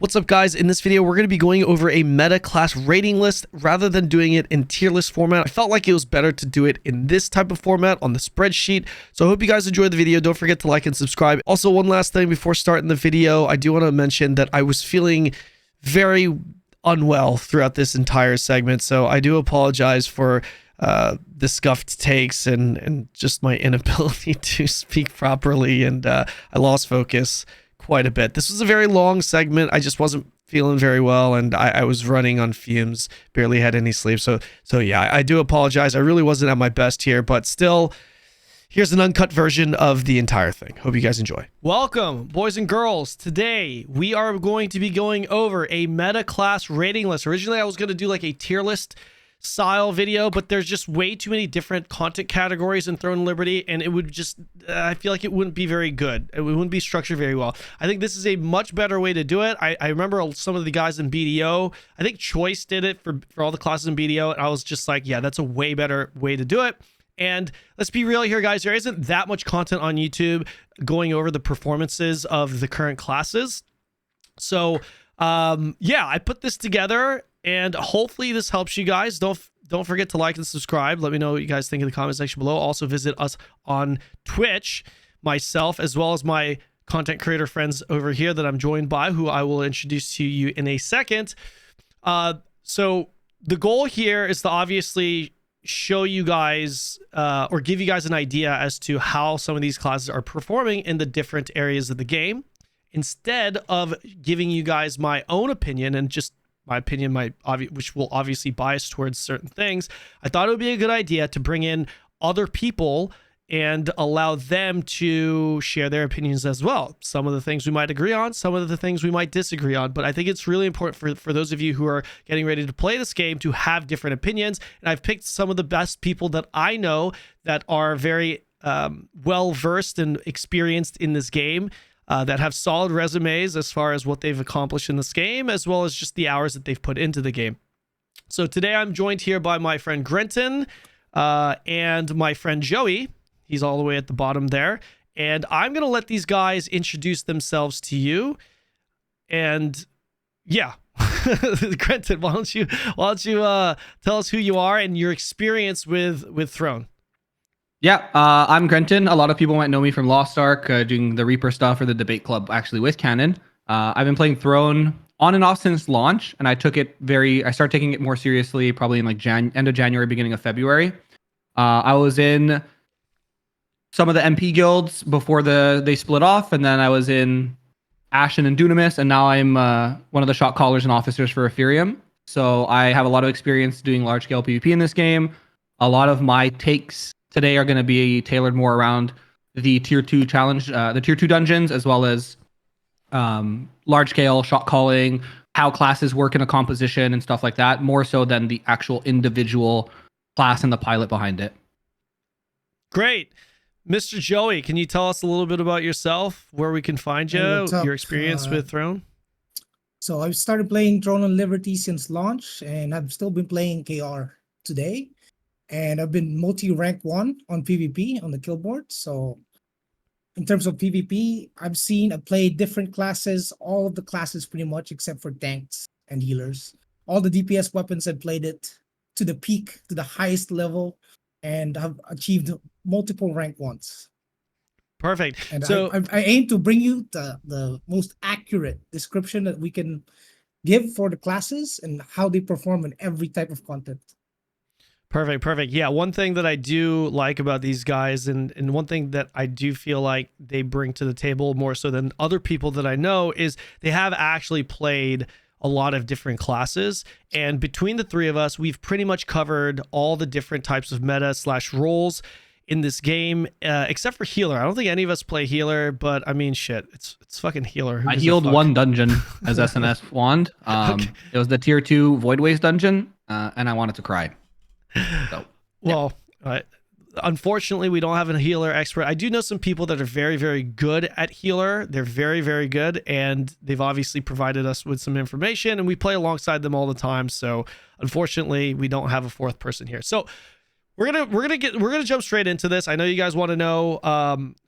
What's up, guys? In this video, we're going to be going over a meta class rating list rather than doing it in tier list format. I felt like it was better to do it in this type of format on the spreadsheet. So I hope you guys enjoyed the video. Don't forget to like and subscribe. Also, one last thing before starting the video, I do want to mention that I was feeling very unwell throughout this entire segment. So I do apologize for the scuffed takes and just my inability to speak properly, and I lost focus quite a bit. This was a very long segment. I just wasn't feeling very well, and I was running on fumes, barely had any sleep. So yeah, I do apologize. I really wasn't at my best here, but still, here's an uncut version of the entire thing. Hope you guys enjoy. Welcome, boys and girls. Today, we are going to be going over a meta class rating list. Originally, I was going to do like a tier list style video, but there's just way too many different content categories in Throne and Liberty, and it would just I feel like it wouldn't be very good. It wouldn't be structured very well. I think this is a much better way to do it. I remember some of the guys in BDO, I think Choice did it for all the classes in BDO, and I was just like, yeah, that's a way better way to do it. And let's be real here, guys, there isn't that much content on YouTube going over the performances of the current classes. So yeah, I put this together, and hopefully this helps you guys. Don't forget to like and subscribe. Let me know what you guys think in the comment section below. Also visit us on Twitch, myself, as well as my content creator friends over here that I'm joined by, who I will introduce to you in a second. So the goal here is to obviously show you guys or give you guys an idea as to how some of these classes are performing in the different areas of the game, instead of giving you guys my own opinion and just my opinion, which will obviously bias towards certain things. I thought it would be a good idea to bring in other people and allow them to share their opinions as well. Some of the things we might agree on, some of the things we might disagree on, but I think it's really important for those of you who are getting ready to play this game to have different opinions. And I've picked some of the best people that I know that are very well versed and experienced in this game, that have solid resumes as far as what they've accomplished in this game, as well as just the hours that they've put into the game. So today I'm joined here by my friend Grenton and my friend Joey. He's all the way at the bottom there. And I'm going to let these guys introduce themselves to you. And yeah, Grenton, why don't you tell us who you are and your experience with Throne? Yeah, I'm Grenton. A lot of people might know me from Lost Ark, doing the Reaper stuff or the debate club, actually with Kanon. I've been playing Throne on and off since launch, and I started taking it more seriously probably in like end of January, beginning of February. I was in some of the MP guilds before they split off, and then I was in Ashen and Dunamis, and now I'm one of the shot callers and officers for Ethereum. So I have a lot of experience doing large-scale PvP in this game. A lot of my takes today are going to be tailored more around the tier 2 challenge, the tier 2 dungeons, as well as large scale shot calling, how classes work in a composition and stuff like that, more so than the actual individual class and the pilot behind it. Great. Mr. Joey, can you tell us a little bit about yourself, where we can find you, your experience with Throne? So I've started playing Throne and Liberty since launch, and I've still been playing KR today. And I've been multi-rank 1 on PvP on the kill board. So in terms of PvP, I've played different classes, all of the classes pretty much, except for tanks and healers. All the DPS weapons, I've played it to the peak, to the highest level, and I've achieved multiple rank 1s. Perfect. And so I aim to bring you the most accurate description that we can give for the classes and how they perform in every type of content. Perfect. Yeah, one thing that I do like about these guys, and one thing that I do feel like they bring to the table more so than other people that I know, is they have actually played a lot of different classes. And between the three of us, we've pretty much covered all the different types of meta / roles in this game, except for healer. I don't think any of us play healer, but I mean, shit, it's fucking healer. I healed one dungeon as SNS Wand. Okay. It was the tier 2 Voidways dungeon, and I wanted to cry. So, well, unfortunately, we don't have a healer expert. I do know some people that are very, very good at healer. They're very, very good, and they've obviously provided us with some information, and we play alongside them all the time. So, unfortunately, we don't have a fourth person here. So, we're gonna jump straight into this. I know you guys want to know.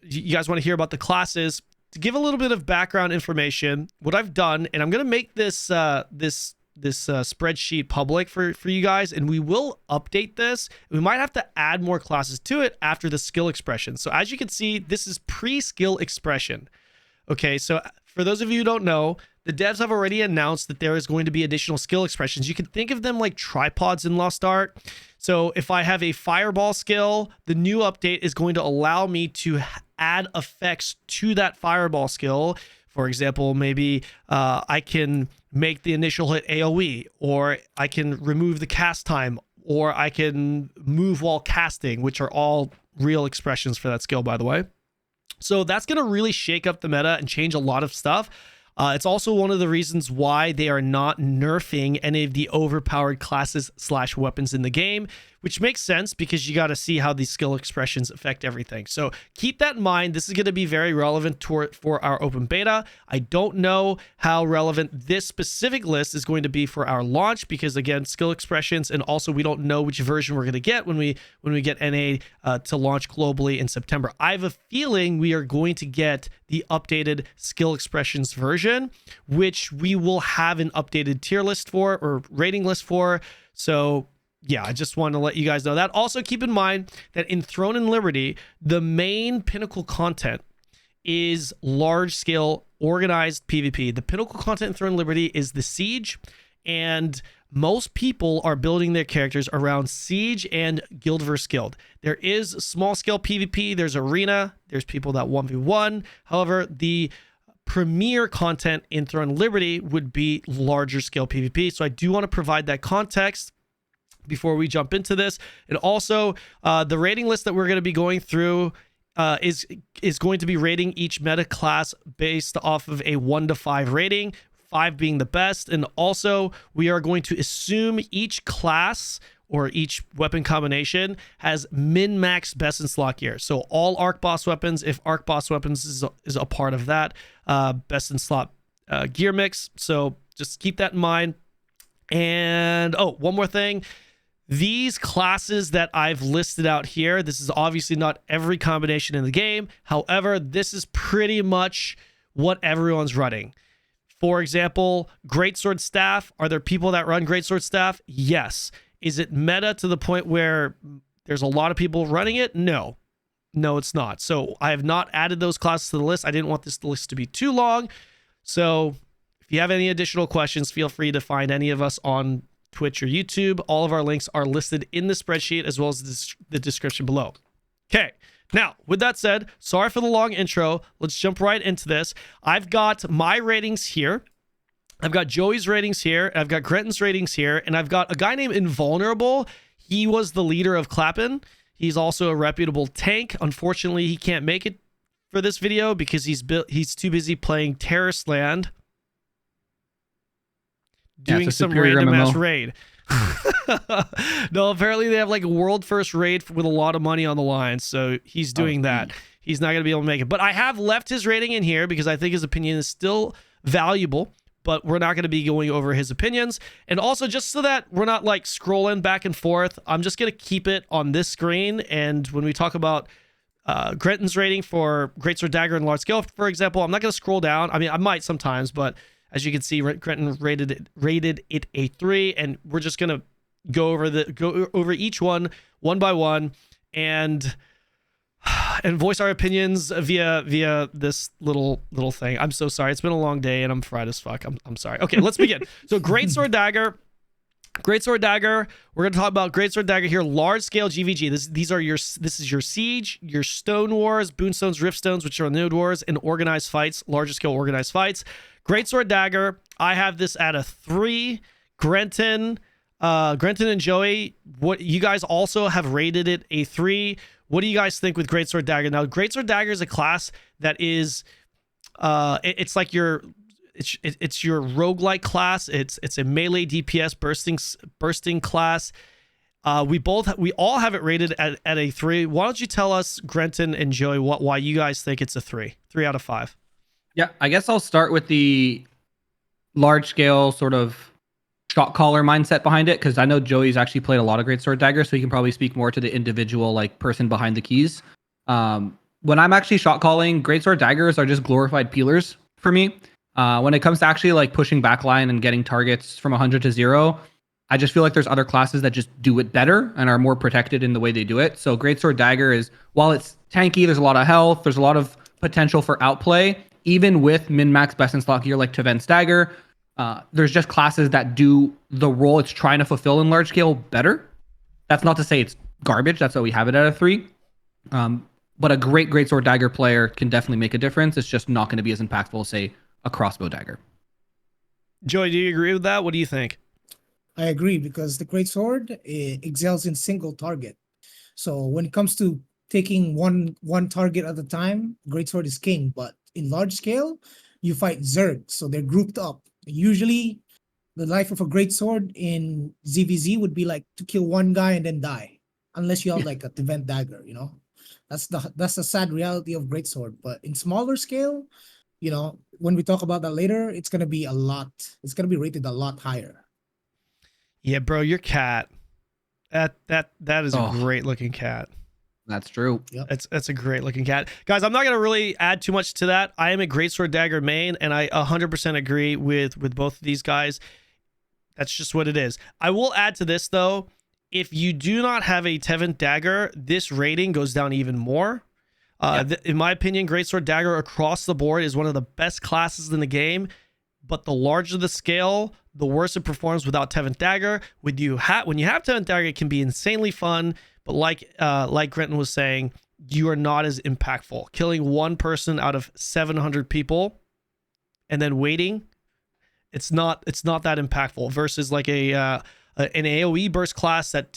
You guys want to hear about the classes. to give a little bit of background information, what I've done, and I'm going to make this spreadsheet public for you guys, and we will update this. We might have to add more classes to it after the skill expression. So as you can see, this is pre-skill expression. Okay, so for those of you who don't know, the devs have already announced that there is going to be additional skill expressions. You can think of them like tripods in Lost Ark. So if I have a fireball skill, the new update is going to allow me to add effects to that fireball skill. For example, maybe I can make the initial hit AoE, or I can remove the cast time, or I can move while casting, which are all real expressions for that skill, by the way. So that's going to really shake up the meta and change a lot of stuff. It's also one of the reasons why they are not nerfing any of the overpowered classes / weapons in the game, which makes sense because you got to see how these skill expressions affect everything. So keep that in mind. This is going to be very relevant for our open beta. I don't know how relevant this specific list is going to be for our launch because, again, skill expressions, and also we don't know which version we're going to get when we get NA to launch globally in September. I have a feeling we are going to get the updated skill expressions version, which we will have an updated tier list for, or rating list for. So yeah, I just want to let you guys know that. Also, keep in mind that in Throne and Liberty, the main pinnacle content is large-scale organized PvP. The pinnacle content in Throne and Liberty is the Siege, and most people are building their characters around Siege and Guild vs. Guild. There is small-scale PvP, there's Arena, there's people that 1v1. However, the premier content in Throne and Liberty would be larger scale PvP. So I do want to provide that context before we jump into this. And also the rating list that we're going to be going through is going to be rating each meta class based off of a 1 to 5 rating, 5 being the best. And also we are going to assume each class or each weapon combination has min-max best in slot gear. So all arc boss weapons, if arc boss weapons is a part of that best in slot gear mix. So just keep that in mind. And oh, one more thing. These classes that I've listed out here, this is obviously not every combination in the game. However, this is pretty much what everyone's running. For example, Greatsword Staff. Are there people that run Greatsword Staff? Yes. Is it meta to the point where there's a lot of people running it? No. No, it's not. So I have not added those classes to the list. I didn't want this list to be too long. So if you have any additional questions, feel free to find any of us on Twitch or YouTube. All of our links are listed in the spreadsheet as well as the description below. Okay, now with that said, sorry for the long intro. Let's jump right into this. I've got my ratings here. I've got Joey's ratings here. I've got Grenton's ratings here, and I've got a guy named Invulnerable. He was the leader of Clappin. He's also a reputable tank. Unfortunately, he can't make it for this video because he's too busy playing Terrorist Land, doing some random MMO. Ass raid. No, apparently they have like a world first raid with a lot of money on the line, so he's doing that. He's not going to be able to make it, but I have left his rating in here because I think his opinion is still valuable, but we're not going to be going over his opinions. And also, just so that we're not like scrolling back and forth, I'm just going to keep it on this screen, and when we talk about Grenton's rating for Greatsword Dagger and large scale, for example, I'm not going to scroll down. I mean, I might sometimes, but as you can see, Grenton rated it a 3, and we're just gonna go over each one by one, and voice our opinions via this little thing. I'm so sorry. It's been a long day, and I'm fried as fuck. I'm sorry. Okay, let's begin. So Greatsword Dagger. Greatsword Dagger. We're gonna talk about Greatsword Dagger here. Large scale GVG. This is your Siege, your Stone Wars, Boonstones, Riftstones, which are Node Wars, and organized fights, larger scale organized fights. Greatsword Dagger, I have this at a 3. Grenton and Joey, what you guys also have rated it a 3. What do you guys think with Greatsword Dagger? Now, Greatsword Dagger is a class that is, it's like it's your roguelike class. It's a melee DPS bursting class. We all have it rated at a 3. Why don't you tell us, Grenton and Joey, why you guys think it's a 3 out of 5? Yeah, I guess I'll start with the large scale sort of shot caller mindset behind it, because I know Joey's actually played a lot of Greatsword Dagger, so he can probably speak more to the individual like person behind the keys. when I'm actually shot calling, Greatsword Daggers are just glorified peelers for me. When it comes to actually like pushing backline and getting targets from 100 to 0, I just feel like there's other classes that just do it better and are more protected in the way they do it. So Greatsword Dagger is, while it's tanky, there's a lot of health, there's a lot of potential for outplay, even with min-max best in slot gear like Tevent's Dagger. There's just classes that do the role it's trying to fulfill in large scale better. That's not to say it's garbage. That's why we have it at a 3. But a Greatsword Dagger player can definitely make a difference. It's just not going to be as impactful as, say, a Crossbow Dagger. Joey, do you agree with that? What do you think? I agree, because the Greatsword excels in single target. So when it comes to taking one target at a time, Greatsword is king. But in large scale, you fight Zerg, so they're grouped up. Usually, the life of a Greatsword in ZVZ would be like to kill one guy and then die, unless you have like a Tevent Dagger. You know, that's the sad reality of Greatsword. But in smaller scale, you know, when we talk about that later, it's gonna be rated a lot higher. Yeah, bro, your cat. That is a great looking cat. That's true. Yep. That's a great looking cat. Guys, I'm not going to really add too much to that. I am a Greatsword Dagger main, and I 100% agree with both of these guys. That's just what it is. I will add to this, though. If you do not have a Tevent Dagger, this rating goes down even more. In my opinion, Greatsword Dagger across the board is one of the best classes in the game, but the larger the scale, the worse it performs without Tevent Dagger. When you have Tevent Dagger, it can be insanely fun, but like Grenton was saying, you are not as impactful. Killing one person out of 700 people and then waiting, it's not that impactful versus like an AoE burst class that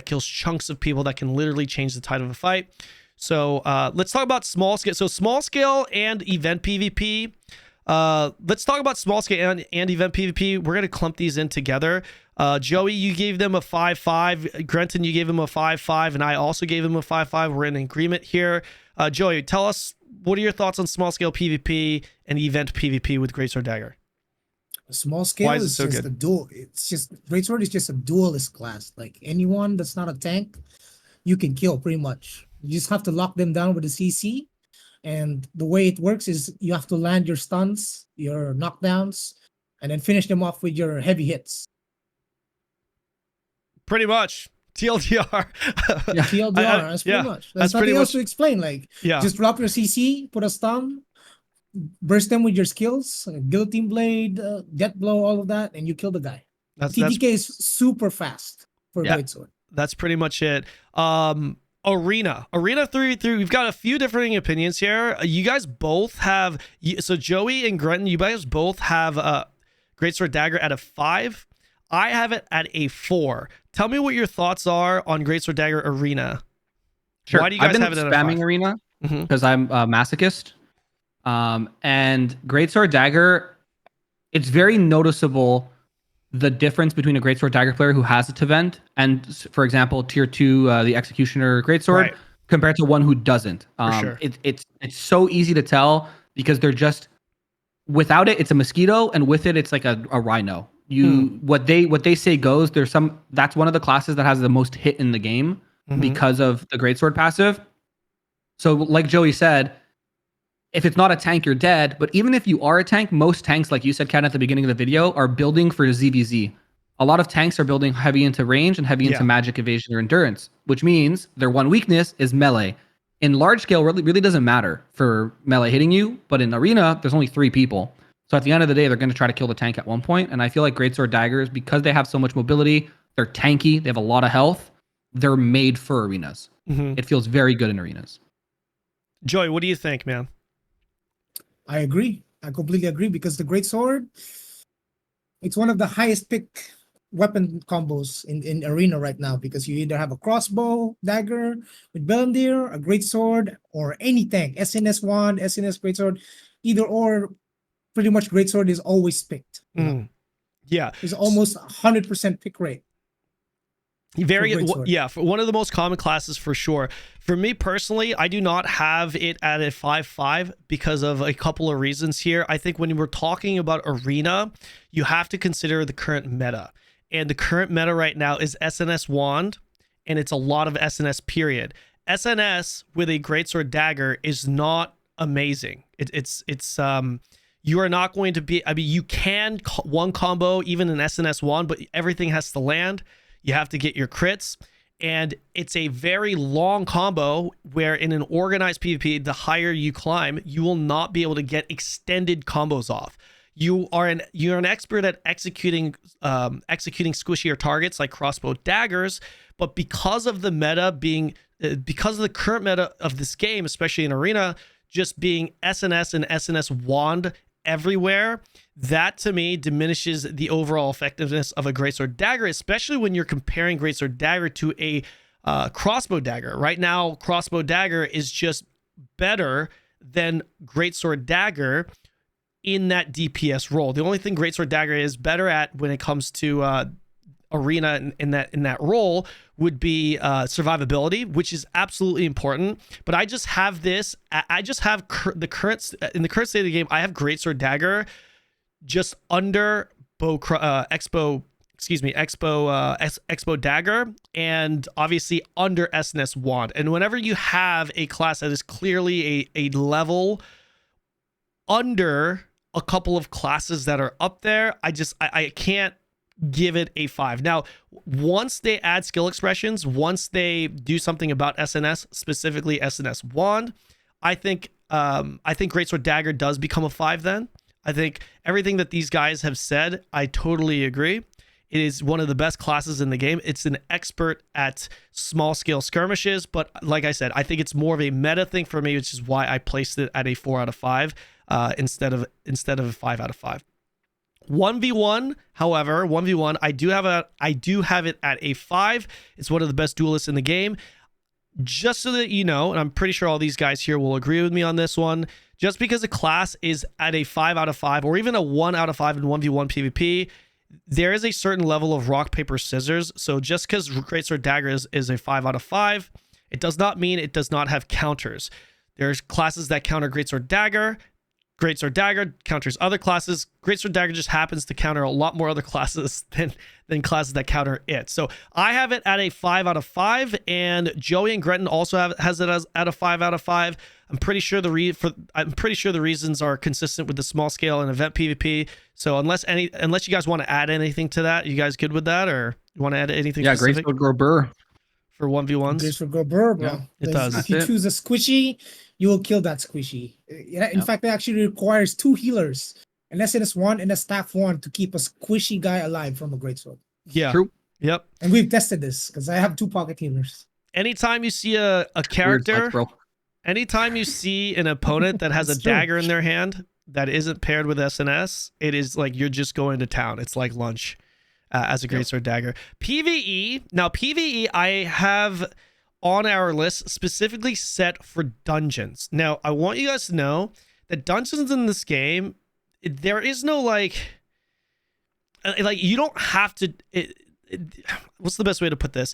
kills chunks of people that can literally change the tide of a fight. So let's talk about small scale. So small scale and event PvP. Let's talk about small scale and event PvP. We're going to clump these in together. Joey, you gave them a 5-5. Grenton, you gave him a 5-5. And I also gave him a 5-5. We're in agreement here. Joey, tell us, what are your thoughts on small scale PvP and event PvP with Greatsword Dagger? Small scale Why is it is so just good? a duel. It's just Greatsword is just a duelist class. Like anyone that's not a tank, you can kill pretty much. You just have to lock them down with a CC. And the way it works is you have to land your stuns, your knockdowns, and then finish them off with your heavy hits. Pretty much. TLDR. Yeah, TLDR, that's pretty much. There's nothing else to explain. Like, just drop your CC, put a stun, burst them with your skills, Guillotine Blade, Death Blow, all of that, and you kill the guy. TTK is super fast for Greatsword. That's pretty much it. Arena 3v3. We've got a few differing opinions here. You guys both have, so Joey and Grenton, you guys both have Greatsword Dagger at a 5. I have it at a 4. Tell me what your thoughts are on Greatsword Dagger Arena. Sure. Why do you guys have it at a 5? I've been spamming Arena because I'm a masochist. And Greatsword Dagger, it's very noticeable the difference between a Greatsword Dagger player who has a Tevent and, for example, tier 2, the Executioner Greatsword, compared to one who doesn't. Sure. It's so easy to tell because they're just, without it, it's a mosquito, and with it, it's like a rhino. What they say goes. That's one of the classes that has the most hit in the game because of the Greatsword passive. So, like Joey said, if it's not a tank, you're dead. But even if you are a tank, most tanks, like you said, Kat, at the beginning of the video, are building for ZVZ. A lot of tanks are building heavy into range and heavy into magic evasion or endurance, which means their one weakness is melee. In large scale, really doesn't matter for melee hitting you, but in arena, there's only 3 people. So at the end of the day, they're going to try to kill the tank at one point. And I feel like Greatsword Daggers, because they have so much mobility, they're tanky, they have a lot of health, they're made for arenas. It feels very good in arenas. Joey, what do you think, man? I agree. I completely agree, because the Greatsword, it's one of the highest pick weapon combos in arena right now, because you either have a Crossbow Dagger with Bellendir, a Greatsword, or any tank, SNS Wand, SNS Greatsword, either or. Pretty much Greatsword is always picked. Yeah. It's almost 100% pick rate. For one of the most common classes for sure. For me personally, I do not have it at a 5-5 because of a couple of reasons here. I think when we're talking about arena, you have to consider the current meta. And the current meta right now is SNS Wand, and it's a lot of SNS period. SNS with a Greatsword Dagger is not amazing. It's you are not going to be, I mean, you can one combo even in SNS Wand, but everything has to land. You have to get your crits. And it's a very long combo where in an organized PvP, the higher you climb, you will not be able to get extended combos off. You're an expert at executing squishier targets like crossbow daggers, but because of the meta being because of the current meta of this game, especially in arena, just being SNS and SNS Wand everywhere, that to me diminishes the overall effectiveness of a Greatsword Dagger, especially when you're comparing Greatsword Dagger to a Crossbow Dagger. Right now, Crossbow Dagger is just better than Greatsword Dagger in that DPS role. The only thing Greatsword Dagger is better at when it comes to arena in that role would be survivability, which is absolutely important. But I just have this. I just have the current state of the game. I have Greatsword Dagger just under Expo Dagger, and obviously under SNS Wand. And whenever you have a class that is clearly a level under a couple of classes that are up there, I can't give it a 5. Now, once they add skill expressions, once they do something about SNS, specifically SNS Wand, I think Greatsword Dagger does become a 5 then. I think everything that these guys have said, I totally agree. It is one of the best classes in the game. It's an expert at small scale skirmishes, but like I said, I think it's more of a meta thing for me, which is why I placed it at a 4 out of 5 instead of a 5 out of 5. 1v1, however, 1v1, I do have it at a 5. It's one of the best duelists in the game. Just so that you know, and I'm pretty sure all these guys here will agree with me on this one, just because a class is at a 5 out of 5 or even a 1 out of 5 in 1v1 PvP, there is a certain level of rock, paper, scissors. So just because Greatsword Dagger is a 5 out of 5, it does not mean it does not have counters. There's classes that counter Greatsword Dagger. Greatsword Dagger counters other classes. Greatsword Dagger just happens to counter a lot more other classes than classes that counter it. So I have it at a 5 out of 5, and Joei and Grenton also has it at a 5 out of 5. I'm pretty sure the reasons are consistent with the small scale and event PvP. So unless you guys want to add anything to that, you guys good with that, or you want to add anything? Yeah, specific? Greatsword go burr for 1v1s. Greatsword go burr, bro. Yeah, it does. If you choose a squishy, you will kill that squishy. In fact, it actually requires 2 healers, an SNS Wand and a staff wand to keep a squishy guy alive from a greatsword. Yeah. True. Yep. And we've tested this because I have 2 pocket healers. Anytime you see a character, anytime you see an opponent that has a dagger in their hand that isn't paired with SNS, it is like you're just going to town. It's like lunch as a Greatsword Dagger. PvE. Now, PvE, I have on our list specifically set for dungeons. Now, I want you guys to know that dungeons in this game, there is no like you don't have to. What's the best way to put this?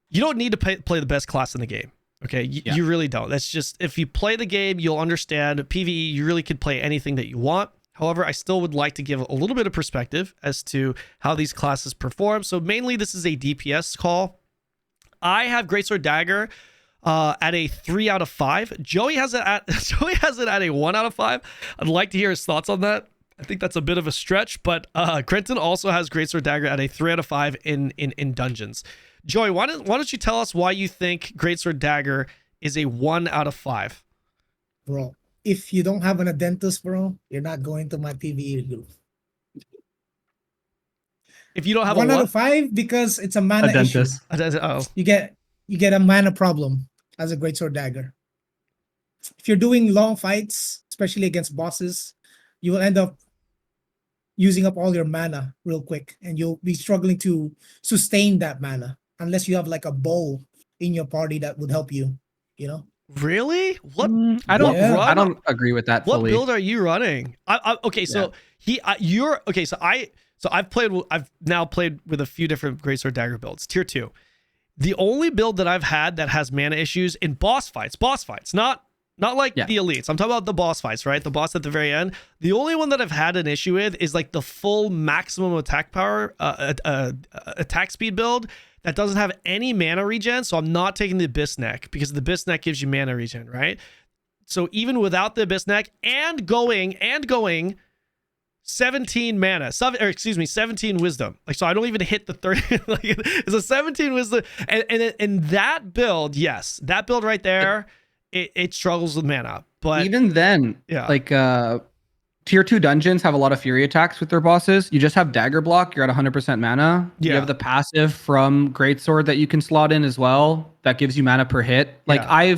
You don't need to play the best class in the game. Okay, you really don't. That's just, if you play the game, you'll understand. PvE, you really could play anything that you want. However, I still would like to give a little bit of perspective as to how these classes perform. So mainly this is a DPS call. I have Greatsword Dagger at a 3 out of 5. Joei has it at a 1 out of 5. I'd like to hear his thoughts on that. I think that's a bit of a stretch, but Grenton also has Greatsword Dagger at a 3 out of 5 in dungeons. Joei, why don't you tell us why you think Greatsword Dagger is a 1 out of 5? Bro, if you don't have an Adentus, bro, you're not going to my PvE group. If you don't have 1 a out of 5 because it's a mana issue. Oh, You get a mana problem as a Greatsword Dagger. If you're doing long fights, especially against bosses, you will end up using up all your mana real quick, and you'll be struggling to sustain that mana unless you have like a bow in your party that would help you. You know? Really? What? I don't agree with that. What fully. build are you running? Okay, so I've now played with a few different Greatsword Dagger builds. Tier 2. The only build that I've had that has mana issues in boss fights, not like the elites. I'm talking about the boss fights, right? The boss at the very end. The only one that I've had an issue with is like the full maximum attack power, attack speed build that doesn't have any mana regen, so I'm not taking the Abyss Neck because the Abyss Neck gives you mana regen, right? So even without the Abyss Neck and going 17 mana, 17 wisdom. Like, so I don't even hit the 30. Like, it's a 17 wisdom. And that build, yes, that build right there, it struggles with mana. But even then, yeah, like tier 2 dungeons have a lot of fury attacks with their bosses. You just have dagger block, you're at 100% mana. Yeah. You have the passive from Greatsword that you can slot in as well. That gives you mana per hit. Like Yeah.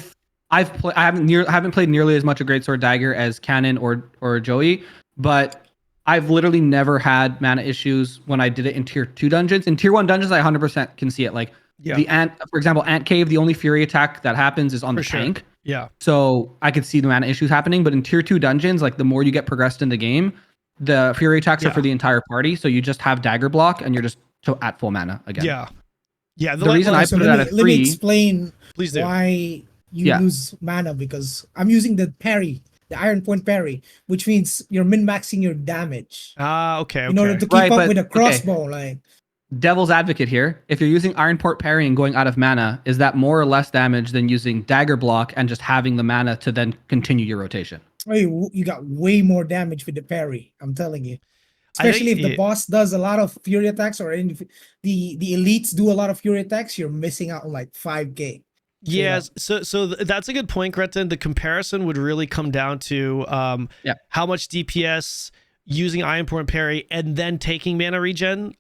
I haven't played nearly as much of Greatsword Dagger as Kanon or Joei, but I've literally never had mana issues when I did it in tier 2 dungeons. In tier 1 dungeons, I 100% can see it. Like the ant, for example, Ant Cave, the only fury attack that happens is on the tank. Yeah. So I could see the mana issues happening. But in tier 2 dungeons, like the more you get progressed in the game, the fury attacks are for the entire party. So you just have dagger block and you're just at full mana again. Yeah. Yeah. The reason I put it at a 3. Let me explain why you Yeah. lose mana, because I'm using the parry, the Iron Point parry, which means you're min-maxing your damage Okay. in order to keep up with a crossbow. Like, devil's advocate here, if you're using Iron Port parry and going out of mana, is that more or less damage than using dagger block and just having the mana to then continue your rotation? oh, you got way more damage with the parry, I'm telling you. Especially if the boss does a lot of fury attacks, or if the elites do a lot of fury attacks, you're missing out on like 5k. Yes, so that's a good point, Grenton. The comparison would really come down to how much DPS using Iron Point parry and then taking mana regen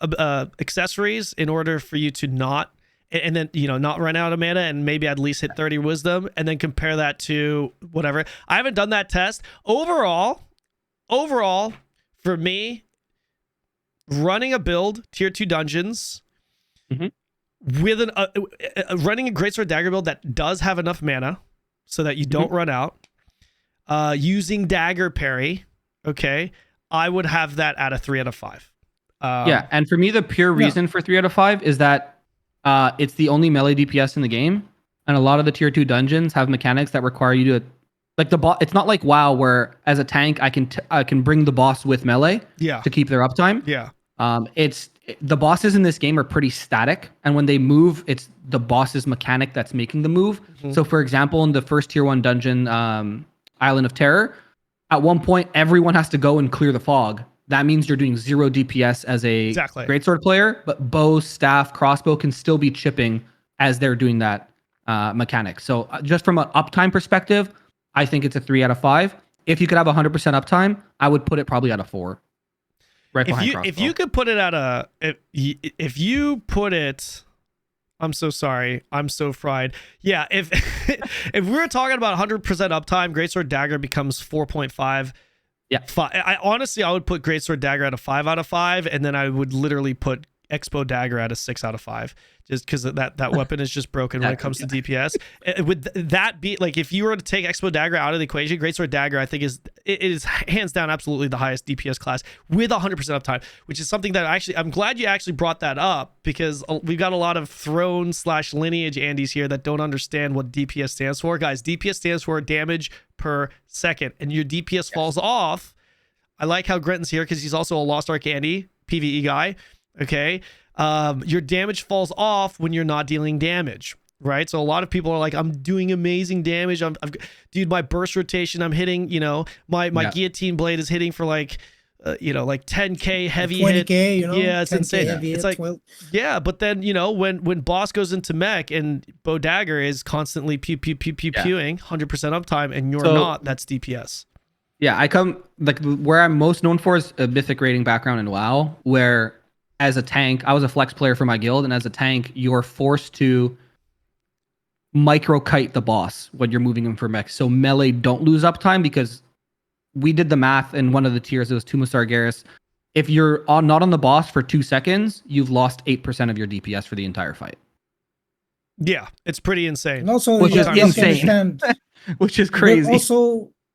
accessories in order for you to not not run out of mana and maybe at least hit 30 wisdom, and then compare that to whatever. I haven't done that test. Overall, for me, running a build tier 2 dungeons. With running a Greatsword Dagger build that does have enough mana so that you don't run out, using dagger parry, okay, I would have that at a 3 out of 5. And for me, the pure reason for 3 out of 5 is that it's the only melee DPS in the game, and a lot of the tier 2 dungeons have mechanics that require you to, like the boss. It's not like WoW where as a tank I can bring the boss with melee to keep their uptime. The bosses in this game are pretty static, and when they move, it's the boss's mechanic that's making the move. So for example, in the first tier 1 dungeon, Island of Terror, at one point everyone has to go and clear the fog. That means you're doing 0 DPS as a greatsword player, but bow, staff, crossbow can still be chipping as they're doing that mechanic. So just from an uptime perspective, I think it's a 3 out of 5. If you could have 100% uptime, I would put it probably at a 4. Right behind crossbow. If you could put it at a, if you put it, I'm so sorry, I'm so fried. Yeah, if if we were talking about 100% uptime, Greatsword Dagger becomes 4.5. Yeah, I honestly, I would put Greatsword Dagger at a 5 out of 5, and then I would literally put Expo Dagger at a 6 out of 5, just because that weapon is just broken when it comes to DPS. Would that be like, if you were to take Expo Dagger out of the equation, Greatsword Dagger I think is hands down absolutely the highest DPS class with 100% uptime, which is something that I'm glad you actually brought that up, because we've got a lot of throne/lineage Andys here that don't understand what DPS stands for. Guys, DPS stands for damage per second, and your DPS falls off. I like how Grenton's here because he's also a Lost Ark Andy PvE guy. Okay, your damage falls off when you're not dealing damage, right? So a lot of people are like, I'm doing amazing damage. Dude, my burst rotation, I'm hitting, my guillotine blade is hitting for like 10k heavy 20K, hit. Yeah, it's insane. It's like, but then when boss goes into mech and bow dagger is constantly pewing 100% uptime, and you're not, that's DPS. Yeah, I come like where I'm most known for is a mythic rating background in WoW, where as a tank, I was a flex player for my guild, and as a tank, you're forced to micro kite the boss when you're moving him for mech. So melee don't lose uptime, because we did the math in one of the tiers. It was Tumusar Garrus. If you're not on the boss for 2 seconds, you've lost 8% of your DPS for the entire fight. Yeah, it's pretty insane. And also, which is insane. Which is crazy.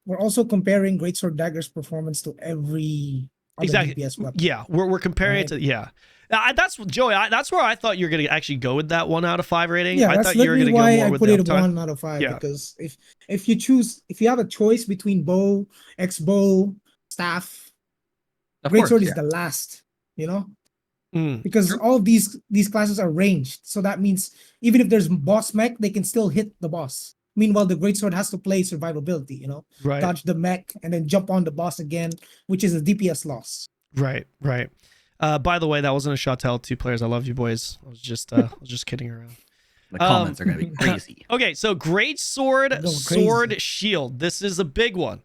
We're also comparing Greatsword Dagger's performance to every other DPS weapon. Yeah, we're comparing it to that's Joey. That's where I thought you were gonna actually go with that 1 out of 5 rating. Yeah, I that's thought you were gonna go more I with put the it uptime. 1 out of 5 because if you have a choice between bow, bow, staff, Greatsword is the last. because all of these classes are ranged. So that means even if there's boss mech, they can still hit the boss. Meanwhile, the Greatsword has to play survivability, Right. dodge the mech and then jump on the boss again, which is a DPS loss. Right. By the way, that wasn't a shot to L2 players. I love you boys. I was just kidding around. The comments are gonna be crazy. Okay, so Greatsword, Sword, Shield. This is a big one.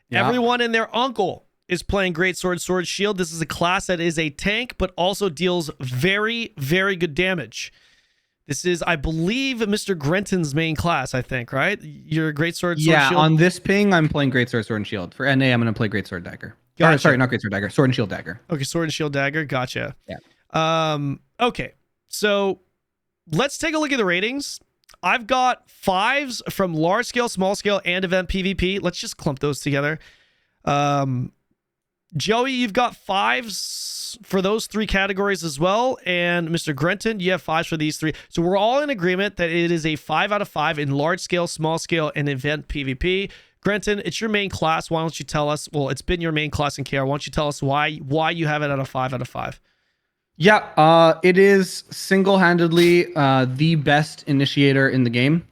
Yeah. Everyone and their uncle is playing Greatsword, Sword, Shield. This is a class that is a tank, but also deals very, very good damage. This is, I believe, Mr. Grenton's main class, I think, right? Your Greatsword, Sword, Shield? On this ping, I'm playing Greatsword, Sword, and Shield. For NA, I'm going to play Greatsword Dagger. Gotcha. Or, sorry, not Greatsword Dagger. Sword and Shield Dagger. Okay, Sword and Shield Dagger. Gotcha. Yeah. Okay, so let's take a look at the ratings. I've got 5s from large scale, small scale, and event PvP. Let's just clump those together. Joey, you've got 5s for those 3 categories as well. And Mr. Grenton, you have 5s for these 3. So we're all in agreement that it is a 5 out of 5 in large scale, small scale, and event PvP. Grenton, it's your main class. Why don't you tell us? Well, it's been your main class in KR. Why don't you tell us why you have it at a 5 out of 5? Yeah, it is single-handedly the best initiator in the game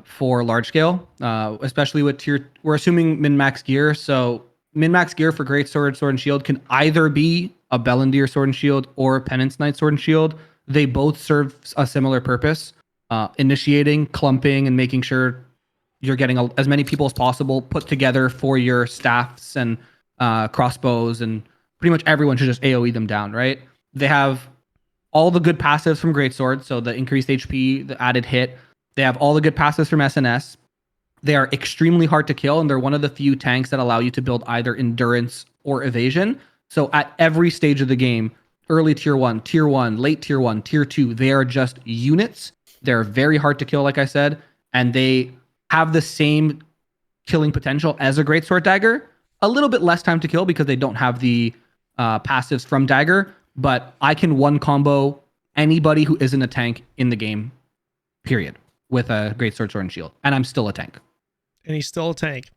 for large scale, especially with tier. We're assuming min-max gear, so min-max gear for Greatsword, Sword and Shield can either be a Bellendir Sword and Shield or a Penance Knight Sword and Shield. They both serve a similar purpose, initiating, clumping, and making sure you're getting as many people as possible put together for your staffs and crossbows, and pretty much everyone should just AoE them down, right? They have all the good passives from Greatsword, so the increased HP, the added hit. They have all the good passives from SNS. They are extremely hard to kill, and they're one of the few tanks that allow you to build either endurance or evasion. So at every stage of the game, early tier 1, late tier 1, tier 2, they are just units. They're very hard to kill, like I said, and they have the same killing potential as a Greatsword Dagger. A little bit less time to kill because they don't have the passives from Dagger, but I can one combo anybody who isn't a tank in the game, period, with a Greatsword, Sword, and Shield. And I'm still a tank. And he's still a tank.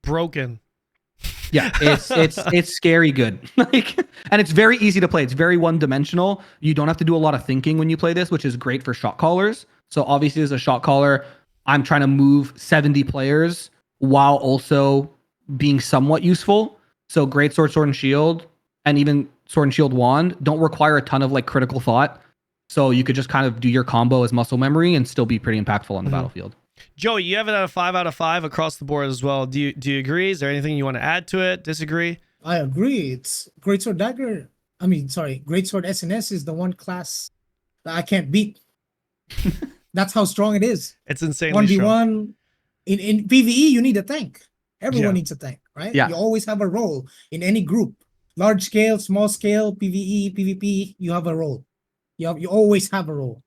Broken. Yeah, it's scary good. And it's very easy to play. It's very one-dimensional. You don't have to do a lot of thinking when you play this, which is great for shot callers. So obviously as a shot caller, I'm trying to move 70 players while also being somewhat useful. So Greatsword, Sword and Shield, and even Sword and Shield Wand don't require a ton of critical thought. So you could just kind of do your combo as muscle memory and still be pretty impactful on the battlefield. Joey, you have it at a 5 out of 5 across the board as well. Do you agree? Is there anything you want to add to it? Disagree? I agree. It's Greatsword Dagger. Greatsword SNS is the one class that I can't beat. That's how strong it is. It's insanely 1v1. strong. In PvE, you need a tank. Everyone needs a tank, right? Yeah. You always have a role in any group. Large scale, small scale, PvE, PvP, you have a role. You always have a role.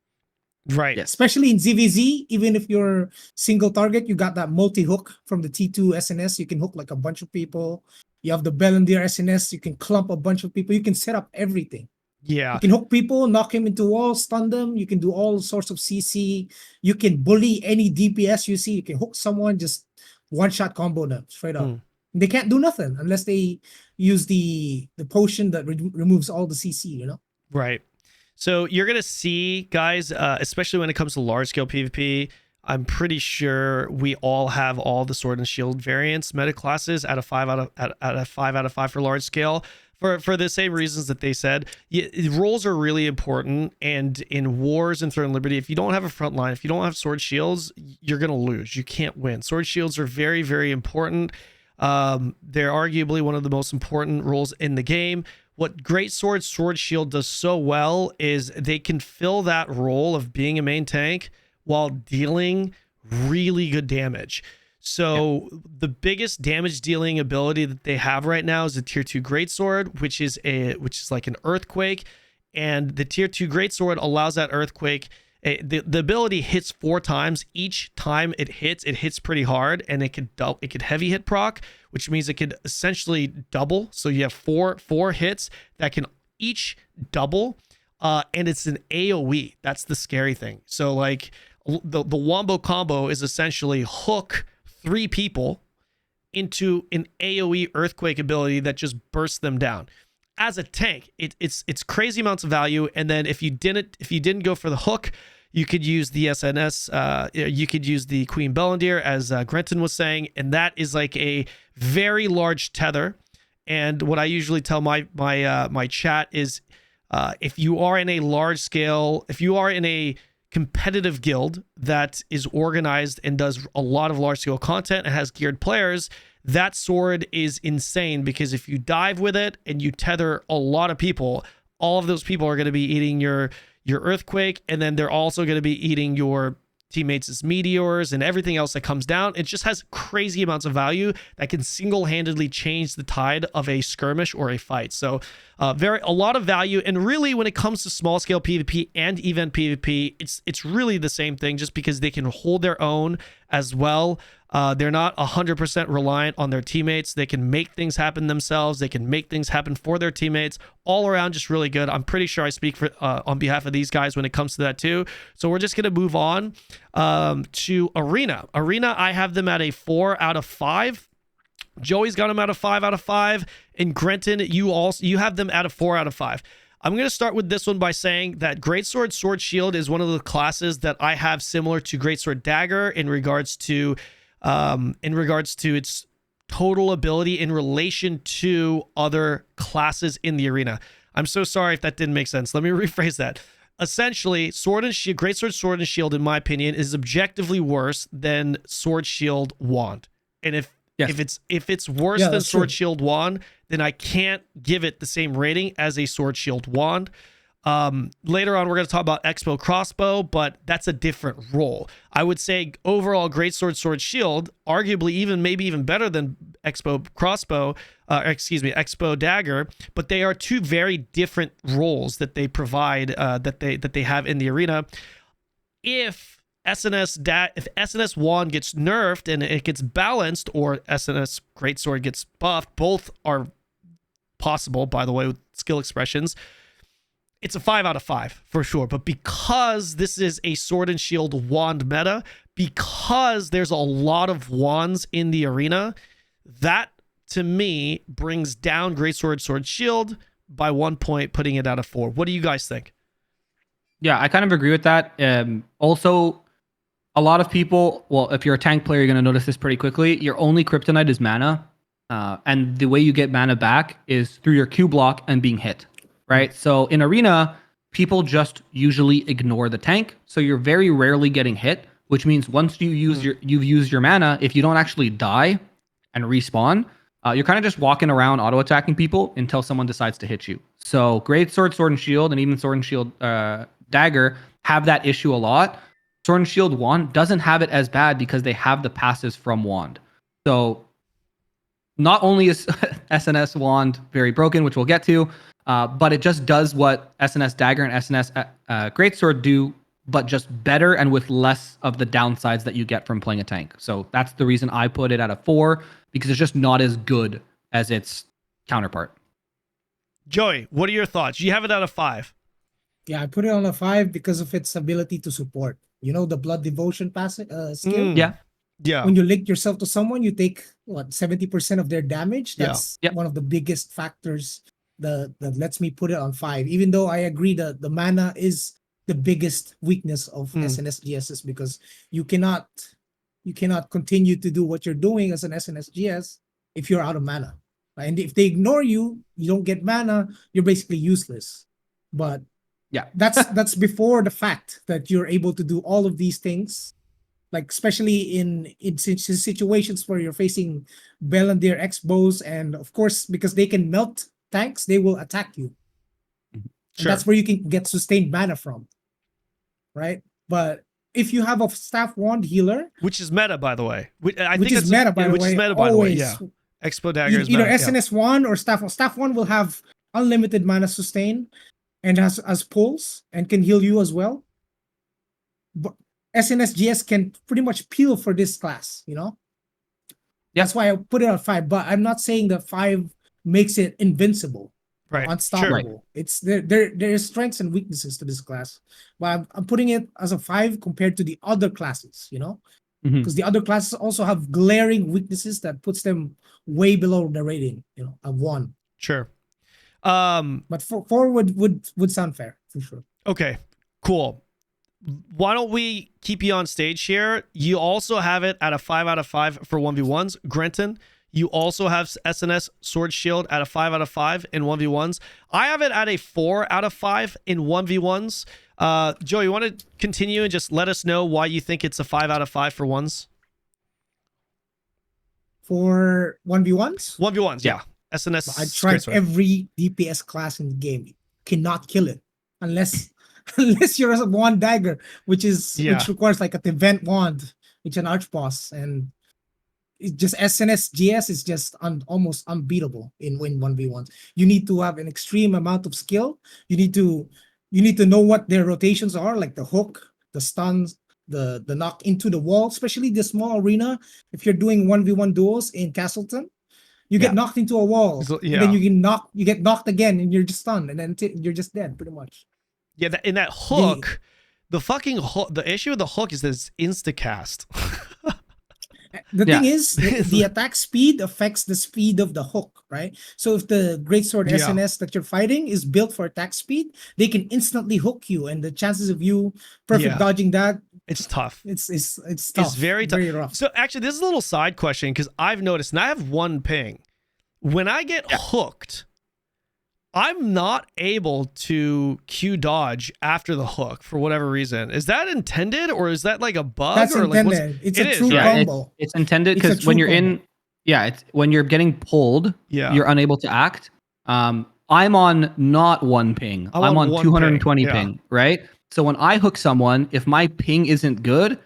Right. Yes. Especially in ZVZ, even if you're single target, you got that multi-hook from the T2 SNS. You can hook a bunch of people. You have the Bellendir SNS. You can clump a bunch of people. You can set up everything. Yeah. You can hook people, knock him into walls, stun them. You can do all sorts of CC. You can bully any DPS you see. You can hook someone, just one-shot combo them straight up. They can't do nothing unless they use the potion that removes all the CC, Right. So you're going to see, guys, especially when it comes to large-scale PvP, I'm pretty sure we all have all the Sword and Shield variants, meta classes, at a 5 out of 5 for large scale. For the same reasons that they said, roles are really important, and in wars and Throne Liberty, if you don't have a front line, if you don't have sword shields, you're gonna lose. You can't win. Sword shields are very, very important. They're arguably one of the most important roles in the game. What Greatsword Sword Shield does so well is they can fill that role of being a main tank while dealing really good damage. So the biggest damage dealing ability that they have right now is the tier 2 Greatsword, which is like an earthquake, and the tier 2 Greatsword allows that earthquake. The ability hits 4 times. Each time it hits pretty hard, and it could heavy hit proc, which means it could essentially double. So you have four hits that can each double, and it's an AoE. That's the scary thing. So the wombo combo is essentially hook 3 people into an AoE earthquake ability that just bursts them down. as a tank, it's crazy amounts of value. And then if you didn't go for the hook, you could use the SNS. You could use the Queen Bellandir, as Grenton was saying, and that is like a very large tether. And what I usually tell my chat is, if you are in a large scale, if you are in a competitive guild that is organized and does a lot of large scale content and has geared players, that sword is insane, because if you dive with it and you tether a lot of people, all of those people are going to be eating your earthquake, and then they're also going to be eating your teammates' meteors and everything else that comes down. It just has crazy amounts of value that can single-handedly change the tide of a skirmish or a fight. So a lot of value. And really, when it comes to small scale PvP and event PvP, it's really the same thing, just because they can hold their own as well. They're not 100% reliant on their teammates. They can make things happen themselves. They can make things happen for their teammates. All around, just really good. I'm pretty sure I speak for on behalf of these guys when it comes to that too. So we're just going to move on to Arena. Arena, I have them at a 4 out of 5. Joey's got them at a 5 out of 5. And Grenton, you have them at a 4 out of 5. I'm going to start with this one by saying that Greatsword Sword Shield is one of the classes that I have similar to Greatsword Dagger in regards to its total ability in relation to other classes in the arena. I'm so sorry if that didn't make sense. Let me rephrase that. Essentially, Sword and Shield, Greatsword Sword and Shield, in my opinion, is objectively worse than Sword Shield Wand. And if it's worse than Sword Shield Wand, then I can't give it the same rating as a Sword Shield Wand. Later on, we're going to talk about Expo Crossbow, but that's a different role. I would say overall, Greatsword Sword Shield, arguably maybe even better than Expo Crossbow, Expo Dagger, but they are two very different roles that they provide, that they have in the arena. If SNS Wand gets nerfed and it gets balanced, or SNS Greatsword gets buffed, both are possible, by the way, with skill expressions, it's a 5 out of 5 for sure. But because this is a Sword and Shield Wand meta, because there's a lot of wands in the arena, that to me brings down Greatsword Sword Shield by 1 point, putting it at a 4. What do you guys think? Yeah, I kind of agree with that. Also, a lot of people, well, if you're a tank player, you're going to notice this pretty quickly. Your only kryptonite is mana. And the way you get mana back is through your Q block and being hit. Right? So in arena, people just usually ignore the tank. So you're very rarely getting hit, which means once you've used your mana, if you don't actually die and respawn, you're kind of just walking around auto attacking people until someone decides to hit you. So Greatsword, Sword and Shield, and even Sword and Shield Dagger have that issue a lot. Sword and Shield Wand doesn't have it as bad because they have the passives from Wand. So not only is SNS Wand very broken, which we'll get to, but it just does what SNS Dagger and SNS Greatsword do, but just better and with less of the downsides that you get from playing a tank. So that's the reason I put it at a 4, because it's just not as good as its counterpart. Joey, what are your thoughts? You have it at a 5. Yeah, I put it on a 5 because of its ability to support. You know, the blood devotion skill? Yeah. When you link yourself to someone, you take 70% of their damage. That's one of the biggest factors that lets me put it on 5. Even though I agree that the mana is the biggest weakness of SNS GSs, because you cannot continue to do what you're doing as an SNS GS if you're out of mana. And if they ignore you, you don't get mana, you're basically useless. But yeah, that's before the fact that you're able to do all of these things, like especially in situations where you're facing Bellandir X-bows, and of course, because they can melt tanks, they will attack you. Sure. And that's where you can get sustained mana from, right? But if you have a staff wand healer, which is meta, by the way, which is meta, by the way, yeah. Expo Dagger is either meta, SNS wand or staff wand will have unlimited mana sustain and has pulls and can heal you as well. But SNS GS can pretty much peel for this class, you know? That's why I put it on 5, but I'm not saying that 5 makes it invincible, right? Unstoppable. Sure. It's there is strengths and weaknesses to this class, but I'm putting it as a 5 compared to the other classes, you know? Because the other classes also have glaring weaknesses that puts them way below the rating, you know, a 1. Sure. But four would sound fair for sure. Okay, cool. Why don't we keep you on stage here? You also have it at a 5 out of 5 for 1v1s. Grenton, you also have SNS Sword Shield at a 5 out of 5 in 1v1s. I have it at a 4 out of 5 in 1v1s. Joey, you want to continue and just let us know why you think it's a 5 out of 5 for ones? For 1v1s? 1v1s, yeah. SNS. I tried every DPS class in the game. You cannot kill it unless you're a wand dagger, which requires like an event wand, which is an arch boss, and it just SNS GS is just almost unbeatable in 1v1s. You need to have an extreme amount of skill. You need to know what their rotations are, like the hook, the stuns, the knock into the wall, especially the small arena. If you're doing 1v1 duels in Castleton, you get knocked into a wall, and then you get knocked again, and you're just stunned, and then you're just dead, pretty much. Yeah, in that hook, the fucking hook. The issue with the hook is that it's insta-cast. The thing is, the attack speed affects the speed of the hook, right? So if the Greatsword SNS that you're fighting is built for attack speed, they can instantly hook you, and the chances of you dodging that, it's tough. It's tough. It's very tough. Very rough. So actually, this is a little side question because I've noticed, and I have one ping. When I get hooked, I'm not able to Q dodge after the hook for whatever reason. Is that intended, or is that like a bug? That's or intended. Like, it's a true combo. It's intended because when you're combo. it's when you're getting pulled, you're unable to act. I'm on not one ping. I'm on 220 ping, right? So when I hook someone, if my ping isn't good,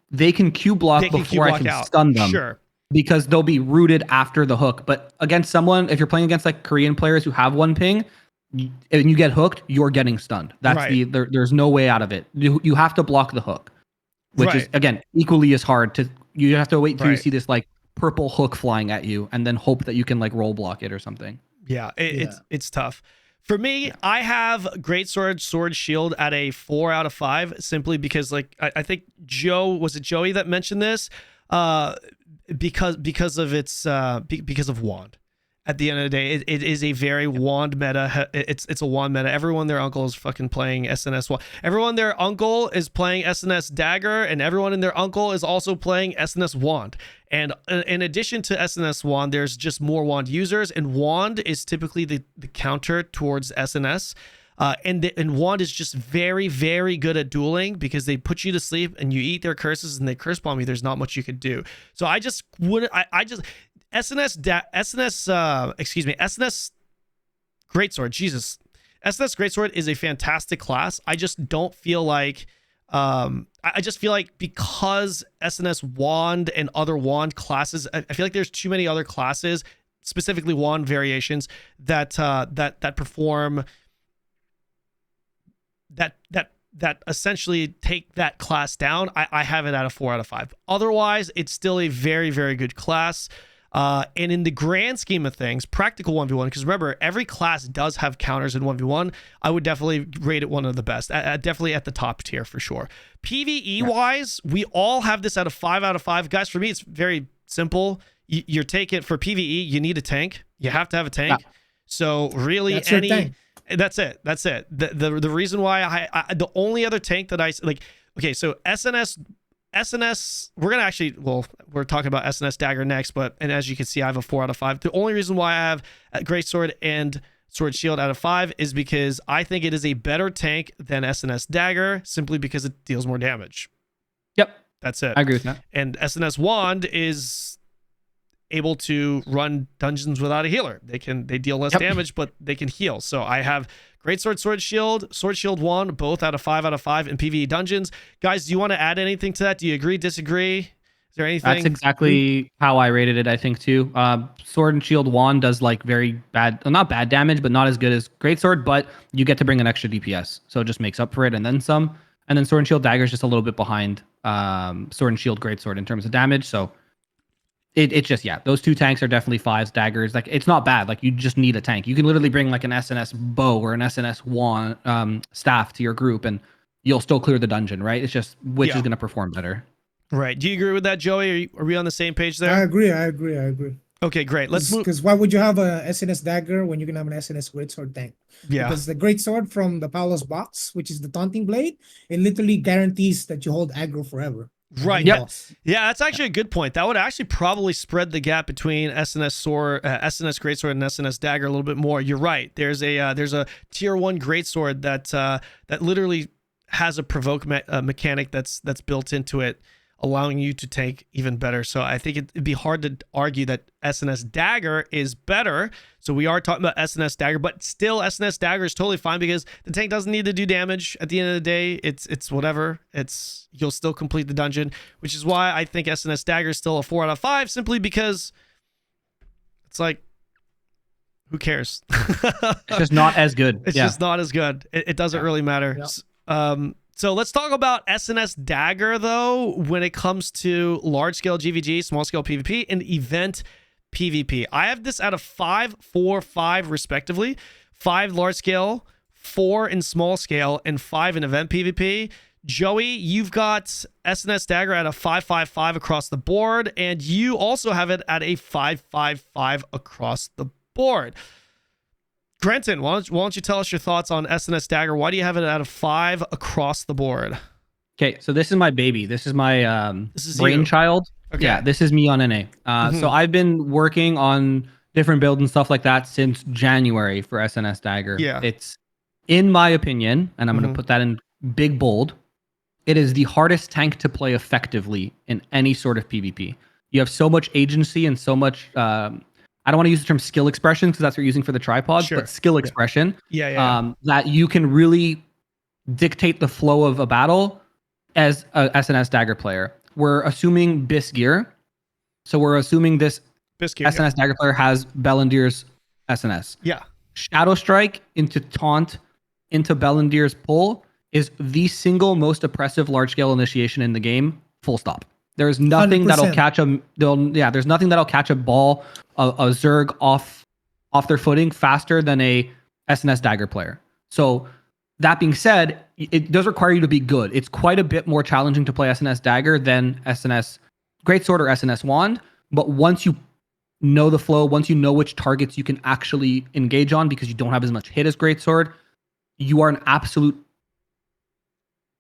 they can Q block before I can stun them. Sure. Because they'll be rooted after the hook. But against someone, if you're playing against like Korean players who have one ping, and you get hooked, you're getting stunned. That's there's no way out of it. You have to block the hook, which is again equally as hard to. You have to wait till you see this like purple hook flying at you, and then hope that you can like roll block it or something. Yeah, it's tough. For me, I have Greatsword Sword Shield at a 4 out of 5, simply because like I think Joey that mentioned this. Because of wand. At the end of the day, it is a very wand meta. It's a wand meta. Everyone their uncle is fucking playing SNS wand. Everyone their uncle is playing SNS Dagger, and everyone in their uncle is also playing SNS Wand. And in addition to SNS Wand, there's just more wand users, and wand is typically the counter towards SNS. And Wand is just very, very good at dueling because they put you to sleep and you eat their curses and they curse bomb you. There's not much you could do. So I just wouldn't. SNS Greatsword. Jesus, SNS Greatsword is a fantastic class. I just don't feel like. I just feel like because SNS Wand and other Wand classes, I feel like there's too many other classes, specifically Wand variations that perform. That essentially take that class down. I have it at a 4 out of 5. Otherwise, it's still a very, very good class. And in the grand scheme of things, practical 1v1, because remember, every class does have counters in 1v1. I would definitely rate it one of the best. Definitely at the top tier for sure. PvE-wise, we all have this at a 5 out of 5. Guys, for me, it's very simple. You're taking, for PvE, you need a tank. You have to have a tank. Yeah. So really, that's it. The reason why the only other tank that I like, okay, so SNS, we're gonna actually, well, we're talking about SNS Dagger next, and as you can see, I have a 4 out of 5. The only reason why I have Greatsword and Sword Shield out of 5 is because I think it is a better tank than SNS Dagger, simply because it deals more damage. Yep, that's it. I agree with that. And SNS Wand is able to run dungeons without a healer. They deal less damage, but they can heal. So I have Greatsword, Sword Shield Wand, both out of 5 out of 5 in PvE dungeons. Guys, do you want to add anything to that? Do you agree, disagree? Is there anything? That's exactly how I rated it, I think, too. Sword and Shield Wand does like very bad, not bad damage, but not as good as Greatsword, but you get to bring an extra DPS. So it just makes up for it and then some. And then Sword and Shield Dagger is just a little bit behind Sword and Shield Greatsword in terms of damage. So it's just, those two tanks are definitely 5s. Daggers, like, it's not bad. Like, you just need a tank. You can literally bring like an SNS bow or an SNS wand staff to your group, and you'll still clear the dungeon, right? It's just which is going to perform better. Right. Do you agree with that, Joey? Are we on the same page there? I agree. Okay, great. Let's move. Because why would you have a SNS Dagger when you can have an SNS Greatsword tank? Yeah. Because the Greatsword from the Paolo's box, which is the taunting blade, it literally guarantees that you hold aggro forever. Right. Any Yeah. boss. Yeah, that's actually a good point. That would actually probably spread the gap between SNS Sword, SNS Greatsword, and SNS Dagger a little bit more. You're right. There's a tier 1 Greatsword that literally has a provoke mechanic that's built into it, allowing you to tank even better. So I think it'd be hard to argue that SNS Dagger is better. So we are talking about SNS Dagger, but still SNS Dagger is totally fine because the tank doesn't need to do damage. At the end of the day, it's whatever. You'll still complete the dungeon, which is why I think SNS Dagger is still a 4 out of 5, simply because it's like, who cares? It's just not as good. It's just not as good. It doesn't really matter. Yeah. So let's talk about SNS Dagger, though, when it comes to large-scale GVG, small-scale PvP, and event PvP. I have this out of 5, 4, 5, respectively. 5 large-scale, 4 in small-scale, and 5 in event PvP. Joey, you've got SNS Dagger at a 5, 5, 5 across the board, and you also have it at a 5, 5, 5 across the board. Grenton, why don't you tell us your thoughts on SNS Dagger? Why do you have it out of 5 across the board? Okay, so this is my baby. This is my brainchild. Okay. Yeah, this is me on NA. So I've been working on different builds and stuff like that since January for SNS Dagger. Yeah. It's, in my opinion, and I'm going to put that in big bold, it is the hardest tank to play effectively in any sort of PvP. You have so much agency and so much... I don't want to use the term skill expression because that's what you're using for the tripod, but skill expression. Yeah. That you can really dictate the flow of a battle as a SNS Dagger player. We're assuming Bis gear. So we're assuming this SNS Dagger player has Bellandir's SNS. Yeah. Shadow Strike into Taunt into Bellandir's pull is the single most oppressive large-scale initiation in the game, full stop. There's nothing 100%. that'll catch a there's nothing that'll catch a ball, a Zerg off their footing faster than a SNS Dagger player. So that being said, it does require you to be good. It's quite a bit more challenging to play SNS Dagger than SNS Greatsword or SNS Wand. But once you know the flow, once you know which targets you can actually engage on because you don't have as much hit as Greatsword, you are an absolute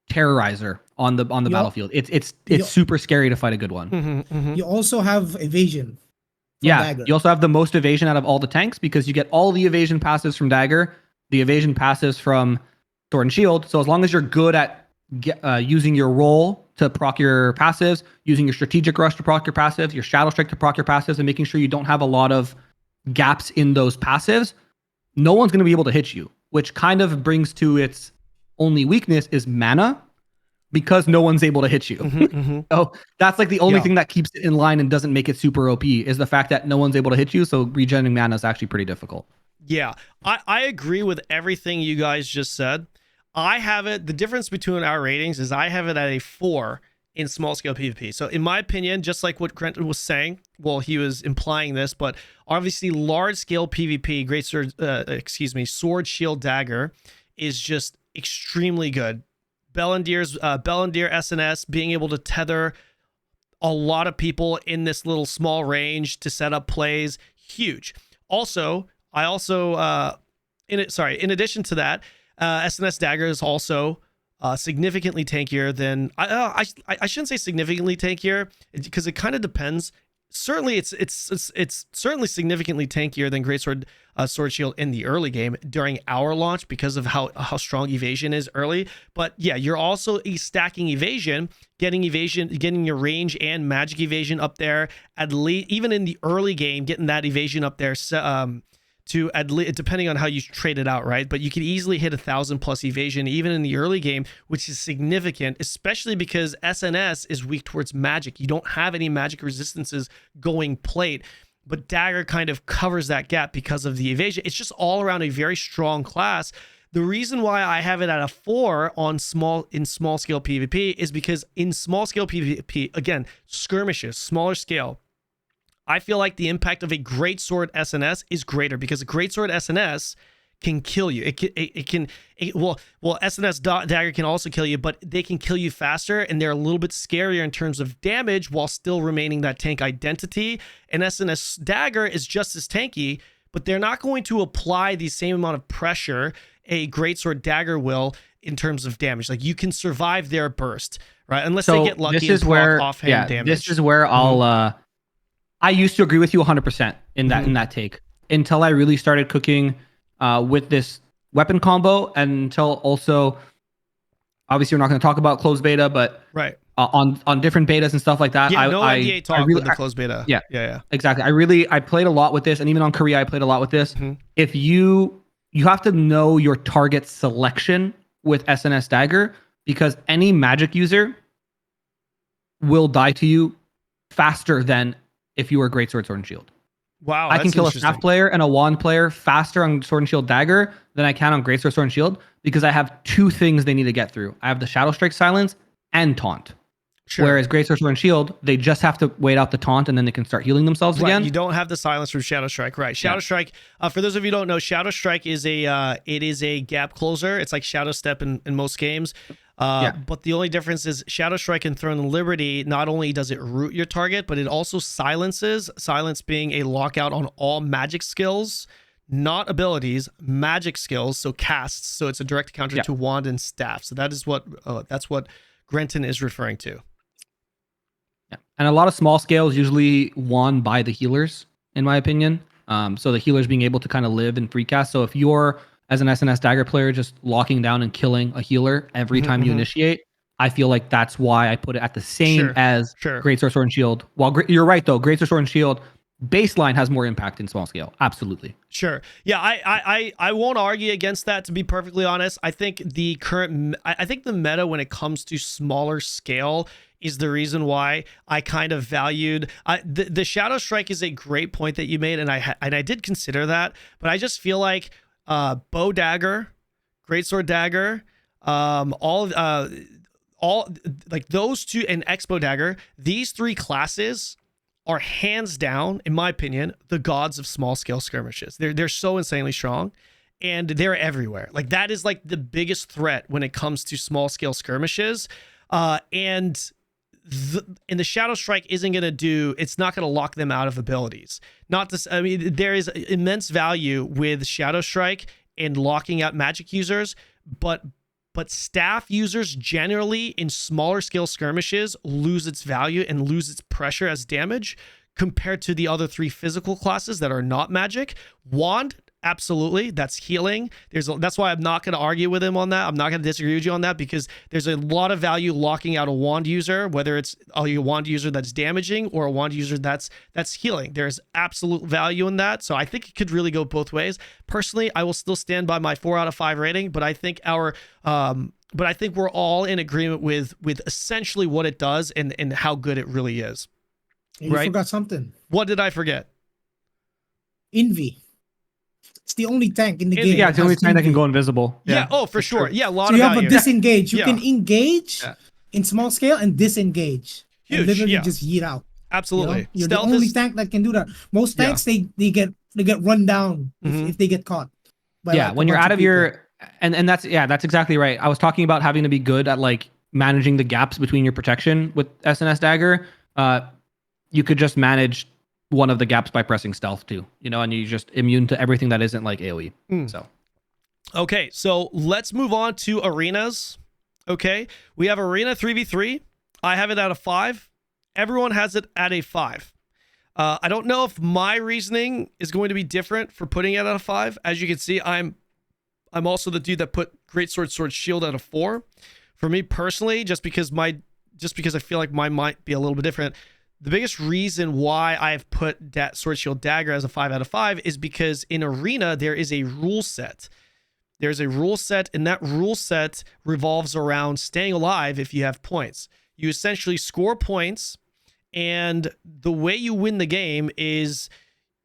terrorizer on the battlefield. It's super scary to fight a good one. You also have evasion. Dagger. You also have the most evasion out of all the tanks because you get all the evasion passives from Dagger, the evasion passives from Sword and Shield. So as long as you're good at using your roll to proc your passives, using your strategic rush to proc your passives, your shadow strike to proc your passives, and making sure you don't have a lot of gaps in those passives, no one's going to be able to hit you, which kind of brings to its only weakness is mana, because no one's able to hit you. So that's like the only thing that keeps it in line and doesn't make it super OP is the fact that no one's able to hit you. So regenerating mana is actually pretty difficult. Yeah, I agree with everything you guys just said. I have it, the difference between our ratings is I have it at a 4 in small scale PvP. So in my opinion, just like what Grenton was saying, well, he was implying this, but obviously large scale PvP, Sword Shield Dagger is just extremely good. Bellandir SNS being able to tether a lot of people in this little small range to set up plays, huge. Also, in addition to that, SNS Dagger is also significantly tankier than I shouldn't say significantly tankier because it kind of depends. Certainly, it's certainly significantly tankier than Greatsword Sword Shield in the early game during our launch because of how strong evasion is early. But yeah, you're also stacking evasion, getting your range and magic evasion up there. At least even in the early game, getting that evasion up there. To at least, depending on how you trade it out, right? But you could easily hit 1,000+ evasion even in the early game, which is significant, especially because SNS is weak towards magic. You don't have any magic resistances going plate, but Dagger kind of covers that gap because of the evasion. It's just all around a very strong class. The reason why I have it at a 4 on small scale PvP is because in small scale PvP, again, skirmishes, smaller scale, I feel like the impact of a Greatsword SNS is greater because a Greatsword SNS can kill you. Well, SNS Dagger can also kill you, but they can kill you faster, and they're a little bit scarier in terms of damage while still remaining that tank identity. And SNS Dagger is just as tanky, but they're not going to apply the same amount of pressure a Greatsword Dagger will in terms of damage. Like, you can survive their burst, right? Unless they get lucky this is and where, offhand damage. This is where I used to agree with you 100% in that take, until I really started cooking with this weapon combo, and until also, obviously we're not going to talk about closed beta, but right. On different betas and stuff like that. Yeah, no NDA talk really, with the closed beta. Yeah. Exactly. I played a lot with this, and even on Korea I played a lot with this. If you have to know your target selection with SNS Dagger, because any magic user will die to you faster than if you were Greatsword Sword and Shield. Wow, I can kill a staff player and a wand player faster on Sword and Shield Dagger than I can on Greatsword Sword and Shield, because I have two things they need to get through. I have the Shadow Strike Silence and Taunt. Sure. Whereas Greatsword Sword and Shield, they just have to wait out the taunt, and then they can start healing themselves again. You don't have the silence from Shadow Strike, right? Shadow Strike. For those of you who don't know, Shadow Strike is a gap closer. It's like Shadow Step in most games. But the only difference is Shadow Strike and Throne of Liberty, not only does it root your target, but it also silences. Silence being a lockout on all magic skills, not abilities, magic skills, so casts. So it's a direct counter to wand and staff. So that is what Grenton is referring to. Yeah. And a lot of small scales usually won by the healers, in my opinion. So the healers being able to kind of live in free cast. So if you're, as an SNS Dagger player, just locking down and killing a healer every time you initiate, I feel like that's why I put it at the same as Greatsword Sword and Shield. While you're right, though, Greatsword Sword and Shield baseline has more impact in small scale. Absolutely. Sure. Yeah, I won't argue against that, to be perfectly honest. I think the meta when it comes to smaller scale is the reason why I kind of valued the Shadow Strike is a great point that you made, and I did consider that, but I just feel like Bow Dagger, Greatsword Dagger, all like those two, and Expo Dagger, these three classes are hands down, in my opinion, the gods of small scale skirmishes. They're so insanely strong, and they're everywhere. Like, that is like the biggest threat when it comes to small scale skirmishes. And the Shadow Strike isn't going to do, it's not going to lock them out of abilities. There is immense value with Shadow Strike in locking out magic users, but staff users generally in smaller scale skirmishes lose its value and lose its pressure as damage compared to the other three physical classes that are not magic. Wand, absolutely, that's healing. That's why I'm not going to argue with him on that. I'm not going to disagree with you on that, because there's a lot of value locking out a wand user, whether it's a wand user that's damaging or a wand user that's healing. There's absolute value in that. So I think it could really go both ways. Personally, I will still stand by my 4 out of 5 rating, but I think we're all in agreement with essentially what it does and how good it really is. You forgot something. What did I forget? Envy. It's the only tank in the game. Yeah, it's the only tank that can go invisible. Yeah, for sure. Yeah, a lot so of you value. have a disengage. You can engage in small scale and disengage. Huge. And literally just yeet out. Absolutely. You're the only tank that can do that. Most tanks they get run down if they get caught. Yeah, when you're out of your and that's exactly right. I was talking about having to be good at like managing the gaps between your protection with SNS Dagger. You could just manage one of the gaps by pressing stealth too, and you're just immune to everything that isn't like AoE. So, okay, so let's move on to arenas. Okay, we have arena 3v3. I have it at a 5. Everyone has it at a 5. I don't know if my reasoning is going to be different for putting it at a 5. As you can see, I'm also the dude that put Greatsword Sword Shield at a 4. For me personally, just because I feel like mine might be a little bit different. The biggest reason why I've put Sword Shield Dagger as a 5 out of 5 is because in Arena, there is a rule set. There's a rule set, and that rule set revolves around staying alive if you have points. You essentially score points, and the way you win the game is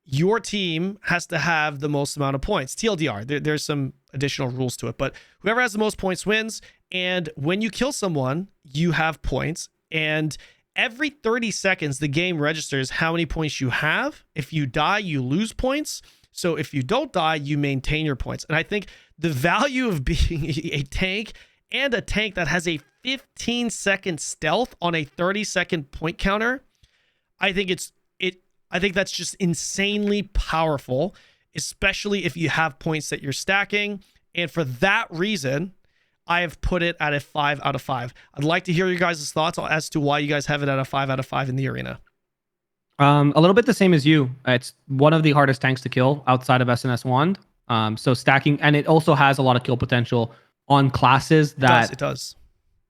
your team has to have the most amount of points. TLDR, there's some additional rules to it, but whoever has the most points wins, and when you kill someone, you have points, and every 30 seconds, the game registers how many points you have. If you die, you lose points. So if you don't die, you maintain your points. And I think the value of being a tank and a tank that has a 15-second stealth on a 30-second point counter, I think I think that's just insanely powerful, especially if you have points that you're stacking. And for that reason, I have put it at a 5 out of 5. I'd like to hear your guys' thoughts as to why you guys have it at a 5 out of 5 in the arena. A little bit the same as you. It's one of the hardest tanks to kill outside of SNS Wand. So stacking, and it also has a lot of kill potential on classes that it does.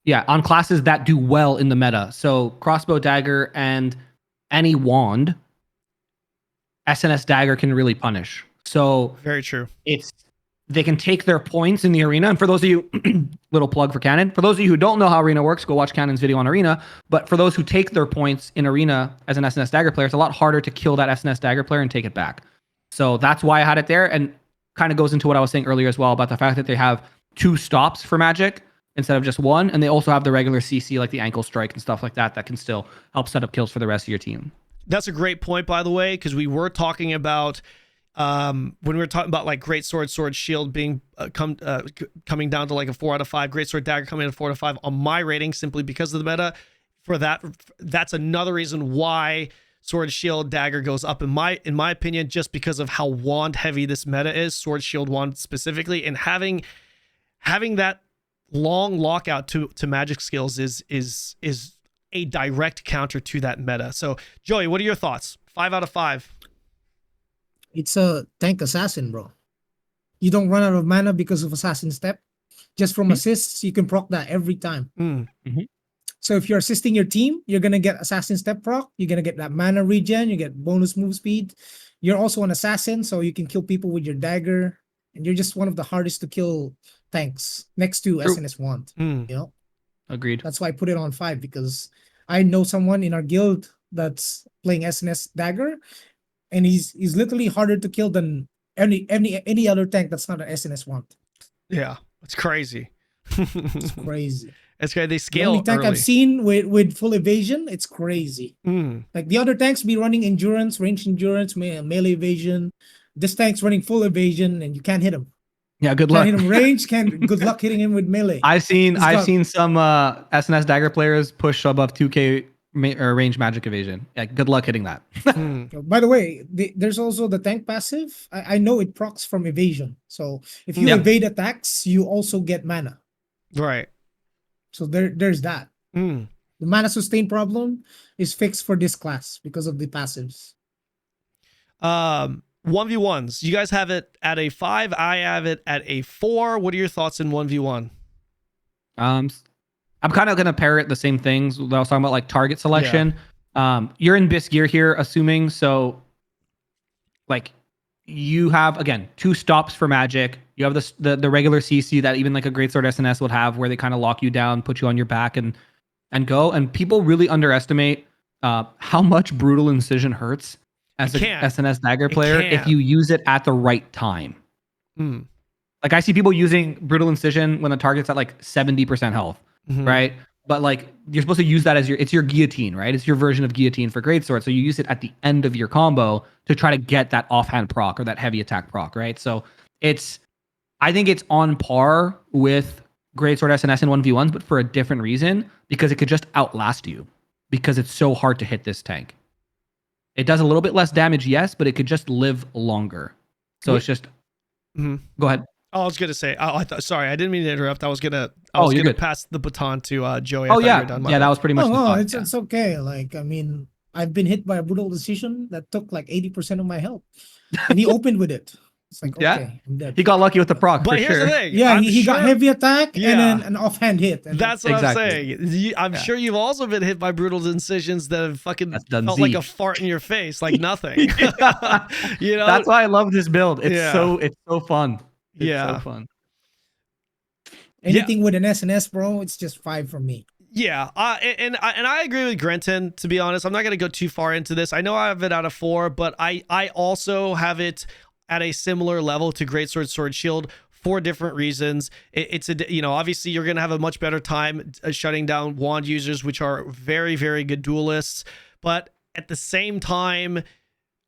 Yeah, on classes that do well in the meta. So Crossbow Dagger and any wand, SNS Dagger can really punish. So very true. They can take their points in the arena. And for those of you, little plug for Kanon. For those of you who don't know how arena works, go watch Kanon's video on arena. But for those who take their points in arena as an SNS Dagger player, it's a lot harder to kill that SNS Dagger player and take it back. So that's why I had it there, and kind of goes into what I was saying earlier as well about the fact that they have 2 stops for magic instead of just 1, and they also have the regular CC like the ankle strike and stuff like that can still help set up kills for the rest of your team. That's a great point, by the way, because we were talking about when we were talking about like Greatsword, Sword, Shield being coming down to like a 4 out of 5, Greatsword Dagger coming in a 4 out of 5 on my rating simply because of the meta. For that's another reason why Sword, Shield, Dagger goes up in my opinion, just because of how wand heavy this meta is, Sword, Shield, Wand specifically, and having that long lockout to magic skills is a direct counter to that meta. So Joey, what are your thoughts? 5 out of 5. It's a tank assassin, bro. You don't run out of mana because of assassin step. Just from assists, you can proc that every time. So if you're assisting your team, you're gonna get assassin step proc. You're gonna get that mana regen. You get bonus move speed. You're also an assassin, so you can kill people with your dagger. And you're just one of the hardest to kill tanks next to SNS Wand. You know, agreed. That's why I put it on 5, because I know someone in our guild that's playing SNS Dagger, and he's literally harder to kill than any other tank that's not an SNS Wand. Yeah, it's crazy. It's crazy. It's crazy. They scale. The only tank early. I've seen with full evasion, it's crazy. Like the other tanks be running endurance, range endurance, melee evasion. This tank's running full evasion, and you can't hit him. Yeah, good luck. Can't hit him range. Good luck hitting him with melee. I've seen some SNS Dagger players push above 2k range magic evasion. Yeah, good luck hitting that. By the way, there's also the tank passive. I know it procs from evasion. So if you evade attacks, you also get mana. Right. So there's that. The mana sustain problem is fixed for this class because of the passives. 1v1s. You guys have it at a 5. I have it at a 4. What are your thoughts in 1v1? I'm kind of going to parrot the same things that I was talking about, like target selection. You're in bis gear here, assuming. So, like, you have, again, 2 stops for magic. You have the regular CC that even like a Greatsword SNS would have, where they kind of lock you down, put you on your back, and go. And people really underestimate how much Brutal Incision hurts as an SNS Dagger player if you use it at the right time. Like, I see people using Brutal Incision when the target's at like 70% health, right? But like, you're supposed to use that as it's your guillotine, right? It's your version of guillotine for Greatsword. So you use it at the end of your combo to try to get that offhand proc or that heavy attack proc, right? So I think it's on par with Greatsword SNS in 1v1s, but for a different reason, because it could just outlast you because it's so hard to hit this tank. It does a little bit less damage, yes, but it could just live longer. So it's just... Go ahead. Oh, I was gonna say. Sorry, I didn't mean to interrupt. I was gonna pass the baton to Joey. That was pretty much. It's okay. Like, I mean, I've been hit by a Brutal Decision that took like 80% of my health, and he opened with it. It's like, okay, I'm dead. He got lucky with the proc. But here's the thing. Yeah, he got heavy attack and then an offhand hit. That's what I'm saying. I'm sure you've also been hit by Brutal Incisions that have fucking felt like a fart in your face, like nothing. You know, that's why I love this build. It's so fun. It's so fun. Anything with an SNS, bro, it's just 5 for me. Yeah, and I agree with Grenton, to be honest. I'm not going to go too far into this. I know I have it out of 4, but I also have it at a similar level to Greatsword Sword Shield for different reasons. It's obviously you're going to have a much better time shutting down wand users, which are very, very good duelists. But at the same time,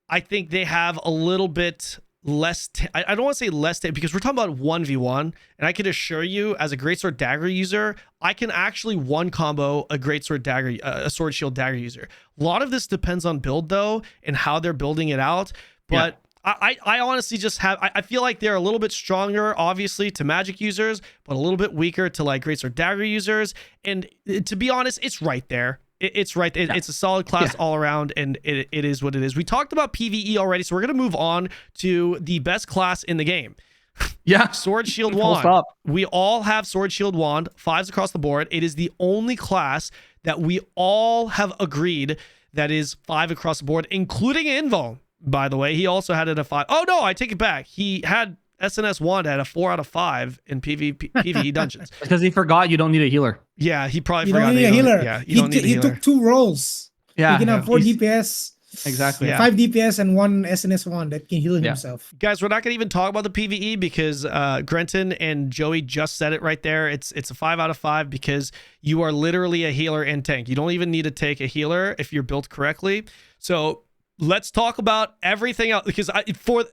I think they have a little bit I don't want to say less because we're talking about 1v1, and I can assure you, as a Greatsword Dagger user, I can actually one combo a Greatsword Dagger, a Sword Shield Dagger user. A lot of this depends on build though, and how they're building it out. But I honestly just have, I feel like they're a little bit stronger, obviously, to Magic users, but a little bit weaker to like Greatsword Dagger users. And to be honest, it's right there. It's right. It's a solid class all around, and it is what it is. We talked about PvE already, so we're going to move on to the best class in the game. Yeah. Sword Shield Wand. We all have Sword Shield Wand, 5s across the board. It is the only class that we all have agreed that is 5 across the board, including Invo, by the way. He also had it a 5. Oh, no, I take it back. He had SNS Wand at a 4 out of 5 in PvE dungeons. Because he forgot you don't need a healer. Yeah, he probably You forgot. don't need a healer. Yeah, you don't need a he healer. took 2 rolls. Yeah. He can have 4 DPS. Exactly. 5 DPS and 1 SNS Wand that can heal himself. Guys, we're not going to even talk about the PvE because Grenton and Joey just said it right there. It's a 5 out of 5 because you are literally a healer and tank. You don't even need to take a healer if you're built correctly. So let's talk about everything else because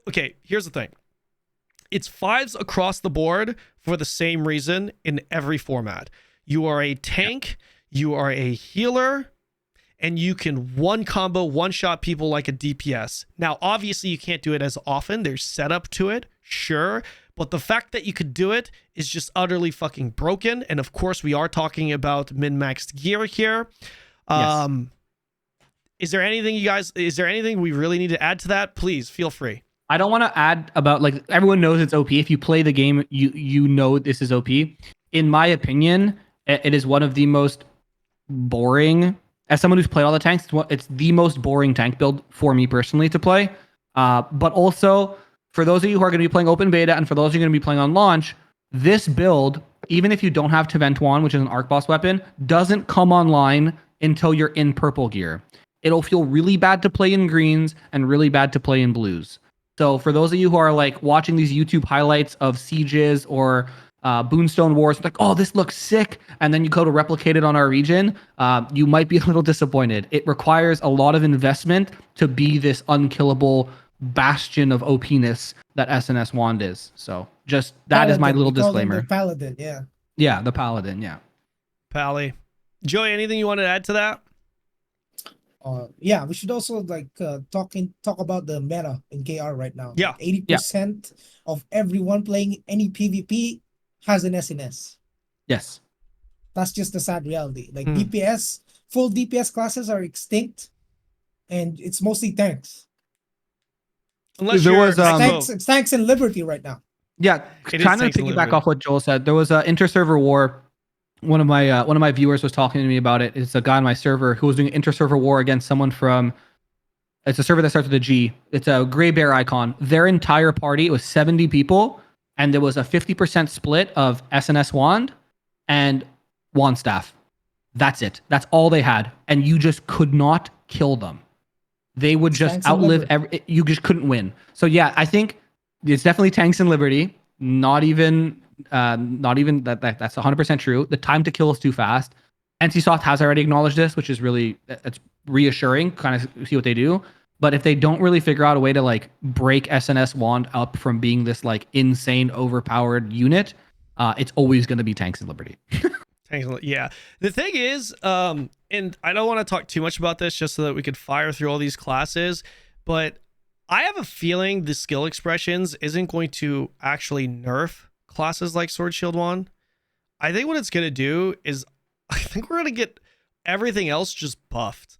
okay, here's the thing. It's 5s across the board for the same reason in every format. You are a tank, you are a healer, and you can one combo, one shot people like a DPS. Now, obviously, you can't do it as often. There's setup to it, sure. But the fact that you could do it is just utterly fucking broken. And of course, we are talking about min-maxed gear here. Yes. Is there anything we really need to add to that? Please feel free. I don't want to add about, like, everyone knows it's OP. If you play the game, you know this is OP. In my opinion, it is one of the most boring. As someone who's played all the tanks, it's the most boring tank build for me personally to play. But also, for those of you who are going to be playing open beta and for those who are going to be playing on launch, this build, even if you don't have Tevent Wand, which is an arc boss weapon, doesn't come online until you're in purple gear. It'll feel really bad to play in greens and really bad to play in blues. So for those of you who are like watching these YouTube highlights of sieges or Boonstone Wars, like, oh, this looks sick, and then you go to replicate it on our region, you might be a little disappointed. It requires a lot of investment to be this unkillable bastion of OP-ness that SNS Wand is. So just that is my little disclaimer. The Paladin, yeah. Yeah, the Paladin, yeah. Pally. Joey, anything you want to add to that? Yeah, we should also like talk about the meta in KR right now. Yeah. 80% of everyone playing any PvP has an SNS. Yes. That's just the sad reality. Like DPS, full DPS classes are extinct, and it's mostly tanks. Unless there was It's tanks and Liberty right now. Yeah, kind of piggyback off what Joel said. There was an inter-server war. One of my viewers was talking to me about it. It's a guy on my server who was doing inter-server war against someone from. It's a server that starts with a G. It's a gray bear icon. Their entire party, it was 70 people, and there was a 50% split of SNS Wand and Wand Staff. That's it. That's all they had, and you just could not kill them. They would just outlive you just couldn't win. So yeah, I think it's definitely tanks and Liberty. Not even that's 100% true. The time to kill is too fast. NCSoft has already acknowledged this, which is really, it's reassuring, kind of see what they do. But if they don't really figure out a way to like break SNS Wand up from being this like insane overpowered unit, it's always going to be tanks and Liberty. Yeah. The thing is, and I don't want to talk too much about this just so that we could fire through all these classes, but I have a feeling the skill expressions isn't going to actually nerf classes like Sword Shield Wand. I think what it's going to do is I think we're going to get everything else just buffed.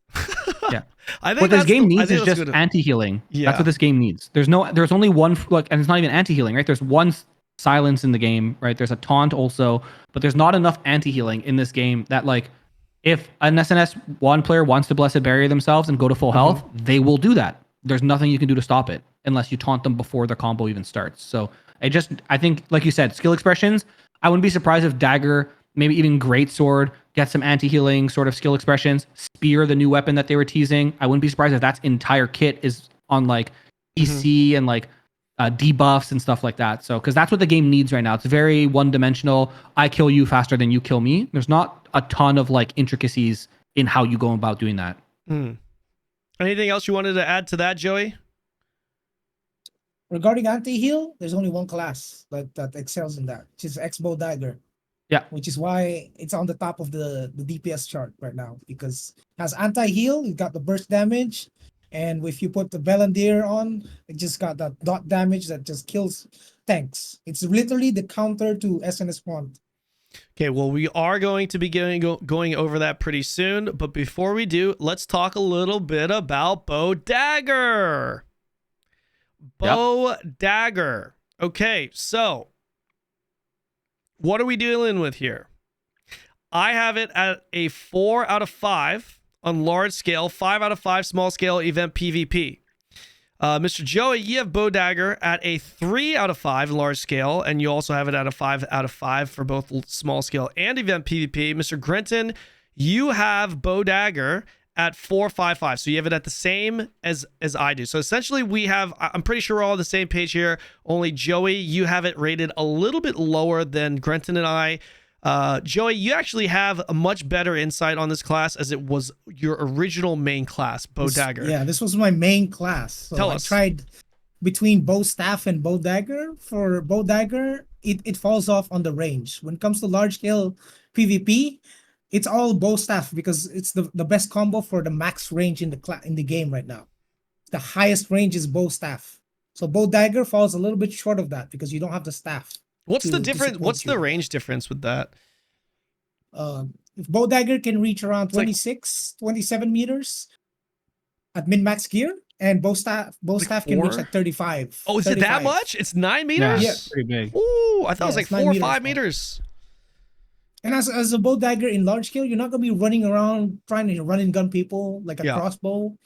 Yeah. I think what this game needs is just anti-healing. Yeah. That's what this game needs. There's only one, look, and it's not even anti-healing, right? There's one silence in the game, right? There's a taunt also, but there's not enough anti-healing in this game that like, if an SNS Wand player wants to Blessed Barrier themselves and go to full health, they will do that. There's nothing you can do to stop it unless you taunt them before their combo even starts. So I think, like you said, skill expressions, I wouldn't be surprised if Dagger, maybe even Greatsword, get some anti-healing sort of skill expressions. Spear, the new weapon that they were teasing, I wouldn't be surprised if that's entire kit is on like EC and like debuffs and stuff like that. So, because that's what the game needs right now. It's very one-dimensional. I kill you faster than you kill me. There's not a ton of like intricacies in how you go about doing that. Anything else you wanted to add to that, Joey? regarding anti-heal, there's only one class that excels in that, which is Crossbow Dagger. Yeah. Which is why it's on the top of the DPS chart right now, because it has anti-heal, you got the burst damage, and if you put the Belandir on, it just got that dot damage that just kills tanks. It's literally the counter to SNS Wand. Okay, well, we are going to be going over that pretty soon, but before we do, let's talk a little bit about Bow Dagger. Bow Dagger. Okay, so what are we dealing with here? I have it at a 4 out of 5 on large scale, 5 out of 5 small scale event PvP. Mr. Joey, you have Bow Dagger at a 3 out of 5 large scale, and you also have it at a 5 out of 5 for both small scale and event PvP. Mr. Grenton, you have Bow Dagger at 4.55, so you have it at the same as I do. So essentially we have, I'm pretty sure we're all on the same page here, only Joey, you have it rated a little bit lower than Grenton and I. Joey, you actually have a much better insight on this class, as it was your original main class, Bow Dagger. Yeah, this was my main class. So Tell I us. tried between Bow Staff and Bow Dagger. For Bow Dagger, it falls off on the range. When it comes to large scale PvP, it's all Bow Staff because it's the best combo for the max range in the game right now. The highest range is Bow Staff. So Bow Dagger falls a little bit short of that because you don't have the staff. What's the to difference? support What's you. the range difference with that? If Bow Dagger can reach around It's like- 26, 27 meters at min-max gear, and Bow Staff can reach 4? at 35. Oh, is it that 35. much? It's 9 Yeah, meters? Yeah. pretty big. Ooh, I thought it was Yeah, like it's 9 4 or meters, 5 man. meters. And as a Bow Dagger in large scale, you're not gonna be running around trying to run and gun people like a Yeah. crossbow.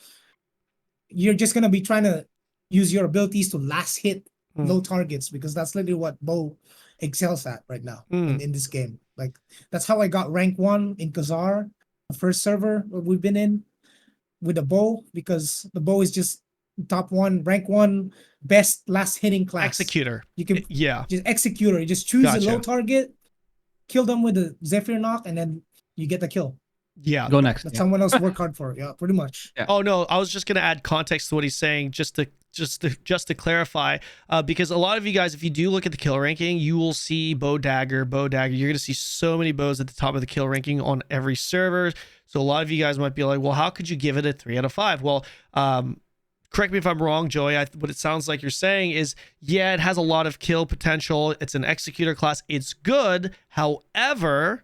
You're just gonna be trying to use your abilities to last hit low targets, because that's literally what Bow excels at right now in this game. Like, that's how I got rank 1 in Khazar, the first server we've been in with the bow, because the bow is just top 1, rank 1, best last hitting class. Executor. You can Yeah. just executor. You just choose a low Gotcha. target, kill them with a Zephyr knock, and then you get the kill. Yeah. Go next. That Yeah. someone else work hard for. Yeah, pretty much. Yeah. Oh no, I was just gonna add context to what he's saying, just to clarify, because a lot of you guys, if you do look at the kill ranking, you will see Bow Dagger. You're gonna see so many bows at the top of the kill ranking on every server. So a lot of you guys might be like, well, how could you give it a 3 out of 5? Well, correct me if I'm wrong, Joey. What it sounds like you're saying is, yeah, it has a lot of kill potential. It's an executor class. It's good. However,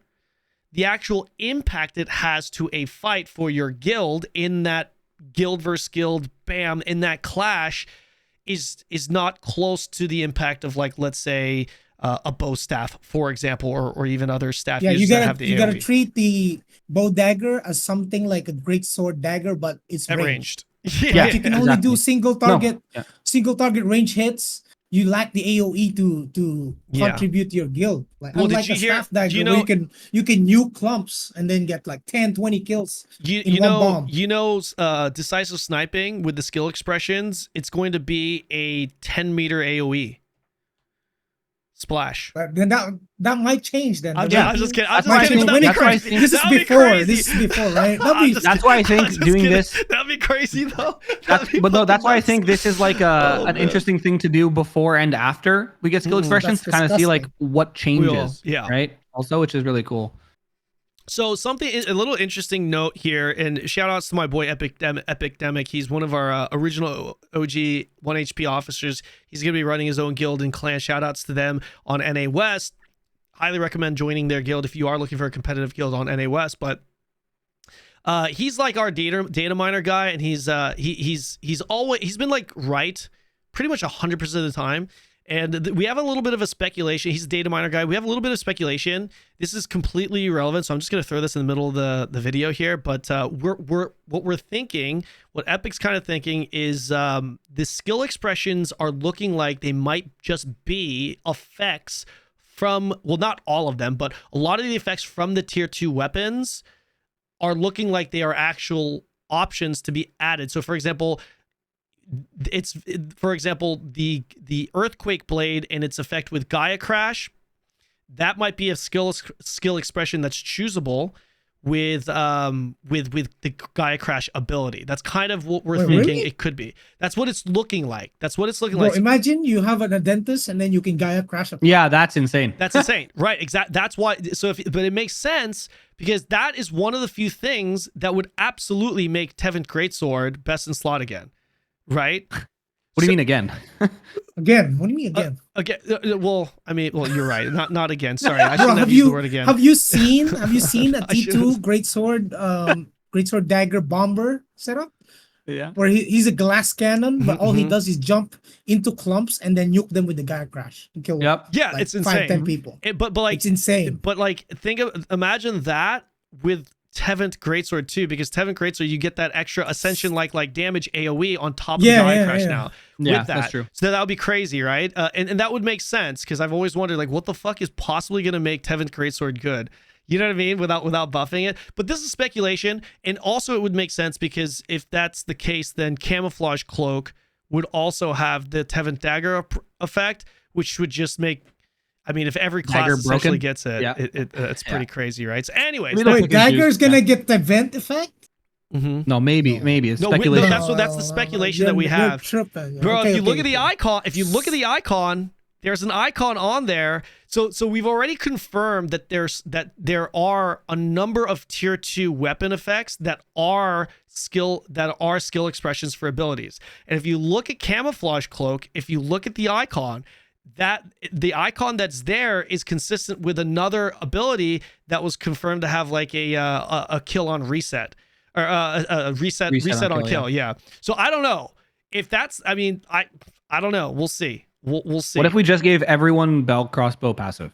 the actual impact it has to a fight for your guild, in that guild versus guild, bam, in that clash, is not close to the impact of, like, let's say a bow staff, for example, or even other staff Yeah, users that have the you gotta AoE. treat the Bow Dagger as something like a Greatsword Dagger, but it's At ranged. ranged. Like, you can only do Exactly. single target range hits. You lack the AoE to Yeah. contribute to your guild. Like, Well, did unlike you a hear- staff dagger, do you where know- you can nuke clumps and then get like 10, 20 kills. in one bomb. Decisive sniping with the skill expressions, it's going to be a 10-meter AoE splash. But then that might change then. I'm But just kidding. I'm That's just why I kidding. think- That'd be that's why I crazy. think- This is That'd be before. crazy. This is before, right? I'm just That's why I kidding. think I'm just doing kidding. this- That'd be crazy though. But no, that's why I think this is like Oh, an man. interesting thing to do before and after we get skill expressions, That's to kind of see like disgusting. what changes. Yeah. Right. Also, which is really cool. So a little interesting note here, and shout outs to my boy Epicdemic. He's one of our original OG 1HP officers. He's going to be running his own guild and clan. Shout outs to them on NA West. Highly recommend joining their guild if you are looking for a competitive guild on NA West. But he's like our data miner guy, and he's been like right pretty much 100% of the time. And we have a little bit of a speculation. He's a data miner guy. We have a little bit of speculation. This is completely irrelevant, so I'm just going to throw this in the middle of the video here. But we're thinking, what Epic's kind of thinking is the skill expressions are looking like they might just be effects from, well, not all of them, but a lot of the effects from the tier 2 weapons are looking like they are actual options to be added. So, for example, the Earthquake Blade and its effect with Gaia Crash, that might be a skill expression that's choosable, with the Gaia Crash ability. That's kind of what we're Wait, thinking really? it could be. That's what it's looking like. That's what it's looking Bro, like. imagine you have a dentist and then you can Gaia Crash. Yeah, that's insane. That's insane, right? Exactly. That's why. So, but it makes sense because that is one of the few things that would absolutely make Tevin Greatsword best in slot again, right? What do you mean again? Again? What do you mean again? Again, well, I mean, well, you're right. Not again. Sorry, I Bro, shouldn't have used the word again. have you seen a I T2 Greatsword Dagger bomber setup? Yeah. Where he's a glass cannon, but all he Mhm. does is jump into clumps and then nuke them with the Gaia Crash and kill Yep. Yeah, like it's insane. 5-10 people. But like, It's insane. but like, imagine that with Tevin Greatsword too, because Tevin Greatsword, you get that extra ascension like damage AOE on top of the Gaia Crash now. Yeah, with that. that's true. So that would be crazy, right? And that would make sense because I've always wondered like what the fuck is possibly going to make Tevin Greatsword good. You know what I mean? Without buffing it. But this is speculation, and also it would make sense because if that's the case, then Camouflage Cloak would also have the Tevin Dagger effect, which would just make. I mean, if every class Dagger essentially broken? gets it, Yeah. it's pretty crazy, right? So, anyways, We don't Wait, pick and choose. Dagger's gonna get the vent effect? mhm. No, maybe it's No, speculation. that's the speculation that we You're have. tripping. Bro, Okay, if you look okay, at the okay. icon, there's an icon on there. So we've already confirmed that there are a number of tier 2 weapon effects that are skill expressions for abilities. And if you look at Camouflage Cloak, if you look at the icon, that the icon that's there is consistent with another ability that was confirmed to have like a kill on reset or a reset on kill. Yeah. So I don't know if that's. I mean, I don't know. We'll see. We'll see. What if we just gave everyone belt crossbow passive?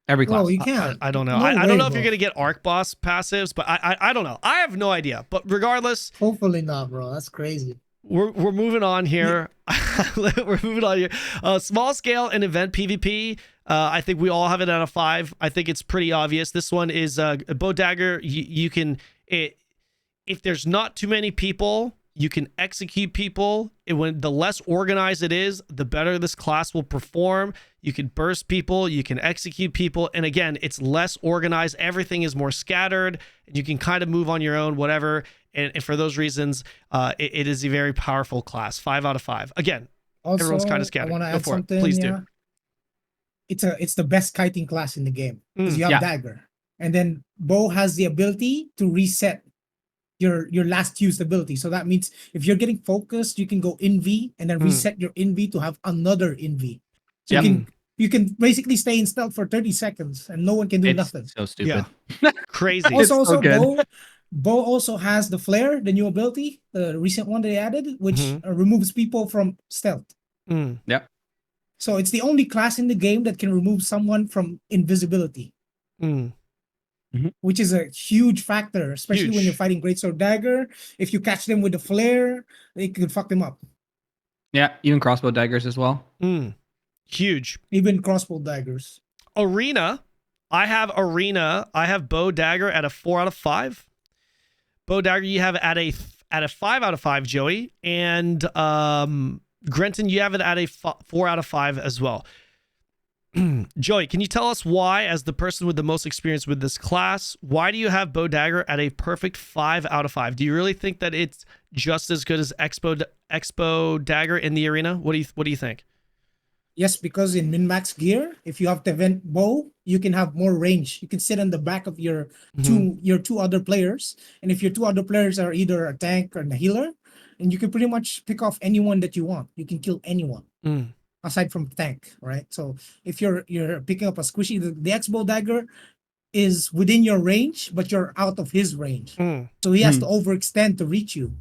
Every class. Bro, you can't. I don't know. No I don't way, know if you're bro. gonna get arc boss passives, but I don't know. I have no idea. But regardless, Hopefully not, bro. That's crazy. we're moving on here. We're moving on here. Small scale and event PvP. I think we all have it out of 5. I think it's pretty obvious. This one is a bow dagger. You can if there's not too many people, you can execute people. When the less organized it is, the better this class will perform. You can burst people, you can execute people, and again, it's less organized. Everything is more scattered, and you can kind of move on your own, whatever. And for those reasons, it is a very powerful class. 5 out of 5. Again, Also, everyone's kind of scattered. I want to Go add for it. something. Please yeah. do. It's the best kiting class in the game because you have Yeah. Dagger, and then Bow has the ability to reset your last used ability. So that means if you're getting focused, you can go NV and then reset your NV to have another NV. So you can basically stay in stealth for 30 seconds and no one can do It's nothing. so stupid. Crazy. It's so Also, good. Bow also has the flare, the new ability, the recent one they added, which removes people from stealth. Mm. So it's the only class in the game that can remove someone from invisibility, Mm. which is a huge factor, especially when Huge. you're fighting Greatsword Dagger. If you catch them with the flare, they could fuck them up. Yeah, even crossbow daggers as well. Mm. Huge. Even crossbow daggers. Arena. I have bow dagger at a 4 out of 5. Bow dagger you have at a 5 out of 5, Joey. And Grenton, you have it at a 4 out of 5 as well. Joey, can you tell us why, as the person with the most experience with this class, why do you have bow dagger at a perfect 5 out of 5? Do you really think that it's just as good as Expo dagger in the arena? What do you think? Yes, because in min-max gear, if you have the vent bow, you can have more range. You can sit on the back of your two other players, and if your 2 other players are either a tank or a healer, and you can pretty much pick off anyone that you want. You can kill anyone aside from tank, right? So if you're picking up a squishy, the Expo dagger is within your range, but you're out of his range, so he has to overextend to reach you.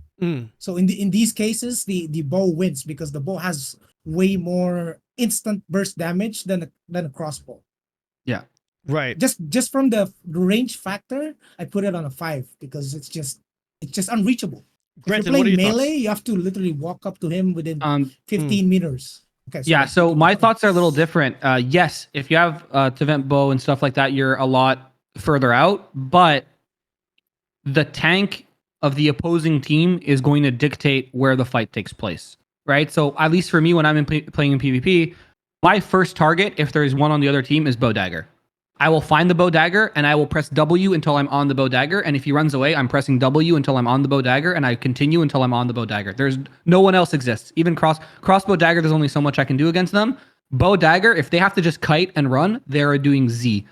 So in these cases, the bow wins because the bow has way more instant burst damage than a crossbow. Yeah. Right. Just from the range factor, I put it on a 5 because it's just unreachable. Grenton, if you're what are playing your melee, thoughts? you have to literally walk up to him within 15 meters. Okay. Yeah, so my thoughts are a little different. Yes, if you have Tevent bow and stuff like that, you're a lot further out, but the tank of the opposing team is going to dictate where the fight takes place, right? So at least for me, when I'm playing in PvP, my first target, if there is one on the other team, is bow dagger. I will find the bow dagger and I will press W until I'm on the bow dagger. And if he runs away, I'm pressing W until I'm on the bow dagger, and I continue until I'm on the bow dagger. There's no one else exists. Even crossbow dagger, there's only so much I can do against them. Bow dagger, if they have to just kite and run, they're doing Z.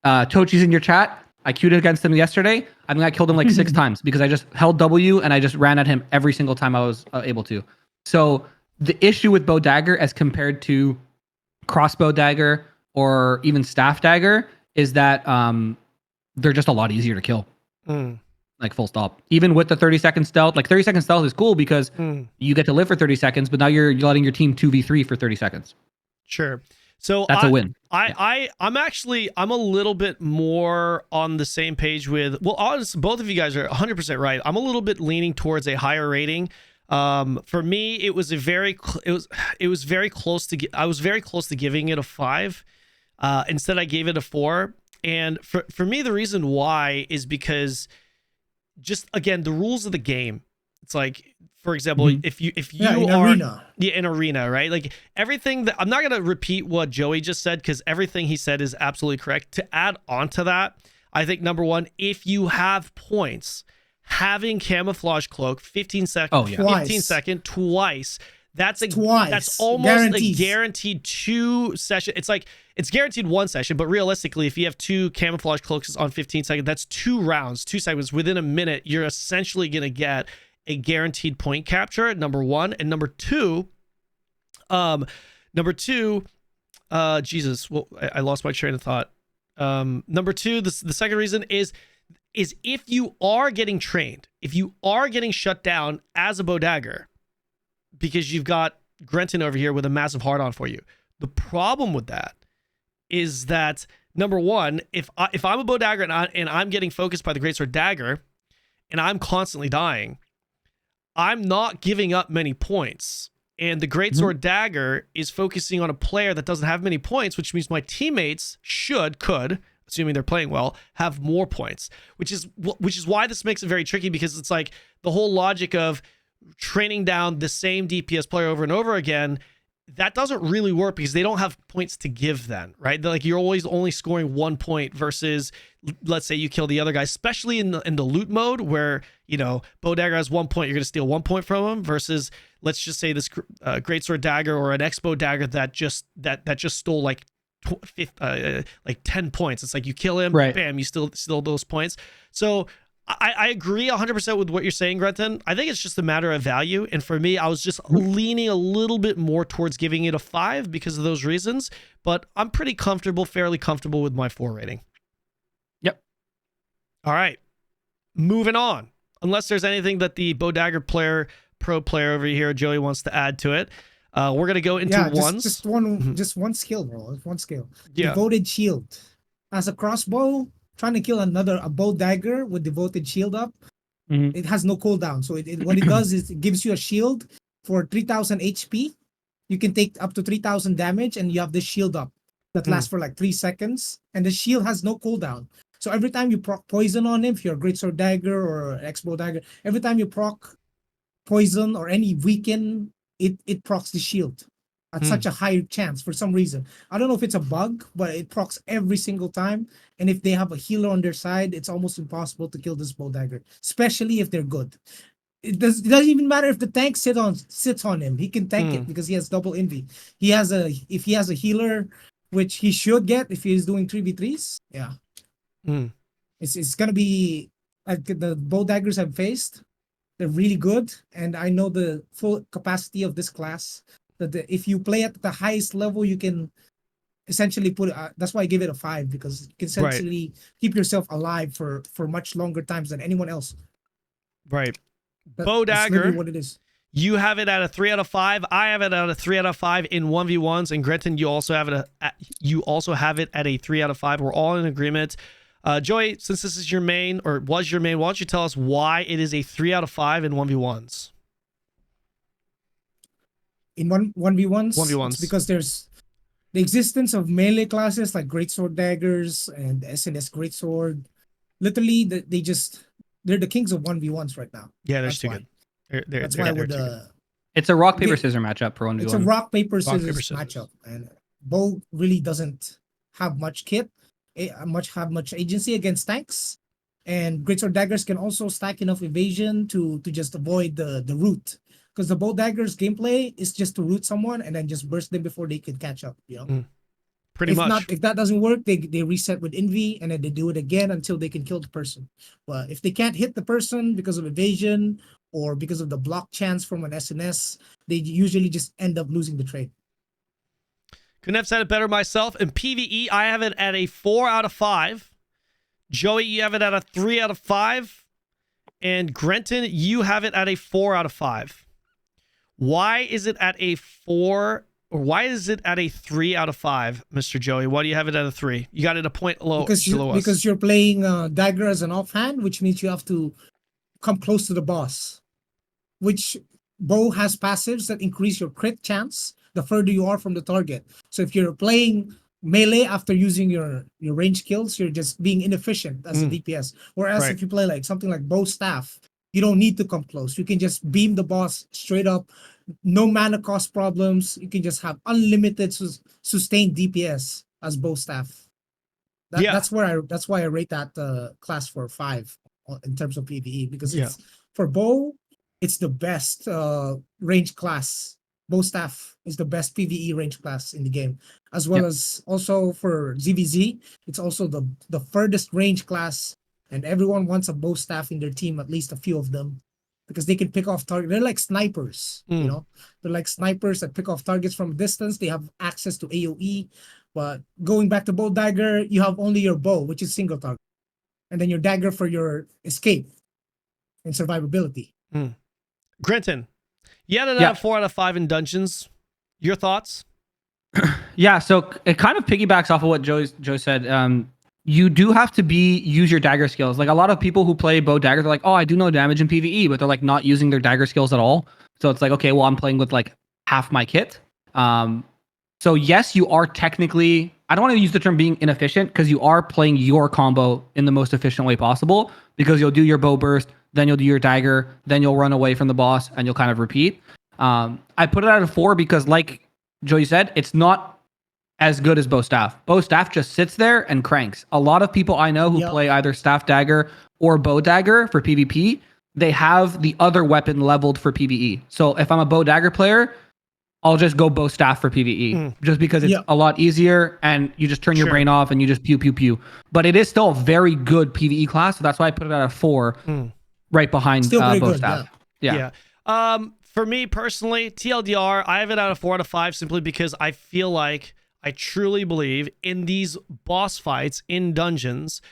Tochi's in your chat. I queued against him yesterday. I think I killed him like 6 times because I just held W and I just ran at him every single time I was able to. So the issue with bow dagger as compared to crossbow dagger or even staff dagger is that they're just a lot easier to kill. Like full stop. Even with the 30-second stealth, like 30-second stealth is cool because you get to live for 30 seconds, but now you're letting your team 2v3 for 30 seconds. Sure. So that's a win. I'm a little bit more on the same page with, well, honestly, both of you guys are 100% right. I'm a little bit leaning towards a higher rating. For me, it was very close to, I was very close to giving it a 5. Instead, I gave it a 4. And for me, the reason why is because just, again, the rules of the game. It's like, for example, if you are in arena, right? Like everything that, I'm not going to repeat what Joey just said because everything he said is absolutely correct. To add on to that, I think number one, if you have points, having camouflage cloak 15 seconds, 15 second twice. That's almost a guaranteed 2 session. It's like it's guaranteed 1 session, but realistically, if you have 2 camouflage cloaks on 15 seconds, that's 2 rounds, 2 segments within a minute. You're essentially going to get a guaranteed point capture. Number one, and number two, Jesus, well, I lost my train of thought. Number two, the second reason is if you are getting trained, if you are getting shut down as a bow dagger, because you've got Grenton over here with a massive hard-on for you. The problem with that is that, number one, if I'm a bow dagger and I'm getting focused by the Greatsword Dagger and I'm constantly dying, I'm not giving up many points. And the Greatsword Dagger is focusing on a player that doesn't have many points, which means my teammates could, assuming they're playing well, have more points, which is why this makes it very tricky, because it's like the whole logic of training down the same DPS player over and over again, that doesn't really work because they don't have points to give then, right? They're like, you're always only scoring 1 point versus, let's say you kill the other guy, especially in the loot mode where, you know, bow dagger has 1 point, you're going to steal 1 point from him versus, let's just say this Greatsword Dagger or an X-bow dagger that just stole like 10 points. It's like you kill him, right, bam, you still those points. So I agree 100% with what you're saying, Grenton. I think it's just a matter of value. And for me, I was just leaning a little bit more towards giving it a 5 because of those reasons. But I'm pretty comfortable, fairly comfortable with my 4 rating. Yep. All right. Moving on. Unless there's anything that the bow dagger pro player over here, Joey, wants to add to it. We're going to go into ones. Just one skill, bro. One skill. Yeah. Devoted shield. As a crossbow, trying to kill a bow dagger with devoted shield up, it has no cooldown. So what it does is it gives you a shield for 3000 HP. You can take up to 3000 damage, and you have this shield up that lasts for like 3 seconds. And the shield has no cooldown. So every time you proc poison on him, if you're a Greatsword Dagger or an X-bow dagger, every time you proc poison or any weaken, it procs the shield at such a high chance for some reason. I don't know if it's a bug, but it procs every single time. And if they have a healer on their side, it's almost impossible to kill this bow dagger, especially if they're good. It doesn't even matter if the tank sits on him. He can tank it because he has double envy. If he has a healer, which he should get if he's doing 3v3s, yeah. It's gonna be like the bow daggers I've faced. They're really good, and I know the full capacity of this class. That if you play at the highest level, you can essentially put. That's why I give it a 5, because you can essentially keep yourself alive for much longer times than anyone else. Right. Bow dagger. What it is. You have it at a 3 out of 5. I have it at a 3 out of 5 in 1v1s, and Grenton, you also have it at a 3 out of 5. We're all in agreement. Joey, since this is your main, or was your main, why don't you tell us why it is a 3 out of 5 in 1v1s? In 1v1s? 1v1s. It's because there's the existence of melee classes like Greatsword Daggers and SNS Greatsword. Literally, they're the kings of 1v1s right now. Yeah, they're too good. That's why it's a rock, paper, scissors matchup for 1v1. It's a rock, paper, scissors matchup. And bow really doesn't have much kit. much agency against tanks. And Greatsword Daggers can also stack enough evasion to just avoid the root. Because the Bow Daggers gameplay is just to root someone and then just burst them before they can catch up, you know? Pretty much. If that doesn't work, they reset with Envy and then they do it again until they can kill the person. But if they can't hit the person because of evasion or because of the block chance from an SNS, they usually just end up losing the trade. Couldn't have said it better myself. In PvE, I have it at a 4 out of 5. Joey, you have it at a 3 out of 5. And Grenton, you have it at a 4 out of 5. Why is it at a 4, or why is it at a 3 out of 5, Mr. Joey? Why do you have it at a 3? You got it a point low below us. Because you're playing Dagger as an offhand, which means you have to come close to the boss. Which Bow has passives that increase your crit chance the further you are from the target. So if you're playing melee after using your range kills, you're just being inefficient as a DPS. Whereas if you play like something like Bow Staff, you don't need to come close. You can just beam the boss straight up. No mana cost problems. You can just have unlimited sustained DPS as Bow Staff. That's why I rate that class for 5 in terms of PvE, because it's for Bow, it's the best range class. Bow Staff is the best PvE range class in the game, as well as also for ZVZ. It's also the furthest range class, and everyone wants a Bow Staff in their team, at least a few of them, because they can pick off targets. They're like snipers, you know? They're like snipers that pick off targets from a distance. They have access to AoE. But going back to Bow Dagger, you have only your bow, which is single target. And then your dagger for your escape and survivability. Grenton, you had it at a 4 out of 5 in dungeons. Your thoughts? Yeah, so it kind of piggybacks off of what Joe said. You do have to use your dagger skills. Like a lot of people who play Bow Dagger, they're like, oh, I do no damage in PvE, but they're like not using their dagger skills at all. So it's like, okay, well, I'm playing with like half my kit. So yes, you are technically, I don't want to use the term being inefficient, because you are playing your combo in the most efficient way possible, because you'll do your bow burst, then you'll do your dagger, then you'll run away from the boss, and you'll kind of repeat. I put it at a 4 because, like Joey said, it's not as good as Bow Staff. Bow Staff just sits there and cranks. A lot of people I know who play either Staff Dagger or Bow Dagger for PvP, they have the other weapon leveled for PvE. So if I'm a Bow Dagger player, I'll just go Bow Staff for PvE, just because it's a lot easier and you just turn your brain off and you just pew, pew, pew. But it is still a very good PvE class, so that's why I put it at a 4, right behind Bow Staff. Yeah. For me personally, TLDR, I have it at a 4 out of 5 simply because I feel like, I truly believe in these boss fights in dungeons,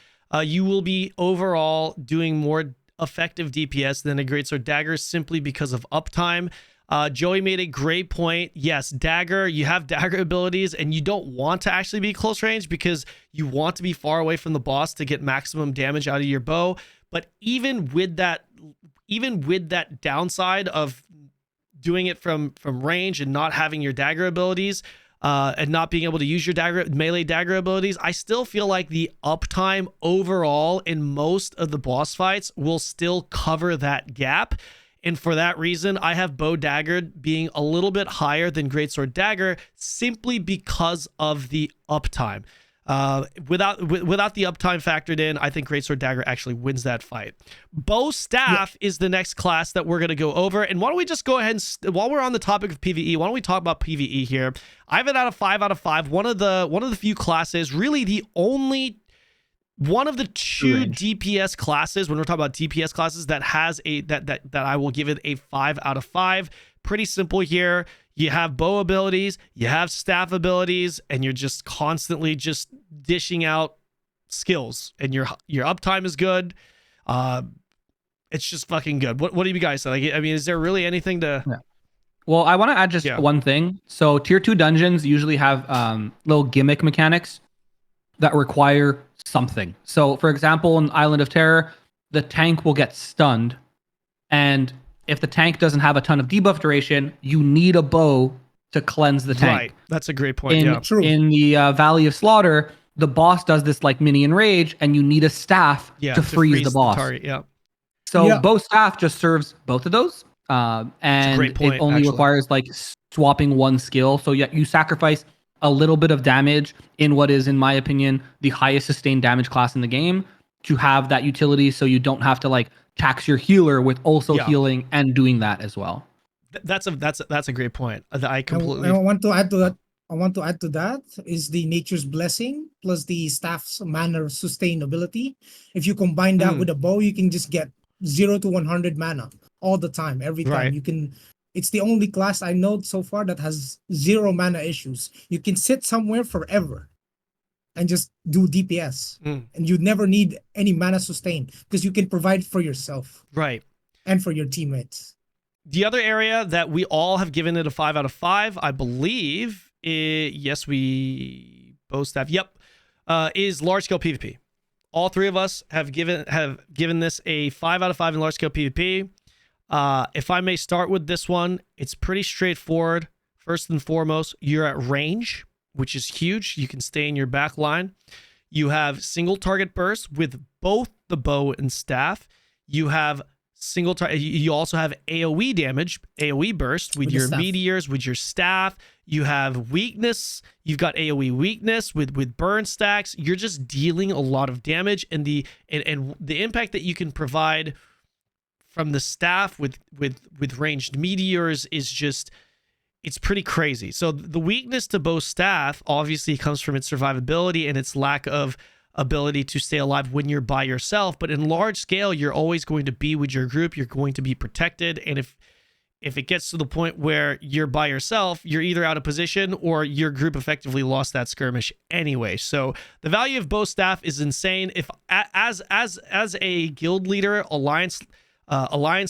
you will be overall doing more effective DPS than a Greatsword Dagger simply because of uptime. Joey made a great point. Yes, Dagger, you have Dagger abilities and you don't want to actually be close range because you want to be far away from the boss to get maximum damage out of your bow. But even with that downside of doing it from range and not having your Dagger abilities, and not being able to use your melee dagger abilities, I still feel like the uptime overall in most of the boss fights will still cover that gap. And for that reason, I have Bow Dagger being a little bit higher than Greatsword Dagger simply because of the uptime. Without the uptime factored in, I think Greatsword Dagger actually wins that fight. Bow Staff is the next class that we're going to go over. And why don't we just go ahead and, while we're on the topic of PvE, why don't we talk about PvE here? I have it at a 5 out of 5. One of the few classes, really the only one of the 2 DPS classes, when we're talking about DPS classes, that has that I will give it a 5 out of 5. Pretty simple here. You have bow abilities, you have staff abilities, and you're just constantly just dishing out skills, and your uptime is good. It's just fucking good. What do you guys say? Like, I mean, is there really anything to? Yeah. Well, I want to add just one thing. So tier 2 dungeons usually have little gimmick mechanics that require something. So for example, in Island of Terror, the tank will get stunned, and if the tank doesn't have a ton of debuff duration, you need a bow to cleanse the tank. Right. That's a great point. True. In the Valley of Slaughter, the boss does this like mini enrage, and you need a staff to freeze the boss. So Bow Staff just serves both of those. And great point, it only requires like swapping one skill. So you sacrifice a little bit of damage in what is, in my opinion, the highest sustained damage class in the game to have that utility, so you don't have to like tax your healer with also healing and doing that as well. That's a great point. I completely. I want to add to that. I want to add to that is the Nature's Blessing plus the staff's mana sustainability. If you combine that with a bow, you can just get 0 to 100 mana all the time, every time. Right. You can. It's the only class I know so far that has 0 mana issues. You can sit somewhere forever and just do DPS, and you never need any mana sustain because you can provide for yourself, right, and for your teammates. The other area that we all have given it a 5 out of 5, I believe, yes, we both have. Yep, is large scale PvP. All three of us have given this a 5 out of 5 in large scale PvP. If I may start with this one, it's pretty straightforward. First and foremost, you're at range, which is huge. You can stay in your back line. You have single target burst with both the bow and staff. You have single target. You also have AoE damage, AoE burst with your meteors, with your staff. You have weakness. You've got AoE weakness with burn stacks. You're just dealing a lot of damage, and the impact that you can provide from the staff with ranged meteors is just, it's pretty crazy. So the weakness to bow staff obviously comes from its survivability and its lack of ability to stay alive when you're by yourself. But in large scale, you're always going to be with your group. You're going to be protected. And if it gets to the point where you're by yourself, you're either out of position or your group effectively lost that skirmish anyway. So the value of bow staff is insane. If as a guild leader, alliance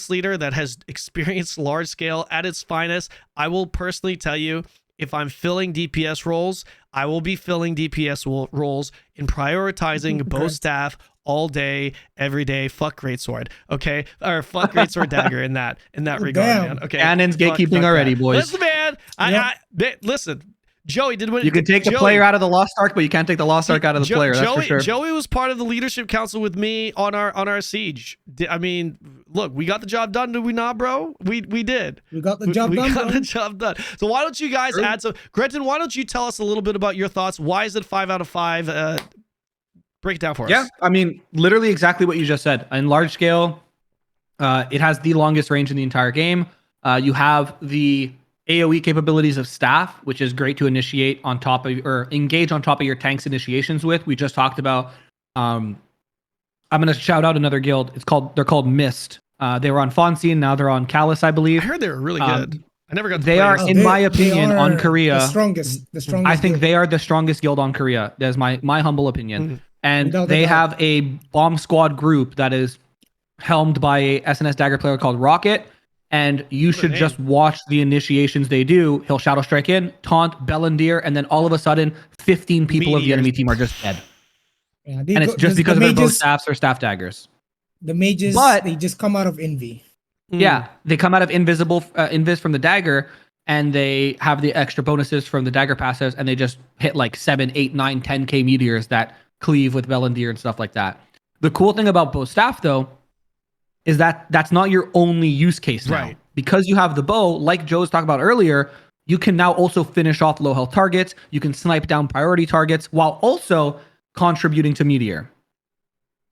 leader that has experienced large scale at its finest, I will personally tell you, if I'm filling DPS roles, I will be filling DPS roles in prioritizing bow staff all day, every day. Fuck Greatsword, okay? Or fuck Greatsword Dagger in that regard, man. Okay. Kanon's gatekeeping already, boys. Listen, man. Listen. Joey did what you can take the player out of the Lost Ark, but you can't take the Lost Ark out of the player. That's for sure. Joey was part of the leadership council with me on our siege. I mean, look, we got the job done, did we not, bro? We did. We got the job done. We got the job done. So why don't you guys add some? Grenton, why don't you tell us a little bit about your thoughts? Why is it 5 out of 5? Break it down for us. Yeah, I mean, literally exactly what you just said. In large scale, it has the longest range in the entire game. You have the AoE capabilities of staff, which is great to initiate on top of or engage on top of your tank's initiations with. We just talked about. I'm gonna shout out another guild. They're called Mist. They were on Fontaine, now they're on Callus, I believe. I heard they were really good. I never got. To they play are, in my opinion, on Korea. The strongest. I think they are the strongest guild on Korea. That's my humble opinion. And they have a bomb squad group that is helmed by a SNS Dagger player called Rocket. And you should just watch the initiations they do. He'll Shadow Strike in, taunt, Bellandir, and then all of a sudden, 15 people of the enemy team are just dead. Yeah, and it's just because of their bow staffs or staff daggers. The mages, they just come out of envy. Yeah, they come out of invis from the dagger, and they have the extra bonuses from the dagger passives, and they just hit like 7, 8, 9, 10k meteors that cleave with Bellandir and stuff like that. The cool thing about bow staff, though, is that that's not your only use case now. Right. Because you have the bow, like Joe was talking about earlier, you can now also finish off low health targets. You can snipe down priority targets while also contributing to meteor.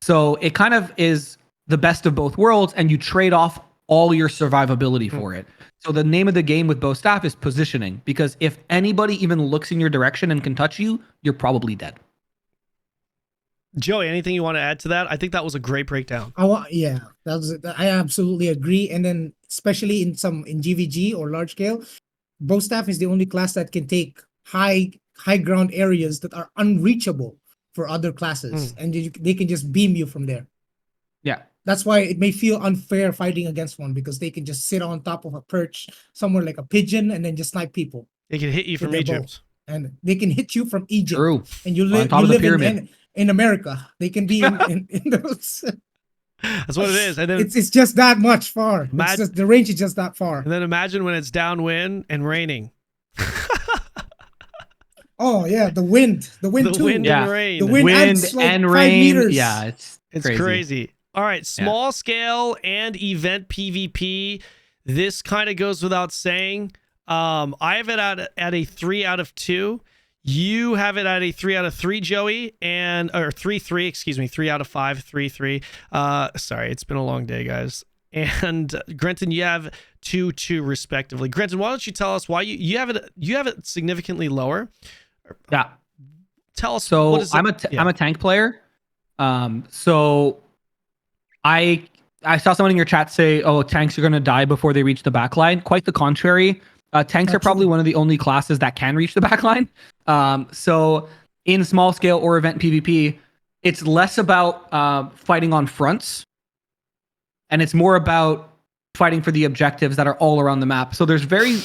So it kind of is the best of both worlds, and you trade off all your survivability for it. So the name of the game with bow staff is positioning, because if anybody even looks in your direction and can touch you, you're probably dead. Joey, anything you want to add to that? I think that was a great breakdown. I absolutely agree. And then especially in GVG or large scale, bow staff is the only class that can take high ground areas that are unreachable for other classes, and they can just beam you from there. Yeah, that's why it may feel unfair fighting against one, because they can just sit on top of a perch somewhere like a pigeon and then just snipe people. They can hit you from Egypt, and they can hit you from Egypt. True. And you live in America. They can be in those. That's what it is. And then it's just that much far. The range is just that far. And then imagine when it's downwind and raining. Oh yeah, the wind too. Wind and rain. The wind adds like and 5 rain. meters. Yeah, it's crazy. All right, small scale and event PvP. This kind of goes without saying. I have it at a 3 out of 2. You have it at a 3 out of 3, Joey, or 3-3, excuse me, 3 out of 5, 3-3. Sorry, it's been a long day, guys. And Grenton, you have 2-2 respectively. Grenton, why don't you tell us why you have it significantly lower? Yeah. Tell us. So what is it? I'm a tank player. So I saw someone in your chat say, "Oh, tanks are going to die before they reach the backline." Quite the contrary. Tanks are probably one of the only classes that can reach the backline. So in small scale or event PvP, it's less about fighting on fronts, and it's more about fighting for the objectives that are all around the map. So there's very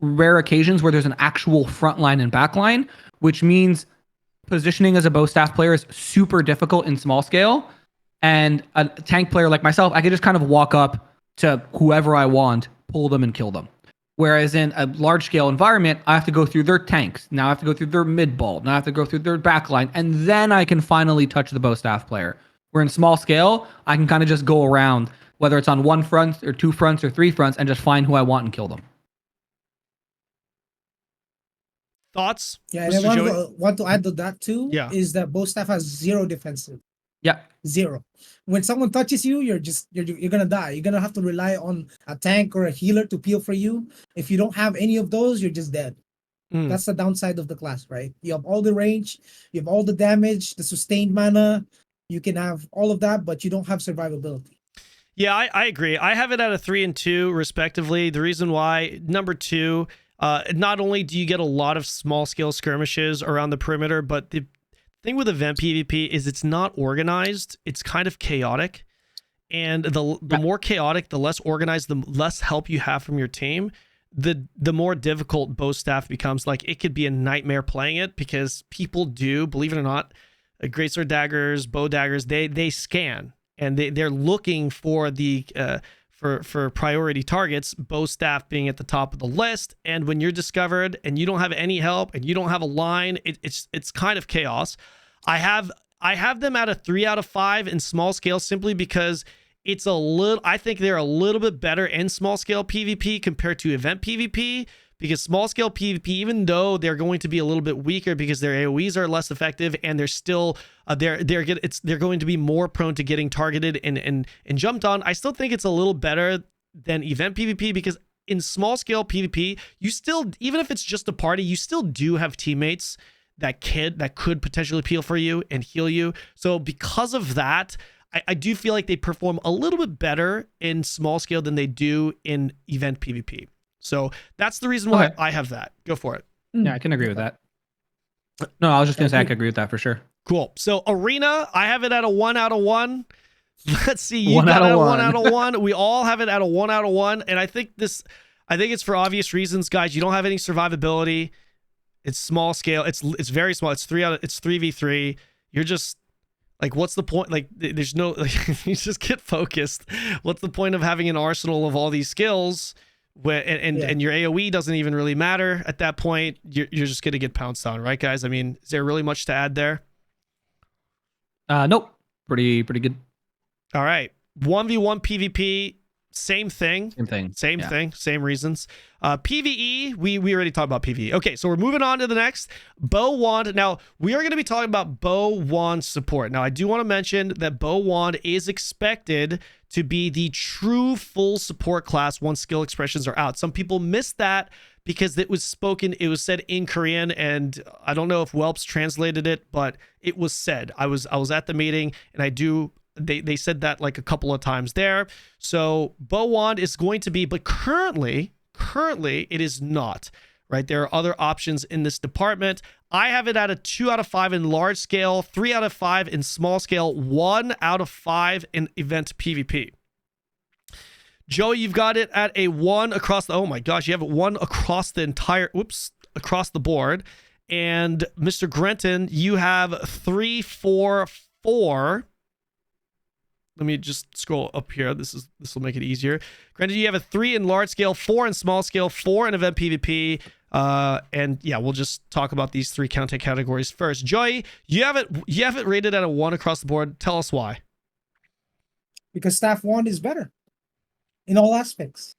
rare occasions where there's an actual front line and back line, which means positioning as a bow staff player is super difficult in small scale. And a tank player like myself, I could just kind of walk up to whoever I want, pull them, and kill them. Whereas in a large scale environment, I have to go through their tanks. Now I have to go through their mid ball. Now I have to go through their backline. And then I can finally touch the bow staff player. Where in small scale, I can kind of just go around, whether it's on one front or two fronts or three fronts, and just find who I want and kill them. Thoughts? Yeah, and I want to add to that too. Yeah. Is that bow staff has 0 defensive. Yeah. 0. When someone touches you, you're gonna die. You're gonna have to rely on a tank or a healer to peel for you. If you don't have any of those, you're just dead. That's the downside of the class, right? You have all the range, you have all the damage, the sustained mana. You can have all of that, but you don't have survivability. Yeah, I agree. I have it at a 3 and 2 respectively. The reason why, number 2, not only do you get a lot of small scale skirmishes around the perimeter, but the thing with event PvP is it's not organized. It's kind of chaotic. And the more chaotic, the less organized, the less help you have from your team, the more difficult bow staff becomes. Like, it could be a nightmare playing it because people do, believe it or not, Greatsword Daggers, bow daggers, they scan and they're looking for the for priority targets, bow staff being at the top of the list. And when you're discovered and you don't have any help and you don't have a line, it's kind of chaos. I have them at a 3 out of 5 in small scale simply because I think they're a little bit better in small scale PvP compared to event PvP, because small scale PvP, even though they're going to be a little bit weaker because their AoEs are less effective and they're still they're going to be more prone to getting targeted and jumped on, I still think it's a little better than event PvP, because in small scale PvP, you still, even if it's just a party, you still do have teammates that could potentially peel for you and heal you. So because of that, I do feel like they perform a little bit better in small scale than they do in event PvP. So that's the reason why I have that. Go for it. Yeah, I can agree with that. No, I was just going to say I could agree with that for sure. Cool. So Arena, I have it at a 1 out of 1. Let's see. You 1 got out it at of 1 out of 1. We all have it at a 1 out of 1. And I think it's for obvious reasons, guys. You don't have any survivability. It's small scale. It's very small. It's 3v3. You're just like, what's the point? Like, there's no, like, you just get focused. What's the point of having an arsenal of all these skills? And your AoE doesn't even really matter at that point. You're just gonna get pounced on, right, guys? I mean, is there really much to add there? Nope. Pretty good. All right. 1v1 PvP, same thing. Same thing. Same reasons. PvE, we already talked about PvE. Okay, so we're moving on to the next. Bow Wand. Now, we are going to be talking about Bow Wand support. Now, I do want to mention that Bow Wand is expected to be the true full support class once skill expressions are out. Some people missed that because it was said in Korean, and I don't know if Welps translated it, but it was said. I was at the meeting, and they said that like a couple of times there. So Bow Wand is going to be, but currently it is not, right? There are other options in this department. I have it at a 2 out of 5 in large scale, 3 out of 5 in small scale, 1 out of 5 in event PvP. Joey, you've got it at a 1 across the, oh my gosh, you have it 1 across the entire, across the board. And Mr. Grenton, you have 3, 4, 4. Let me just scroll up here. This will make it easier. Granted, you have a 3 in large scale, 4 in small scale, 4 in event PvP. And yeah, we'll just talk about these 3 content categories first. Joey, you have it rated at a 1 across the board. Tell us why. Because Staff Wand is better in all aspects.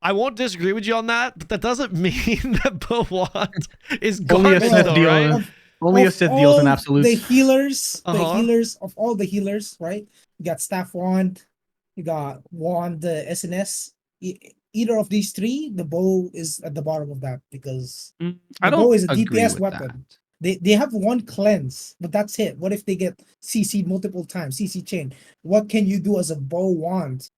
I won't disagree with you on that, but that doesn't mean that Bow Wand is Only a garbage, Sith though, deal. right? Only a Sith deals in all absolutes. the healers, Uh-huh. of all the healers, right? You got Staff Wand, you got Wand, the SNS. Either of these three, the bow is at the bottom of that because I the bow don't is a agree DPS with weapon. that. They have one cleanse, but that's it. What if they get CC'd multiple times, CC chain? What can you do as a bow wand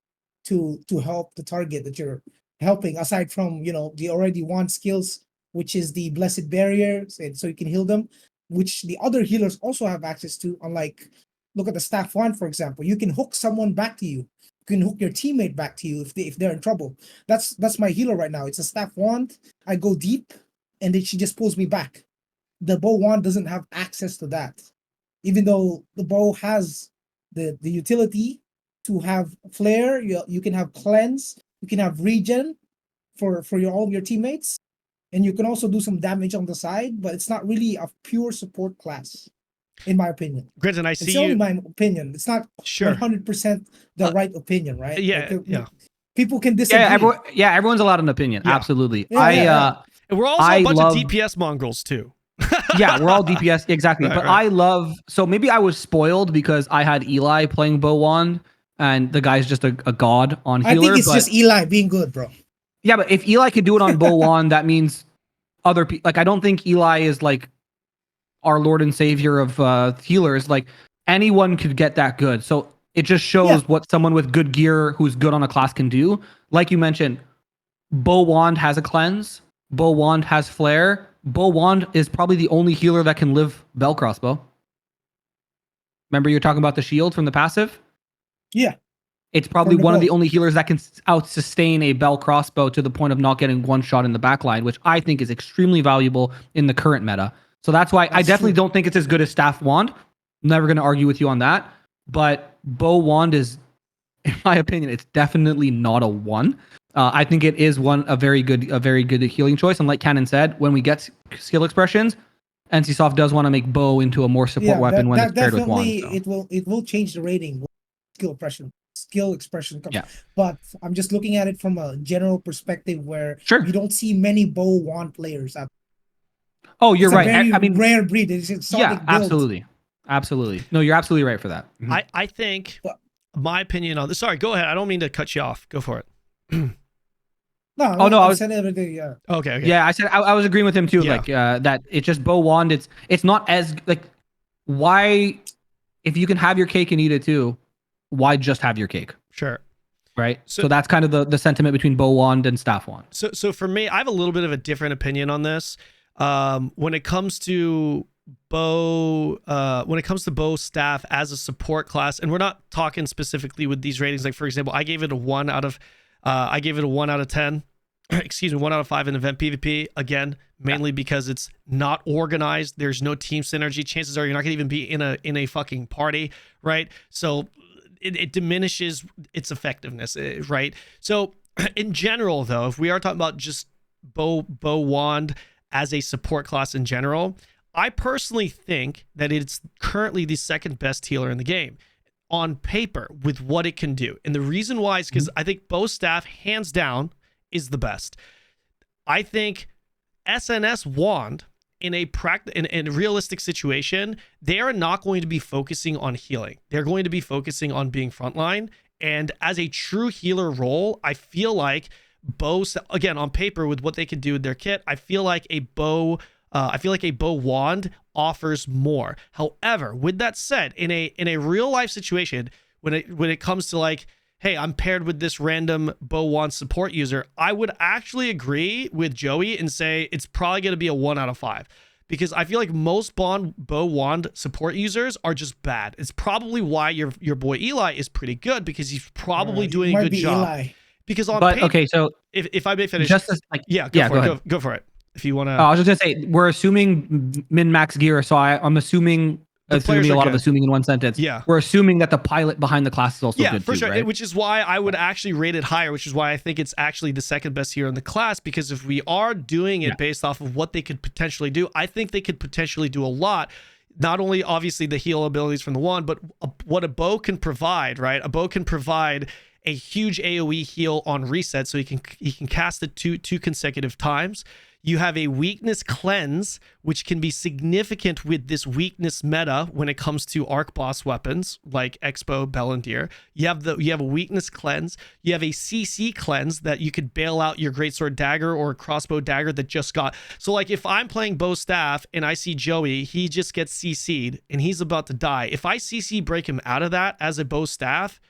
to help the target that you're helping, aside from the already wand skills, which is the blessed barrier, so you can heal them, which the other healers also have access to. Unlike, look at the staff wand, for example, you can hook someone back to you. You can hook your teammate back to you if they're in trouble. That's my healer right now. It's a staff wand. I go deep, and then she just pulls me back. The bow wand doesn't have access to that, even though the bow has the utility to have flare. You can have cleanse, you can have regen for all of your teammates, and you can also do some damage on the side, but it's not really a pure support class, in my opinion. Grenton, I It's see only you. my opinion. It's not Sure. 100% the Uh, right opinion, right? Yeah, yeah. People can disagree. Everyone's allowed an opinion. Yeah. Absolutely. Yeah. And we're also I a bunch love- of DPS mongrels too. Yeah, we're all DPS, exactly. Right, but right. I love, so maybe I was spoiled because I had Eli playing Bow Wand, and the guy's just a god on I healer. think it's but just Eli being good, bro. yeah, but if Eli could do it on Bow Wand, that means other people. Like, I don't think Eli is like our Lord and Savior of healers. Like, anyone could get that good. So it just shows what someone with good gear who's good on a class can do. Like you mentioned, Bow Wand has a cleanse. Bow Wand has flare. Bow Wand is probably the only healer that can live bell crossbow. Remember you're talking about the shield from the passive? Yeah. It's probably From the one of the bow. only healers that can out-sustain a bell crossbow to the point of not getting one shot in the backline, which I think is extremely valuable in the current meta. So that's why I definitely don't think it's as good as Staff Wand. I'm never going to argue with you on that. But Bow Wand is, in my opinion, it's definitely not a 1. I think it is a very good healing choice. And like Kanon said, when we get skill expressions, NCSoft does want to make bow into a more support weapon when it's paired with wand. So. It will change the rating. Skill expression comes. Yeah. But I'm just looking at it from a general perspective where Sure. you don't see many bow wand players out. Oh, you're It's right. a very I mean, rare breed. It's exotic build. absolutely. No, you're absolutely right for that. Mhm. I think my opinion on this. Sorry, go ahead. I don't mean to cut you off. Go for it. No, I was saying everything. Yeah. Okay. Yeah, I said I was agreeing with him too. Yeah. Like that, it's just Bow Wand. It's not as like, why, if you can have your cake and eat it too, why just have your cake? Sure. Right. So- So that's kind of the sentiment between Bow Wand and Staff Wand. So for me, I have a little bit of a different opinion on this. When it comes to bow staff as a support class, and we're not talking specifically with these ratings. Like, for example, I gave it a 1 out of 10. Excuse me, 1 out of 5 in event PvP. Again, mainly because it's not organized. There's no team synergy. Chances are you're not gonna even be in a fucking party, right? So it diminishes its effectiveness, right? So in general, though, if we are talking about just bow wand as a support class in general, I personally think that it's currently the second best healer in the game on paper with what it can do. And the reason why is because I think bow staff, hands down, is the best. I think SNS wand in a realistic situation, they are not going to be focusing on healing. They're going to be focusing on being frontline. And as a true healer role, I feel like bow, again, on paper with what they can do with their kit, I feel like a bow wand offers more. However, with that said, in a real life situation, when it comes to like, hey, I'm paired with this random bow wand support user, I would actually agree with Joey and say it's probably going to be a 1 out of 5, because I feel like most bow wand support users are just bad. It's probably why your boy Eli is pretty good, because he's probably doing a good job. Eli. Because on But paper, okay, so if I may finish, just as like, go for it. If you want to, I was just gonna say we're assuming min max gear, so I'm assuming. It's going to be a lot of assuming in one sentence. Yeah. We're assuming that the pilot behind the class is also good for too, sure. right? Which is why I would actually rate it higher, which is why I think it's actually the second best here in the class, because if we are doing it based off of what they could potentially do, I think they could potentially do a lot. Not only obviously the heal abilities from the wand, but what a bow can provide, right? A bow can provide a huge AoE heal on reset, so he can cast it two consecutive times. You have a weakness cleanse, which can be significant with this weakness meta when it comes to arc boss weapons like Expo, Bellandir. You have a weakness cleanse. You have a CC cleanse that you could bail out your Greatsword Dagger or Crossbow Dagger that just got. So like if I'm playing bow staff and I see Joey, he just gets CC'd and he's about to die. If I CC break him out of that as a bow staff,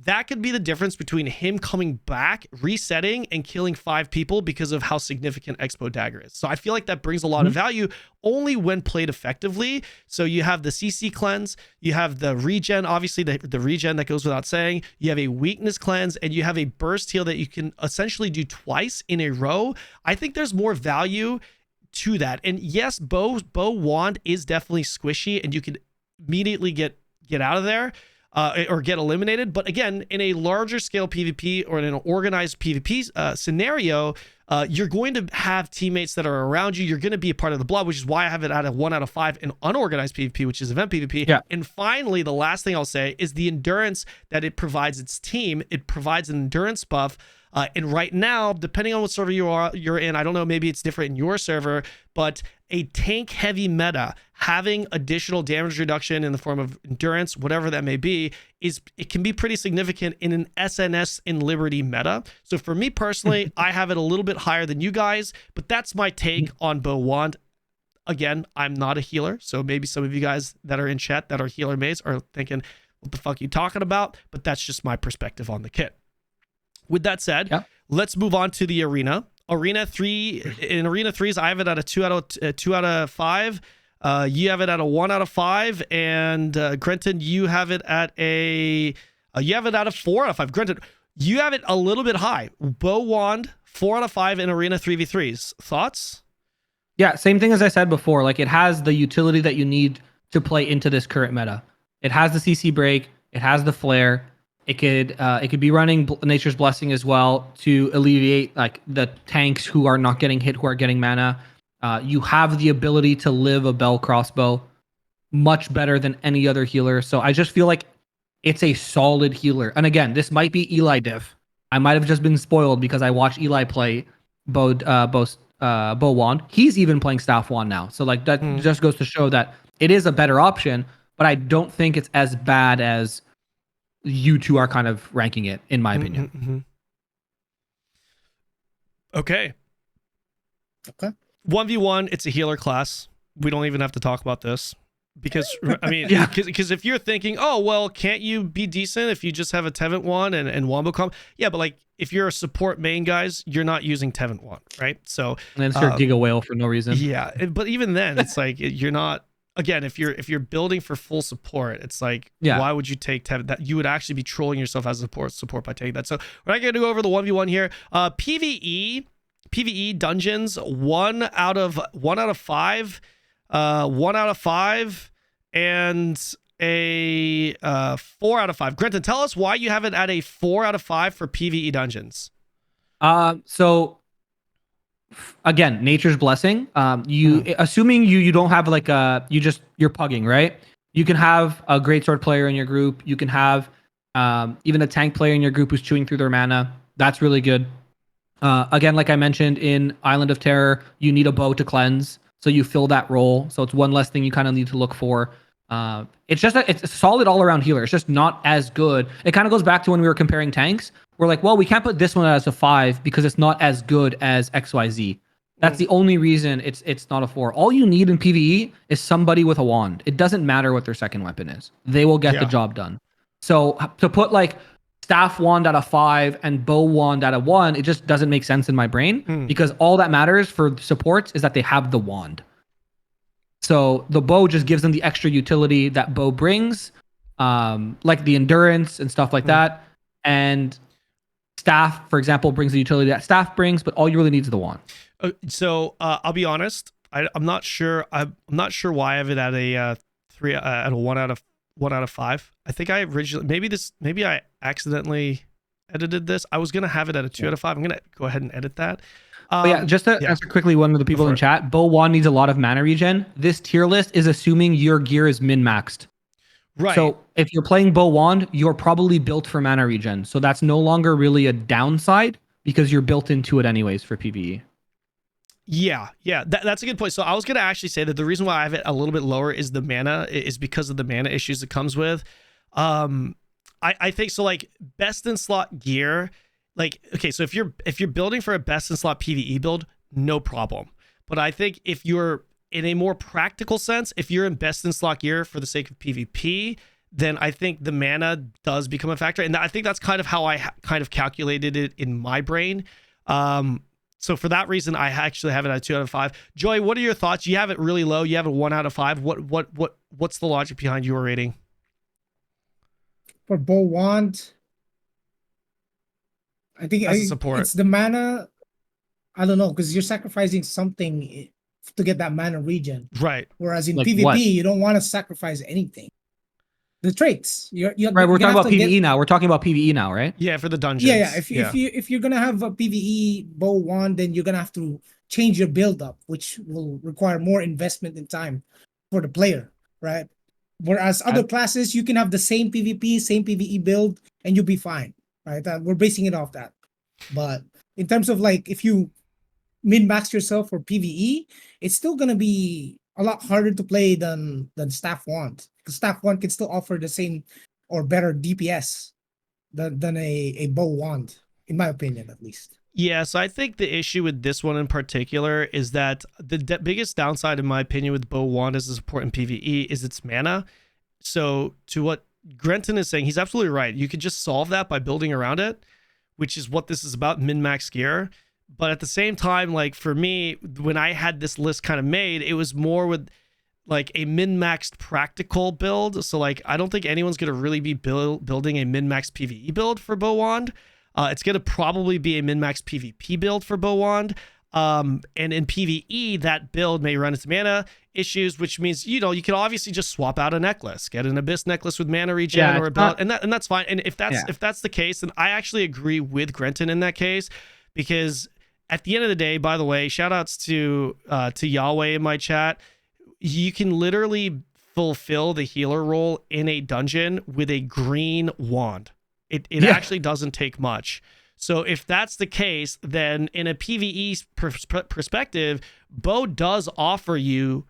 that could be the difference between him coming back, resetting, and killing 5 people because of how significant Expo Dagger is. So I feel like that brings a lot of value only when played effectively. So you have the CC cleanse, you have the regen, obviously the regen that goes without saying, you have a weakness cleanse, and you have a burst heal that you can essentially do twice in a row. I think there's more value to that. And yes, bow wand is definitely squishy, and you can immediately get out of there. Or get eliminated. But again, in a larger scale PvP or in an organized PvP scenario, you're going to have teammates that are around you. You're going to be a part of the blob, which is why I have it at a 1 out of 5 in unorganized PvP, which is event PvP. Yeah. And finally, the last thing I'll say is the endurance that it provides its team. It provides an endurance buff. And right now, depending on what server you're in, I don't know, maybe it's different in your server, but a tank heavy meta having additional damage reduction in the form of endurance, whatever that may be, it can be pretty significant in an SNS in Liberty meta. So for me personally, I have it a little bit higher than you guys, but that's my take on bow wand. Again, I'm not a healer, so maybe some of you guys that are in chat that are healer mates are thinking, what the fuck are you talking about? But that's just my perspective on the kit. With that said, let's move on to the arena. Arena 3, in Arena 3s, I have it at a 2 out of 5. You have it at a 1 out of 5, and Grenton, you have it at a 4 out of 5. Grenton, you have it a little bit high. Bow wand 4 out of 5 in Arena 3v3s. Thoughts? Yeah, same thing as I said before. Like, it has the utility that you need to play into this current meta. It has the CC break. It has the flare. It could be running Nature's Blessing as well to alleviate like the tanks who are not getting hit, who are getting mana. You have the ability to live a bell crossbow much better than any other healer. So I just feel like it's a solid healer. And again, this might be Eli diff. I might have just been spoiled because I watched Eli play bow wand. He's even playing staff wand now. So like that just goes to show that it is a better option, but I don't think it's as bad as you two are kind of ranking it, in my opinion. Okay. 1v1, it's a healer class. We don't even have to talk about this because I mean, because if you're thinking, oh well, can't you be decent if you just have a Tevent wand and wombo comp? Yeah, but like if you're a support main, guys, you're not using Tevent wand, right? So and then start Giga Whale for no reason. Yeah, but even then, it's like you're not. Again, if you're building for full support, it's like, why would you take Tevent? That you would actually be trolling yourself as a support by taking that. So we're not going to go over the 1v1 here. PvE dungeons, 1 out of 5, 1 out of 5, and a 4 out of 5. Grenton, tell us why you have it at a 4 out of 5 for PvE dungeons. So again, Nature's Blessing. Assuming you don't have like you're pugging, right? You can have a Greatsword player in your group. You can have even a tank player in your group who's chewing through their mana. That's really good. Again, like I mentioned in Island of Terror, you need a bow to cleanse, so you fill that role. So it's one less thing you kind of need to look for. It's a solid all around healer. It's just not as good. It kind of goes back to when we were comparing tanks. We're like, well, we can't put this one as a 5 because it's not as good as XYZ. That's the only reason it's not a 4. All you need in PvE is somebody with a wand. It doesn't matter what their second weapon is. They will get the job done. So to put like staff wand at a 5 and bow wand at a 1, it just doesn't make sense in my brain because all that matters for supports is that they have the wand. So the bow just gives them the extra utility that bow brings, like the endurance and stuff like that. And staff, for example, brings the utility that staff brings, but all you really need is the wand. So I'll be honest, I'm not sure. I'm not sure why I have it at a 3 at a 1 out of 5. I think I originally maybe I accidentally edited this. I was gonna have it at a 2 out of 5. I'm gonna go ahead and edit that. Just to answer quickly, one of the people in chat, bow wand needs a lot of mana regen. This tier list is assuming your gear is min-maxed. Right. So if you're playing Bow Wand, you're probably built for mana regen. So that's no longer really a downside because you're built into it anyways for PvE. Yeah, that's a good point. So I was gonna actually say that the reason why I have it a little bit lower is the mana is because of the mana issues it comes with. I think so. Like best in slot gear, like okay, so if you're building for a best in slot PvE build, no problem. But I think if you're in a more practical sense, if you're in best in slot gear for the sake of PvP, then I think the mana does become a factor, and I think that's kind of how I kind of calculated it in my brain. So for that reason, I actually have it at 2 out of 5. Joey, what are your thoughts? You have it really low. You have it 1 out of 5. What's the logic behind your rating? For Bow Wand, I think As a support. it's the mana. I don't know, because you're sacrificing something to get that mana regen. Right. Whereas in Like PvP, what? you don't want to sacrifice anything. The traits. Right, we're talking about PvE now. We're talking about PvE now, right? Yeah, for the dungeons. Yeah. If you're gonna have a PvE Bow Wand, then you're gonna have to change your build up, which will require more investment in time for the player, right? Whereas other classes, you can have the same PvP, same PvE build, and you'll be fine, right? We're basing it off that. But in terms of like, if you min-max yourself for PvE, it's still gonna be a lot harder to play than Staff Wand. Because Staff Wand can still offer the same or better DPS than a Bow Wand, in my opinion, at least. Yeah, so I think the issue with this one in particular is that the biggest downside, in my opinion, with Bow Wand as a support in PvE is its mana. So to what Grenton is saying, he's absolutely right. You could just solve that by building around it, which is what this is about, min-max gear. But at the same time, like for me, when I had this list kind of made, it was more with like a min-maxed practical build. So like, I don't think anyone's going to really be building a min-maxed PvE build for Bow Wand. It's going to probably be a min-max PvP build for Bow Wand. And in PvE, that build may run into mana issues, which means, you can obviously just swap out a necklace, get an Abyss necklace with mana regen or a belt, and that's fine. And if that's the case, then I actually agree with Grenton in that case, because at the end of the day, by the way, shout outs to Joei in my chat. You can literally fulfill the healer role in a dungeon with a green wand. It actually doesn't take much. So if that's the case, then in a PvE perspective, Bow does offer you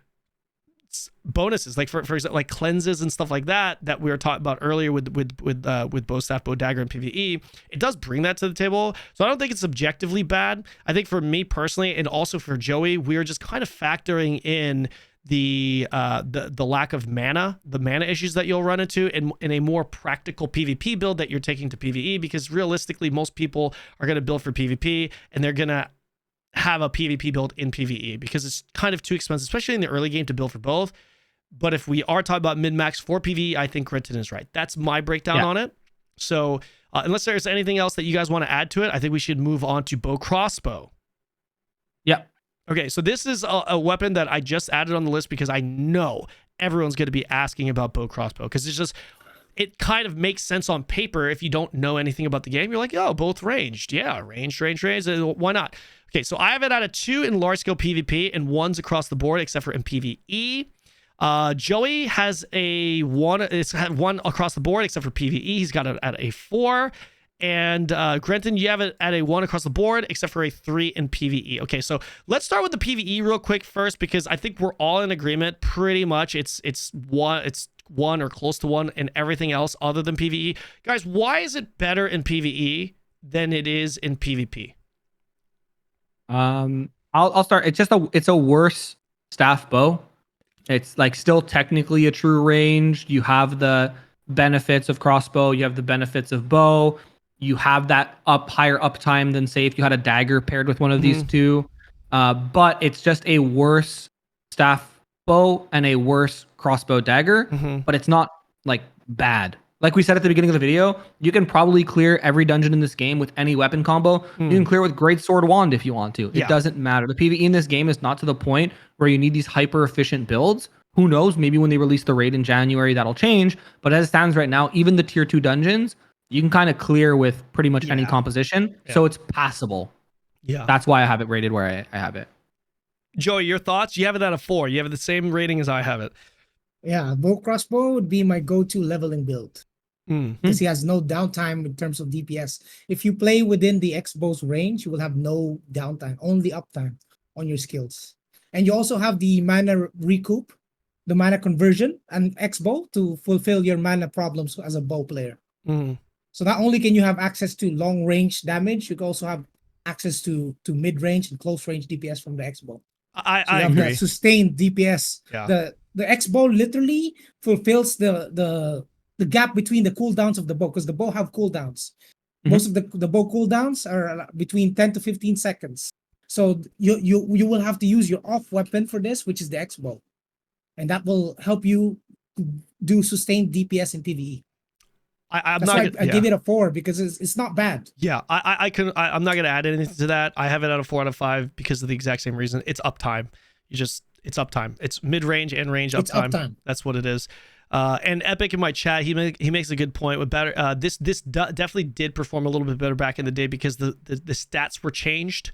bonuses, like for example, like cleanses and stuff like that we were talking about earlier with Bow Staff, Bow Dagger, and PvE. It does bring that to the table, so I don't think it's objectively bad. I think for me personally, and also for Joey, we are just kind of factoring in the lack of mana, the mana issues that you'll run into in a more practical PvP build that you're taking to PvE, because realistically, most people are going to build for PvP and they're going to have a PvP build in PvE because it's kind of too expensive, especially in the early game, to build for both. But if we are talking about min-max for PvE, I think Grenton is right. That's my breakdown on it. So unless there's anything else that you guys want to add to it, I think we should move on to Bow Crossbow. Yeah. Okay, so this is a weapon that I just added on the list because I know everyone's going to be asking about Bow Crossbow, because it kind of makes sense on paper if you don't know anything about the game. You're like, oh, both ranged. Yeah, ranged. Why not? Okay, so I have it out of 2 in large scale PvP and 1s across the board, except for in PvE. Joey has a 1. It's had 1 across the board, except for PvE. He's got it at a 4. And Grenton, you have it at a 1 across the board, except for a 3 in PvE. Okay, so let's start with the PvE real quick first, because I think we're all in agreement pretty much. It's 1 or close to 1 in everything else other than PvE. Guys, why is it better in PvE than it is in PvP? I'll start. It's a worse staff bow. It's like still technically a true range. You have the benefits of crossbow. You have the benefits of bow. You have that higher uptime than, say, if you had a dagger paired with one of these two. But it's just a worse staff bow and a worse crossbow dagger. But it's not like bad. Like we said at the beginning of the video, you can probably clear every dungeon in this game with any weapon combo. You can clear with Greatsword Wand if you want to. It doesn't matter. The PvE in this game is not to the point where you need these hyper efficient builds. Who knows? Maybe when they release the raid in January, that'll change. But as it stands right now, even the tier 2 dungeons, you can kind of clear with pretty much any composition. So it's passable. Yeah. That's why I have it rated where I have it. Joey, your thoughts? You have it at a 4. You have the same rating as I have it. Yeah, bow crossbow would be my go-to leveling build Mm. because he has no downtime in terms of DPS. If you play within the X-bow's range, you will have no downtime, only uptime on your skills. And you also have the mana recoup, the mana conversion, and X-bow to fulfill your mana problems as a bow player. Mm. So not only can you have access to long range damage, you can also have access to mid range and close range DPS from the X-bow. I So you have agree. that sustained DPS. Yeah. The X-bow literally fulfills the gap between the cooldowns of the bow, because the bow have cooldowns. Most of the bow cooldowns are between 10 to 15 seconds. So you will have to use your off weapon for this, which is the X-bow. And that will help you do sustained DPS in PvE. I'm That's not. why I give it a 4 because it's not bad. Yeah, I'm not gonna add anything to that. I have it at a 4 out of 5 because of the exact same reason. It's uptime. It's uptime. It's mid range and range uptime. It's uptime. That's what it is. And Epic in my chat, he makes a good point with better. This definitely did perform a little bit better back in the day because the stats were changed.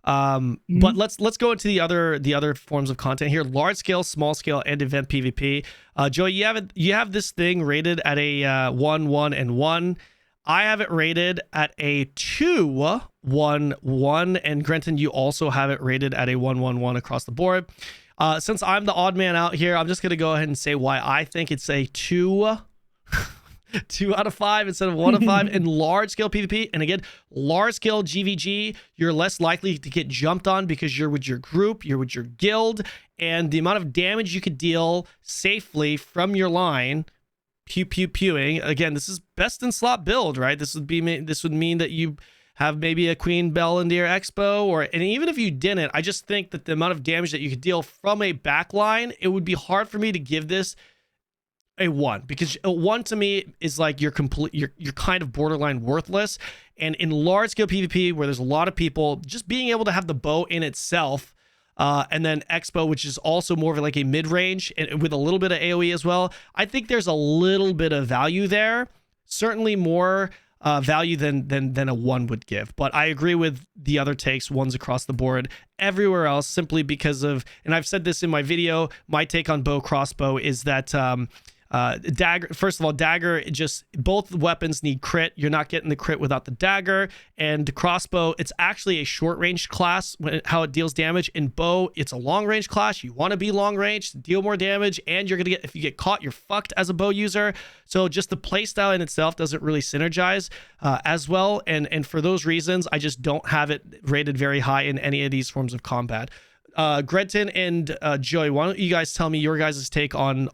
But let's go into the other forms of content here: large scale, small scale, and event PvP. Joey, you have this thing rated at a 1, 1, and 1. I have it rated at a 2, 1, 1, and Grenton, you also have it rated at a 1, 1, 1 across the board. Since I'm the odd man out here, I'm just gonna go ahead and say why I think it's a 2. 2 out of 5 instead of 1 out of 5 in large scale PvP. And again, large scale GVG, you're less likely to get jumped on because you're with your group, you're with your guild, and the amount of damage you could deal safely from your line, pewing. Again, this is best in slot build, right? This would mean that you have maybe a Queen Bellendir Expo, and even if you didn't, I just think that the amount of damage that you could deal from a backline, it would be hard for me to give this a 1, because a 1 to me is like you're kind of borderline worthless. And in large scale PvP where there's a lot of people, just being able to have the bow in itself, and then Expo, which is also more of like a mid-range and with a little bit of AoE as well, I think there's a little bit of value there. Certainly more value than a 1 would give. But I agree with the other takes, 1s across the board everywhere else, simply because of, and I've said this in my video, my take on bow crossbow is that dagger, first of all, dagger, just both weapons need crit. You're not getting the crit without the dagger. And crossbow, it's actually a short range class how it deals damage. In bow, it's a long range class. You want to be long range to deal more damage, and you're gonna get, if you get caught, you're fucked as a bow user. So just the playstyle in itself doesn't really synergize as well. And for those reasons, I just don't have it rated very high in any of these forms of combat. Grenton and Joey, why don't you guys tell me your guys' take on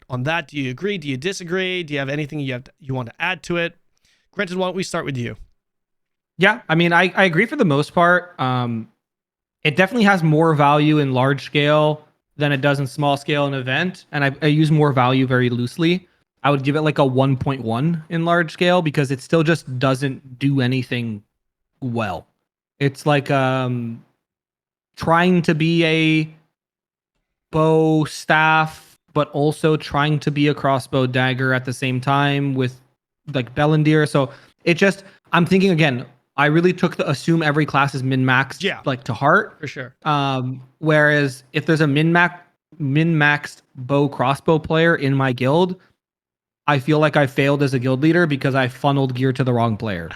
that? Do you agree? Do you disagree? Do you have anything you want to add to it? Grenton, why don't we start with you? Yeah, I mean, I agree for the most part. It definitely has more value in large scale than it does in small scale and event, and I use more value very loosely. I would give it like a 1.1 in large scale because it still just doesn't do anything well. It's like trying to be a bow staff, but also trying to be a crossbow dagger at the same time with like Bellendir. So it just, I'm thinking again, I really took the assume every class is min-maxed like to heart. For sure. Whereas if there's a min-maxed bow crossbow player in my guild, I feel like I failed as a guild leader because I funneled gear to the wrong player.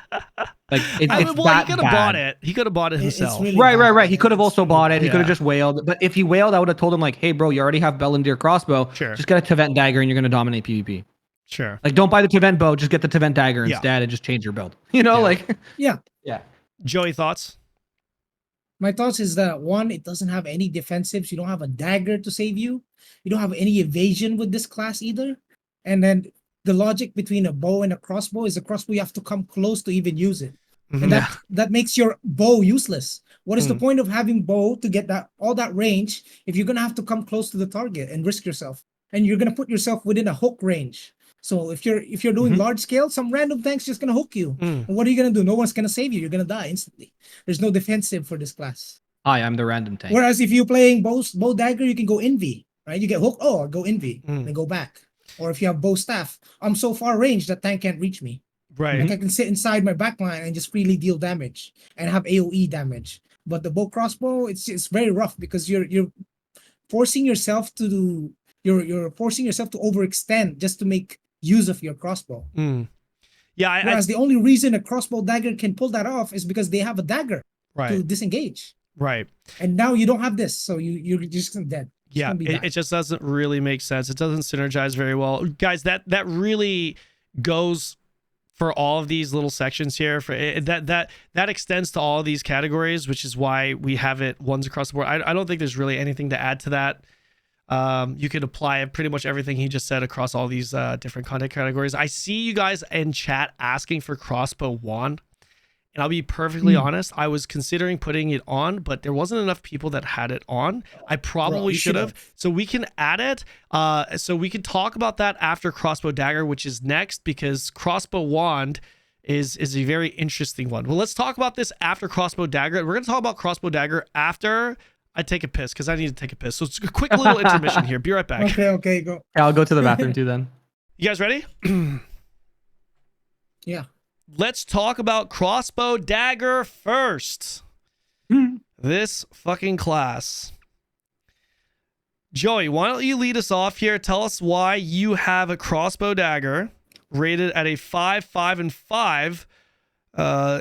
Like it's he could have bad. bought it. He could have bought it himself. Really Right. He could have also bought it. He Yeah. could have just wailed. But if he wailed, I would have told him like, "Hey, bro, you already have Bellendir crossbow. Sure. Just get a Tevent dagger, and you're gonna dominate PvP. Sure. Like, don't buy the Tevent bow. Just get the Tevent dagger instead, and just change your build. You know, like Yeah. Joey, thoughts? My thoughts is that 1, it doesn't have any defensives. You don't have a dagger to save you. You don't have any evasion with this class either. And then the logic between a bow and a crossbow is a crossbow you have to come close to even use it. And that makes your bow useless. What is the point of having bow to get all that range if you're gonna have to come close to the target and risk yourself? And you're gonna put yourself within a hook range. So if you're doing large scale, some random tank's just gonna hook you. And what are you gonna do? No one's gonna save you. You're gonna die instantly. There's no defensive for this class. Hi, I'm the random tank. Whereas if you're playing bow dagger, you can go envy, right? You get hooked, I'll go envy, then go back. Or if you have bow staff, I'm so far range that tank can't reach me. Right. Like I can sit inside my backline and just freely deal damage and have AoE damage. But the bow crossbow, it's very rough because you're forcing yourself to you're forcing yourself to overextend just to make use of your crossbow. Yeah, Whereas the only reason a crossbow dagger can pull that off is because they have a dagger right, to disengage. right. And now you don't have this, so you're just dead. Yeah, it just doesn't really make sense. It doesn't synergize very well, guys. That really goes for all of these little sections here. For that extends to all of these categories, which is why we have it ones across the board. I don't think there's really anything to add to that. You could apply pretty much everything he just said across all these different content categories. I see you guys in chat asking for Crossbow Wand. And I'll be perfectly honest, I was considering putting it on, but there wasn't enough people that had it on. I probably should have. So we can add it. So we can talk about that after Crossbow Dagger, which is next, because Crossbow Wand is a very interesting one. Well, let's talk about this after Crossbow Dagger. We're going to talk about Crossbow Dagger after I take a piss, because I need to take a piss. So it's a quick little intermission here. Be right back. Okay, go. Yeah, I'll go to the bathroom too then. You guys ready? Yeah. Let's talk about Crossbow Dagger first. This fucking class. Joey, why don't you lead us off here? Tell us why you have a Crossbow Dagger rated at a 5, 5, and 5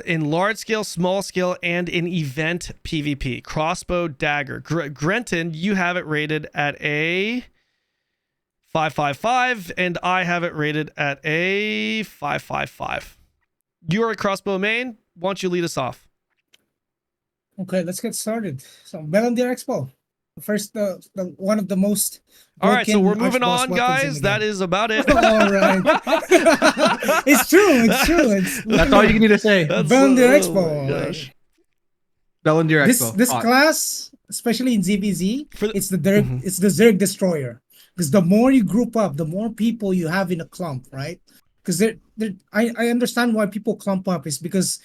in large scale, small scale, and in event PvP. Crossbow Dagger. Grenton, you have it rated at a 5, 5, 5, and I have it rated at a 5, 5, 5. You're a crossbow main. Why don't you lead us off? Okay, let's get started. So, Bellandir Expo. First, one of the most. All right, so we're moving on, guys. That is about it. All right. It's true. That's all you need to say. Bellandir Expo. Bellandir Expo. This class, especially in ZVZ, it's the Zerg Destroyer. Because the more you group up, the more people you have in a clump, right? Because I understand why people clump up is because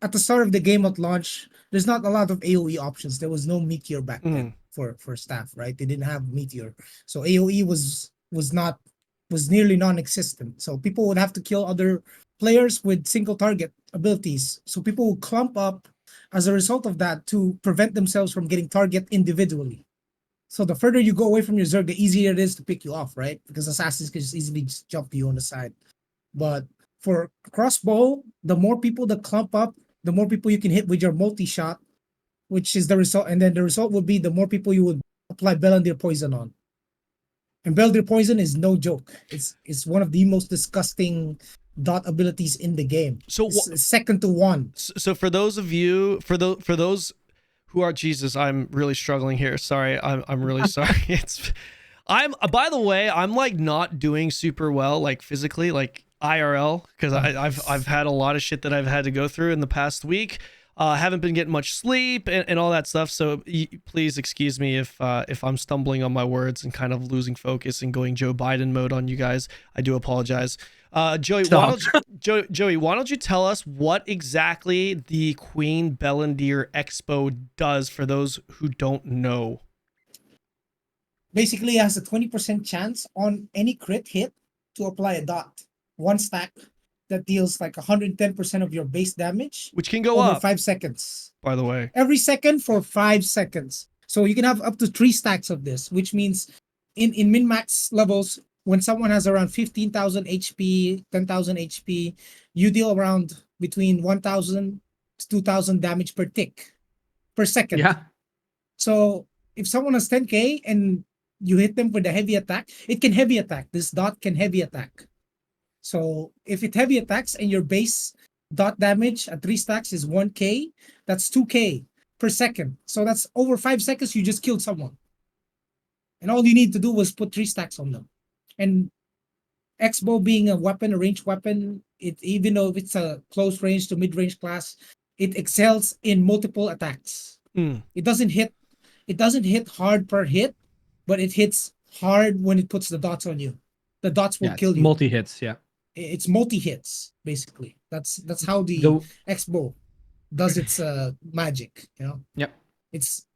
at the start of the game at launch, there's not a lot of AoE options. There was no Meteor back then for staff, right? They didn't have Meteor, so AoE was nearly non-existent. So people would have to kill other players with single target abilities. So people would clump up as a result of that to prevent themselves from getting target individually. So the further you go away from your Zerg, the easier it is to pick you off, right? Because assassins can just easily just jump you on the side. But for crossbow, the more people that clump up, the more people you can hit with your multi-shot, which is the result. And then the result would be the more people you would apply Bellandir Poison on. And Bellandir Poison is no joke. It's one of the most disgusting dot abilities in the game. So it's second to one. So for those of you, for those who are, Jesus, I'm really struggling here. Sorry, I'm really sorry. By the way, I'm like not doing super well, like physically, like IRL, because I've had a lot of shit that I've had to go through in the past week. Haven't been getting much sleep and all that stuff. So please excuse me if I'm stumbling on my words and kind of losing focus and going Joe Biden mode on you guys. I do apologize. Joey, why don't you tell us what exactly the Queen Bellandir Expo does for those who don't know? Basically, it has a 20% chance on any crit hit to apply a dot. One stack that deals like 110% of your base damage, which can go over up 5 seconds. By the way, every second for 5 seconds. So you can have up to 3 stacks of this, which means in min-max levels, when someone has around 15,000 HP, 10,000 HP, you deal around between 1,000 to 2,000 damage per tick per second. Yeah. So if someone has 10k and you hit them with a heavy attack, it can heavy attack. This dot can heavy attack. So if it heavy attacks and your base dot damage at 3 stacks is 1k, that's 2k per second. So that's over 5 seconds, you just killed someone. And all you need to do was put 3 stacks on them. And X-bow being a weapon, a ranged weapon, even though it's a close range to mid-range class, it excels in multiple attacks. It doesn't hit hard per hit, but it hits hard when it puts the dots on you. The dots will kill you. Multi-hits, yeah. It's multi-hits, basically. That's how the X-bow does its magic, you know? Yep.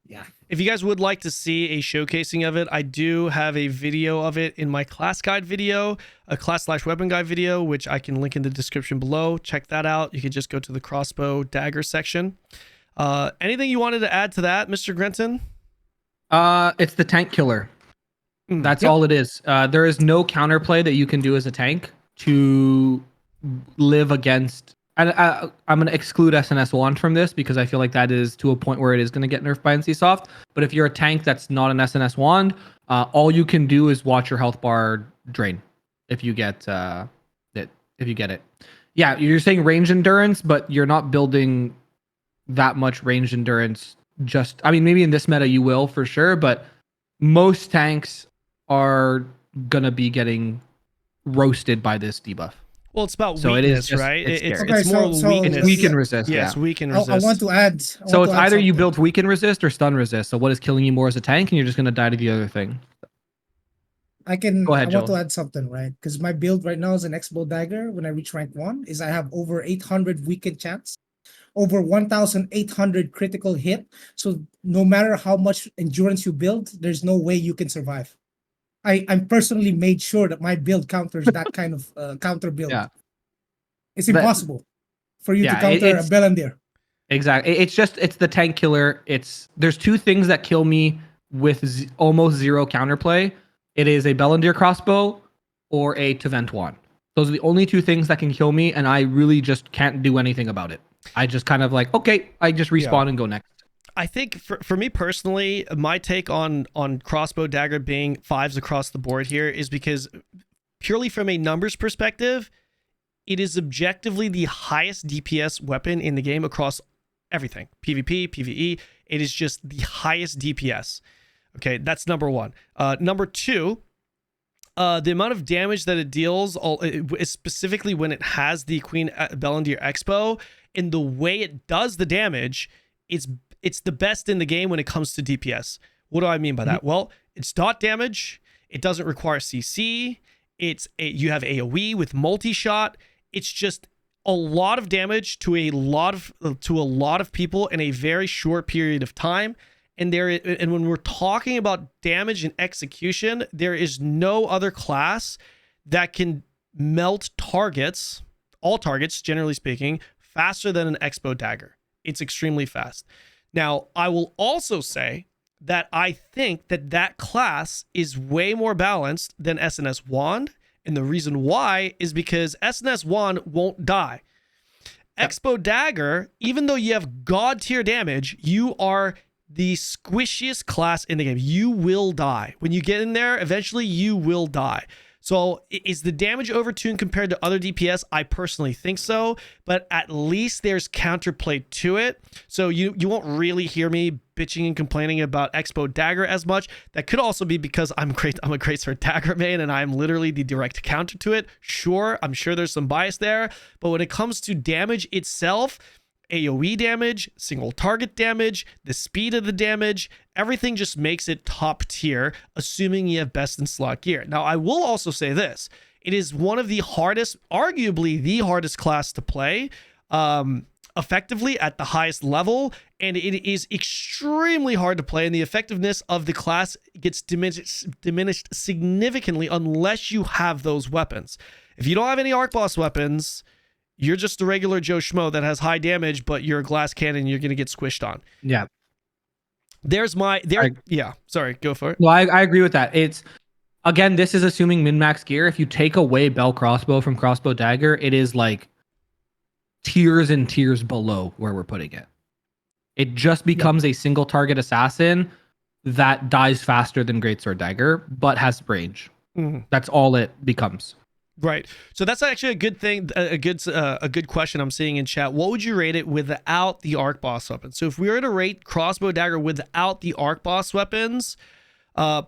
Yeah. If you guys would like to see a showcasing of it, I do have a video of it in my class guide video, a class/weapon guide video, which I can link in the description below. Check that out. You can just go to the Crossbow Dagger section. Anything you wanted to add to that, Mr. Grenton? It's the tank killer. That's Yep. all it is. There is no counterplay that you can do as a tank to live against. And I'm going to exclude SNS Wand from this because I feel like that is to a point where it is going to get nerfed by NCSoft. But if you're a tank that's not an SNS Wand, all you can do is watch your health bar drain if you get it. If you get it, yeah, you're saying range endurance, but you're not building that much range endurance. I mean, maybe in this meta you will for sure, but most tanks are gonna be getting roasted by this debuff. Well, it's about So it weakness, is just- right? it's It's, scary. it's Okay, more so weakness. Weaken resist. Yes, Yeah. weaken I resist. want to add. So it's either you something. build weaken resist or stun resist. So what is killing you more as a tank, and you're just gonna die to the other thing. I can. Go ahead, I want to Joel. add something, right? Because my build right now is an Crossbow Dagger. When I reach rank 1, is I have over 800 weakened chance, over 1,800 critical hit. So no matter how much endurance you build, there's no way you can survive. I'm personally made sure that my build counters that kind of counter build. Yeah. It's But- impossible for you to Yeah, counter a it's- Bellandir. Exactly. It's the tank killer. There's two things that kill me with almost zero counterplay. It is a Bellandir crossbow or a Tevent wand. Those are the only two things that can kill me, and I really just can't do anything about it. I just kind of like, okay, I just respawn and go next. I think for me personally, my take on Crossbow Dagger being 5s across the board here is because purely from a numbers perspective, it is objectively the highest DPS weapon in the game across everything. PvP, PvE, it is just the highest DPS. Okay, that's number one. Number two, the amount of damage that it deals, specifically when it has the Queen Bellandir Expo, and the way it does the damage, it's the best in the game when it comes to DPS. What do I mean by that? Well, it's dot damage. It doesn't require CC. You have AoE with multi-shot. It's just a lot of damage to a lot of people in a very short period of time. And when we're talking about damage and execution, there is no other class that can melt targets, all targets, generally speaking, faster than an Crossbow Dagger. It's extremely fast. Now, I will also say that I think that class is way more balanced than SNS Wand. And the reason why is because SNS Wand won't die. Crossbow Dagger, even though you have god tier damage, you are the squishiest class in the game. You will die. When you get in there, eventually you will die. So is the damage overtuned compared to other DPS? I personally think so, but at least there's counterplay to it. So you won't really hear me bitching and complaining about Crossbow Dagger as much. That could also be because I'm a Greatsword Dagger main and I'm literally the direct counter to it. Sure, I'm sure there's some bias there, but when it comes to damage itself, AoE damage, single target damage, the speed of the damage, everything just makes it top tier, assuming you have best in slot gear. Now, I will also say this. It is one of the hardest, arguably the hardest class to play effectively at the highest level, and it is extremely hard to play, and the effectiveness of the class gets diminished significantly unless you have those weapons. If you don't have any Arc Boss weapons, you're just a regular Joe Schmo that has high damage, but you're a glass cannon, you're going to get squished on. Yeah. Yeah, sorry, go for it. Well, I agree with that. Again, this is assuming min-max gear. If you take away Bell Crossbow from Crossbow Dagger, it is like tiers and tiers below where we're putting it. It just becomes a single target assassin that dies faster than Greatsword Dagger, but has range. That's all it becomes. Right. So that's actually a good thing, a good question I'm seeing in chat. What would you rate it without the Arc Boss weapons? So if we were to rate Crossbow Dagger without the Arc Boss weapons,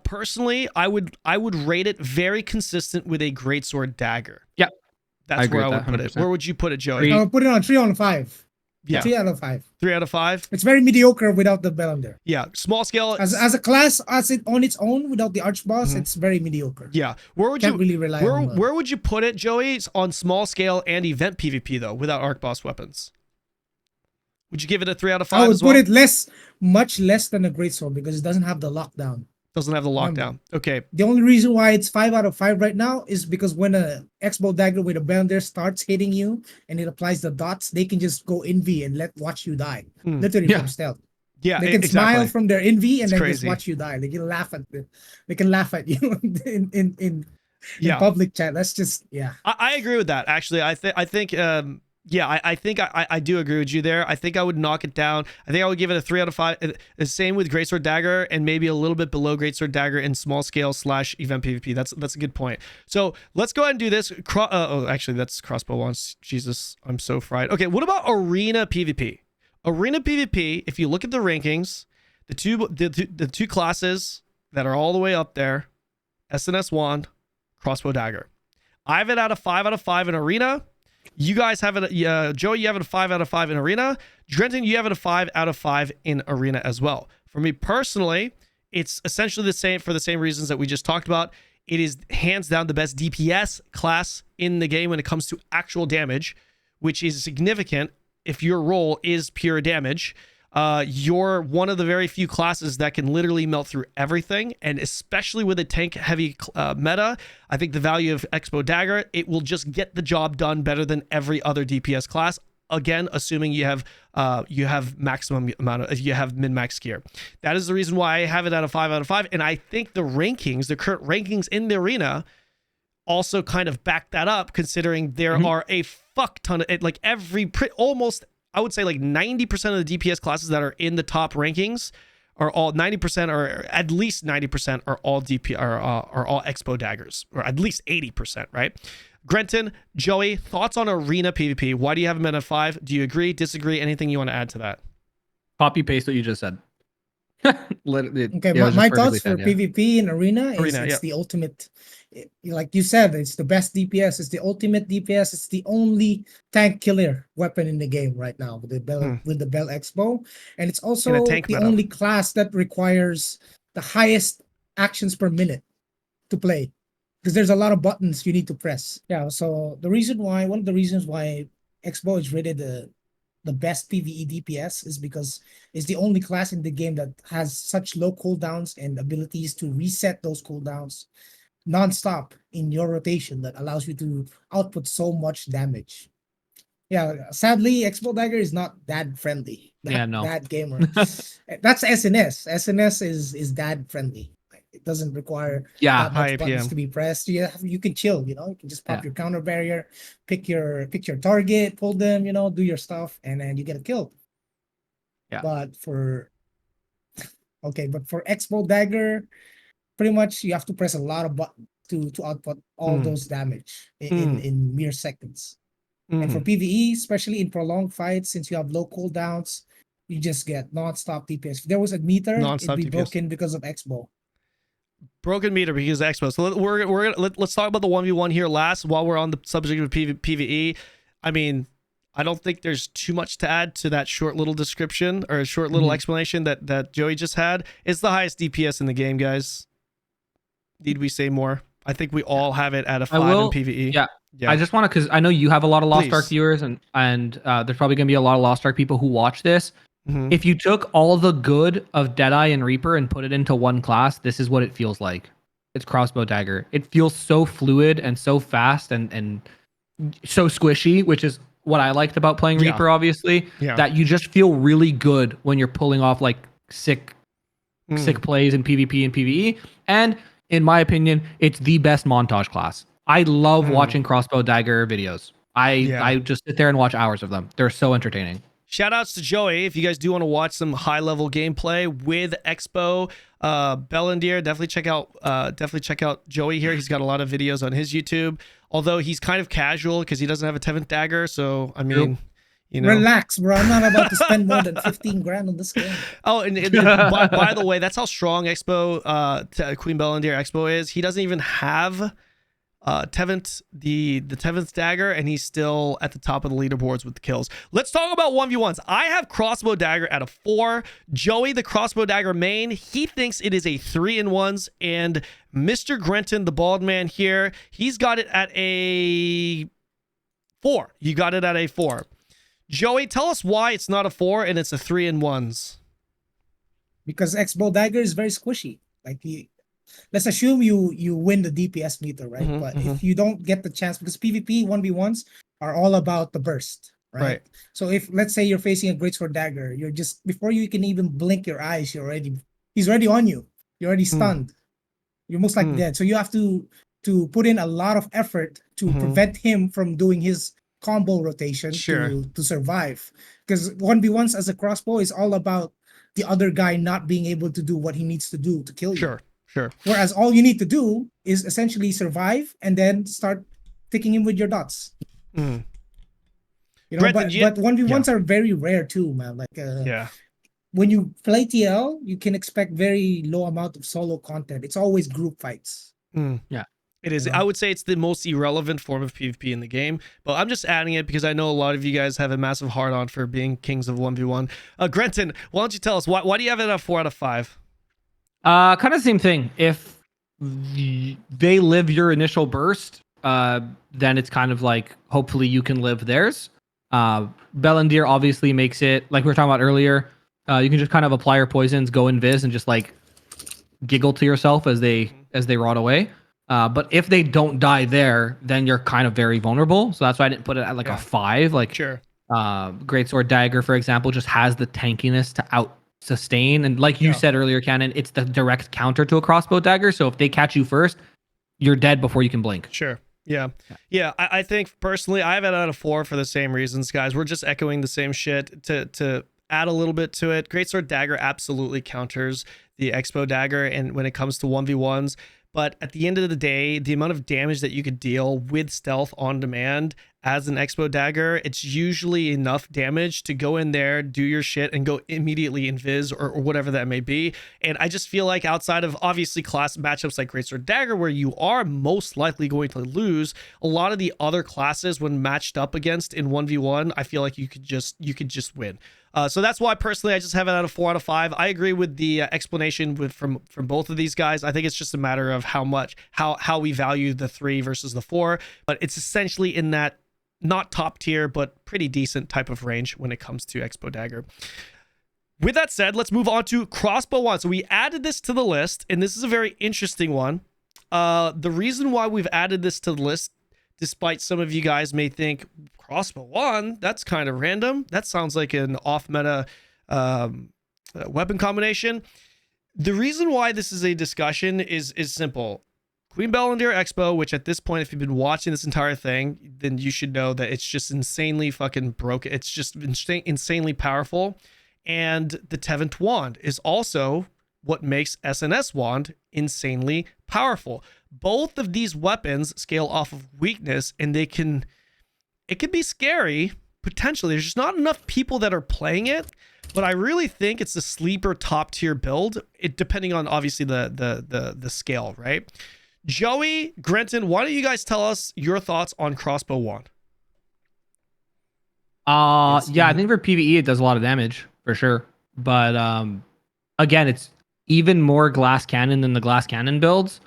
personally, I would rate it very consistent with a Greatsword Dagger. Yep. That's where I would put it. 100%. Where would you put it, Joey? I would put it on 3 out of 5. Yeah. 3 out of 5. 3 out of 5? It's very mediocre without the Bellandir. Yeah. Small scale. As a class, on its own, without the Arch Boss, it's very mediocre. Yeah. Where would Can't really rely on that. Where would you put it, Joey, on small scale and event PvP though, without Arc Boss weapons? Would you give it a 3 out of 5? I would as well? put it much less than a Greatsword because it doesn't have the lockdown. Doesn't have the lockdown. Okay. The only reason why it's 5 out of 5 right now is because when a Crossbow Dagger with a Bellandir starts hitting you and it applies the dots, they can just go envy and watch you die. Literally from stealth. Yeah, They can exactly. smile from their envy and It's then crazy. just watch you die. They can laugh at the, they can laugh at you in Yeah, public chat. That's just I agree with that. Actually, I think yeah, I think I do agree with you there. I think I would knock it down. I think I would give it a 3 out of 5. The same with Greatsword Dagger, and maybe a little bit below Greatsword Dagger in small scale / event PvP. That's a good point. So let's go ahead and do this. Oh, actually, that's Crossbow Wand. Jesus, I'm so fried. Okay, what about Arena PvP? Arena PvP. If you look at the rankings, the two classes that are all the way up there, SNS Wand, Crossbow Dagger. I have it out of 5 out of 5 in Arena. You guys have it, Joey, you have it a 5 out of 5 in Arena. Grenton, you have it a 5 out of 5 in Arena as well. For me personally, it's essentially the same for the same reasons that we just talked about. It is hands down the best DPS class in the game when it comes to actual damage, which is significant if your role is pure damage. You're one of the very few classes that can literally melt through everything, and especially with a tank heavy meta, I think the value of Crossbow Dagger, it will just get the job done better than every other DPS class. Again, assuming you have maximum amount of, you have min-max gear. That is the reason why I have it out of 5 out of 5, and I think the rankings, the current rankings in the arena, also kind of back that up, considering there are a fuck ton of like almost, I would say like 90% of the DPS classes that are in the top rankings are all 90% or at least 90% are all are all Crossbow Daggers, or at least 80%, right? Grenton, Joey, thoughts on Arena PvP? Why do you have them at a 5? Do you agree, disagree? Anything you want to add to that? Copy paste what you just said. okay. My thoughts for PvP in Arena is it's the ultimate. Like you said, it's the best DPS. It's the ultimate DPS. It's the only tank killer weapon in the game right now with the Bell Expo, and it's also the only class that requires the highest actions per minute to play, because there's a lot of buttons you need to press. Yeah. So one of the reasons why Expo is rated the best PvE DPS is because it's the only class in the game that has such low cooldowns and abilities to reset those cooldowns non-stop in your rotation that allows you to output so much damage. Yeah, sadly, Crossbow Dagger is not dad friendly. Dad gamer. That's SNS. SNS is dad friendly. It doesn't require that much buttons to be pressed. You can chill, you can just pop your counter barrier, pick your target, pull them, do your stuff, and then you get a kill. Yeah. But for Crossbow Dagger, pretty much you have to press a lot of buttons to output all those damage in mere seconds. And for PvE, especially in prolonged fights, since you have low cooldowns, you just get non-stop DPS. If there was a meter, it'd be broken because of Crossbow. Broken meter because of Crossbow. So let's talk about the 1v1 here last while we're on the subject of PvE. I mean, I don't think there's too much to add to that short little description or a short little explanation that Joey just had. It's the highest DPS in the game, guys. Need we say more? I think we all have it at a 5 in PvE. Yeah. I just want to, because I know you have a lot of Lost Ark viewers, and there's probably going to be a lot of Lost Ark people who watch this. If you took all the good of Deadeye and Reaper and put it into one class, this is what it feels like. It's Crossbow Dagger. It feels so fluid and so fast and so squishy, which is what I liked about playing Reaper, obviously. That you just feel really good when you're pulling off like sick plays in PvP and PvE. And in my opinion, it's the best montage class. I love watching Crossbow Dagger videos. I just sit there and watch hours of them. They're so entertaining. Shout outs to Joey. If you guys do want to watch some high level gameplay with Crossbow Bellendier, definitely check out Joey here. He's got a lot of videos on his YouTube. Although he's kind of casual because he doesn't have a 7th dagger. So I mean, relax, bro. I'm not about to spend more than 15 grand on this game. Oh, and by the way, that's how strong Crossbow Queen Bellendier Crossbow is. He doesn't even have Tevent, the 7th dagger, and he's still at the top of the leaderboards with the kills. Let's talk about 1v1s. I have Crossbow Dagger at a 4. Joey, the Crossbow Dagger main, he thinks it is a 3-in-1s, and Mr. Grenton, the bald man here, he's got it at a 4. You got it at a 4. Joey, tell us why it's not a 4 and it's a 3-in-1s. Because Crossbow Dagger is very squishy. Like let's assume you win the DPS meter, right? But if you don't get the chance, because PvP 1v1s are all about the burst. right? So if let's say you're facing a Greatsword Dagger, you're just before you can even blink your eyes, he's already on you. You're already stunned. You're most likely dead. So you have to put in a lot of effort to prevent him from doing his combo rotation to survive. Because 1v1s as a crossbow is all about the other guy not being able to do what he needs to do to kill you. Sure. Whereas all you need to do is essentially survive and then start ticking him with your dots. You know, Grenton, but 1v1s are very rare too, man. Like when you play TL, you can expect very low amount of solo content. It's always group fights. Yeah. It is. I would say it's the most irrelevant form of PvP in the game, but I'm just adding it because I know a lot of you guys have a massive hard-on for being kings of 1v1. Grenton, why don't you tell us, why do you have it at 4 out of 5? Kind of the same thing. If they live your initial burst, then it's kind of like, hopefully you can live theirs. Bellandir obviously makes it, like we were talking about earlier, you can just kind of apply your poisons, go invis, and just like giggle to yourself as they rot away. But if they don't die there, then you're kind of very vulnerable. So that's why I didn't put it at like a 5. Like Greatsword Dagger, for example, just has the tankiness to out sustain. And like you said earlier, Kanon, it's the direct counter to a Crossbow Dagger. So if they catch you first, you're dead before you can blink. Yeah. I think personally, I have it out of 4 for the same reasons, guys. We're just echoing the same shit to add a little bit to it. Greatsword Dagger absolutely counters the Expo Dagger, and when it comes to 1v1s. But at the end of the day, the amount of damage that you could deal with stealth on demand as an Expo Dagger, it's usually enough damage to go in there, do your shit, and go immediately invis or whatever that may be. And I just feel like outside of obviously class matchups like Greatsword Dagger, where you are most likely going to lose, a lot of the other classes when matched up against in 1v1, I feel like you could just win. So that's why personally I just have it out of 4 out of 5. I agree with the explanation from both of these guys. I think it's just a matter of how we value the 3 versus the 4, but it's essentially in that not top tier but pretty decent type of range when it comes to Expo Dagger. With that said, let's move on to Crossbow Wand. So we added this to the list, and this is a very interesting one. The reason why we've added this to the list, despite some of you guys may think Crossbow Wand, that's kind of random. That sounds like an off-meta weapon combination. The reason why this is a discussion is simple. Queen Bellandir Expo, which at this point, if you've been watching this entire thing, then you should know that it's just insanely fucking broken. It's just insanely powerful. And the Tevent Wand is also what makes SNS Wand insanely powerful. Both of these weapons scale off of weakness, and it can be scary potentially. There's just not enough people that are playing it, but I really think it's a sleeper top tier build. It depending on obviously the scale, right? Joey, Grenton, why don't you guys tell us your thoughts on Crossbow Wand? Yeah, I think for PvE it does a lot of damage for sure, but again, it's even more glass cannon than the glass cannon builds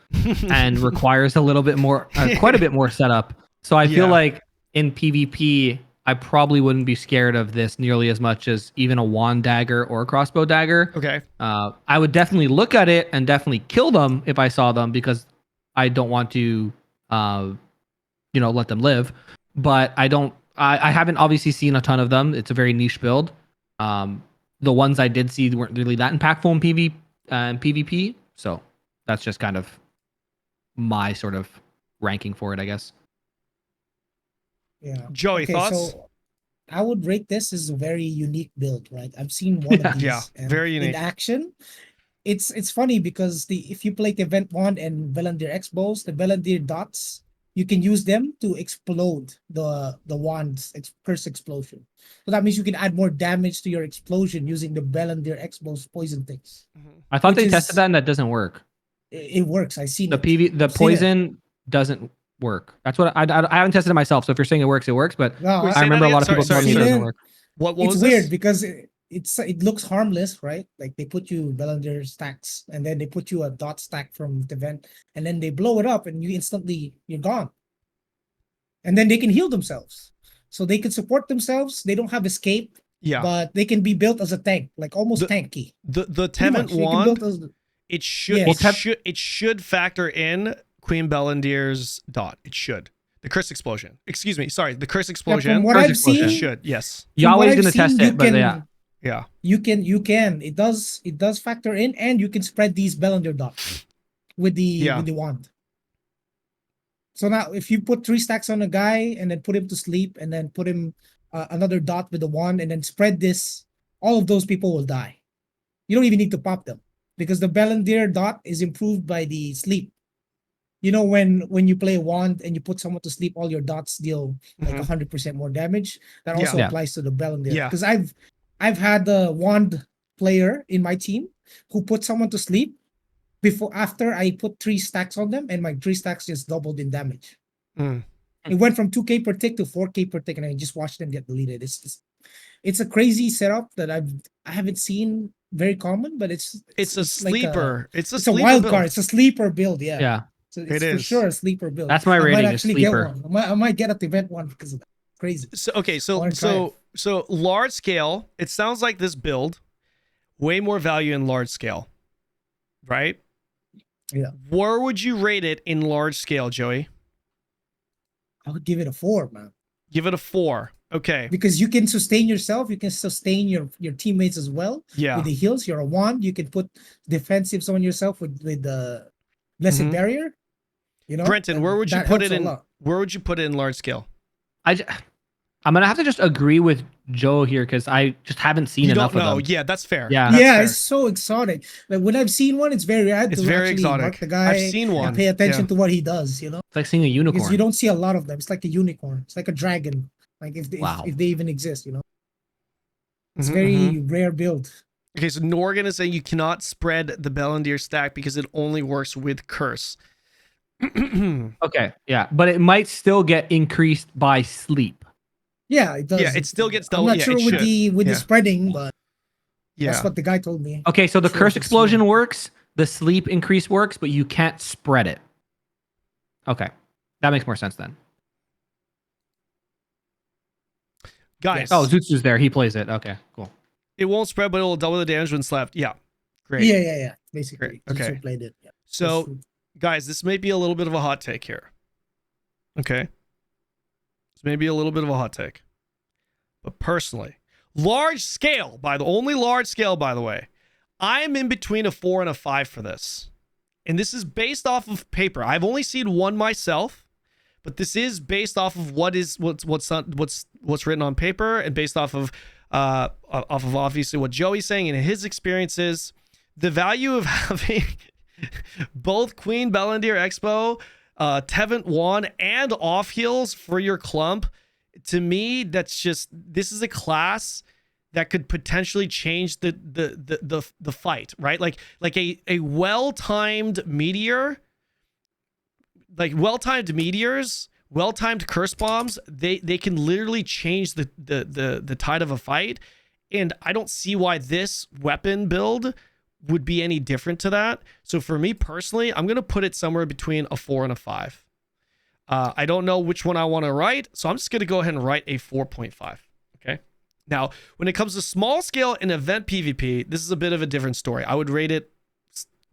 and requires a little bit more, quite a bit more setup. So I feel like in PvP, I probably wouldn't be scared of this nearly as much as even a wand dagger or a crossbow dagger. Okay. I would definitely look at it and definitely kill them if I saw them because I don't want to, let them live. But I haven't obviously seen a ton of them. It's a very niche build. The ones I did see weren't really that impactful in PvP. So that's just kind of my sort of ranking for it, I guess. Yeah. Joey, thoughts? So I would rate this as a very unique build, right? I've seen one of these very unique in action. It's funny because if you play the Event Wand and Bellandir Expos, the Bellandir dots, you can use them to explode the wand's curse explosion. So that means you can add more damage to your explosion using the Bellandir Expos poison things. I thought they tested that and that doesn't work. It works. I see the poison doesn't work. That's what I haven't tested it myself. So if you're saying it works, but no, I remember a lot of people telling me it doesn't work. What it's was weird this? because it looks harmless, right? Like they put you Bellandir stacks and then they put you a dot stack from the vent and then they blow it up and you're gone. And then they can heal themselves. So they can support themselves. They don't have escape. Yeah. But they can be built as a tank, like almost tanky. The Tevent Wand, it should factor in Queen Bellandir's dot. It should. The curse explosion. Excuse me. Sorry, the curse Yeah, explosion. from what Curse I've explosion. It seen, should. Yes. from what Joei's I've gonna test seen, you it, but yeah. Yeah. you can. It does factor in, and you can spread these Bellinger dots with the wand. So now, if you put 3 stacks on a guy and then put him to sleep, and then put him another dot with the wand, and then spread this, all of those people will die. You don't even need to pop them because the Bellinger dot is improved by the sleep. You know, when you play a wand and you put someone to sleep, all your dots deal like Mhm. 100% more damage. That Yeah. also Yeah. applies to the Bellinger. Yeah. Because I've had the wand player in my team who put someone to sleep after I put 3 stacks on them, and my 3 stacks just doubled in damage. Mm. It went from 2k per tick to 4k per tick, and I just watched them get deleted. It's a crazy setup that I haven't seen very common, but It's a like sleeper. It's a it's a sleeper wild build. card. It's a sleeper build. Yeah. Yeah. So It it's for is. sure a sleeper build. That's my I might rating is actually sleeper. get one. I might get at the event one because of that. Crazy. So okay, I wanna try so large scale. It sounds like this build way more value in large scale, right? Yeah. Where would you rate it in large scale, Joey? I would give it a 4, man. Give it a 4. Okay. Because you can sustain yourself, you can sustain your teammates as well. Yeah. With the heals, you're a wand. You can put defensives on yourself with the blessed Mhm. barrier. You know, Brenton, and where would you that put helps it a in? lot. Where would you put it in large scale? I'm gonna have to just agree with Joe here because I just haven't seen You enough don't of know. them. Yeah, that's fair. Yeah. That's Yeah, fair. it's so exotic. Like when I've seen one, it's very rare It's to very actually exotic. mark the guy I've seen one. and pay attention Yeah. to what he does. You know, It's like seeing a unicorn. because you don't see a lot of them. It's like a unicorn. It's like a dragon. Like Wow. if they even exist, you know, it's Mhm, very mhm. rare build. Okay, so Norgan is saying you cannot spread the Bellandir stack because it only works with curse. Okay, yeah, but it might still get increased by sleep. Yeah, it does. Yeah, it still gets I'm double. not Yeah, sure it with should. the Yeah. spreading, but that's Yeah. what the guy told me. Okay, so the Sure, curse it's explosion sleep. works, the sleep increase works, but you can't spread it. Okay, that makes more sense then. Guys, Oh, Zutsu's there. He plays it. Okay, cool. it won't spread, but it will double the damage when slept. Yeah. Great. Yeah. Basically, Great, okay. Jutsu played it. Yeah. So, guys, this may be a little bit of a hot take here. Okay. This may be a little bit of a hot take. But personally, large scale, only large scale, by the way, I'm in between a 4 and a 5 for this. And this is based off of paper. I've only seen one myself, but this is based off of what's written on paper and based off of obviously what Joey's saying and his experiences. The value of having both Queen Bellandir Expo, Tevent Wand, and off heals for your clump, to me, this is a class that could potentially change the fight, right? Like a well-timed meteor, like well-timed meteors, well-timed curse bombs, they can literally change the tide of a fight. And I don't see why this weapon build would be any different to that. So for me personally, I'm going to put it somewhere between a 4 and a 5. I don't know which one I want to write, so I'm just going to go ahead and write a 4.5. Okay. Now, when it comes to small scale and event PvP, this is a bit of a different story. I would rate it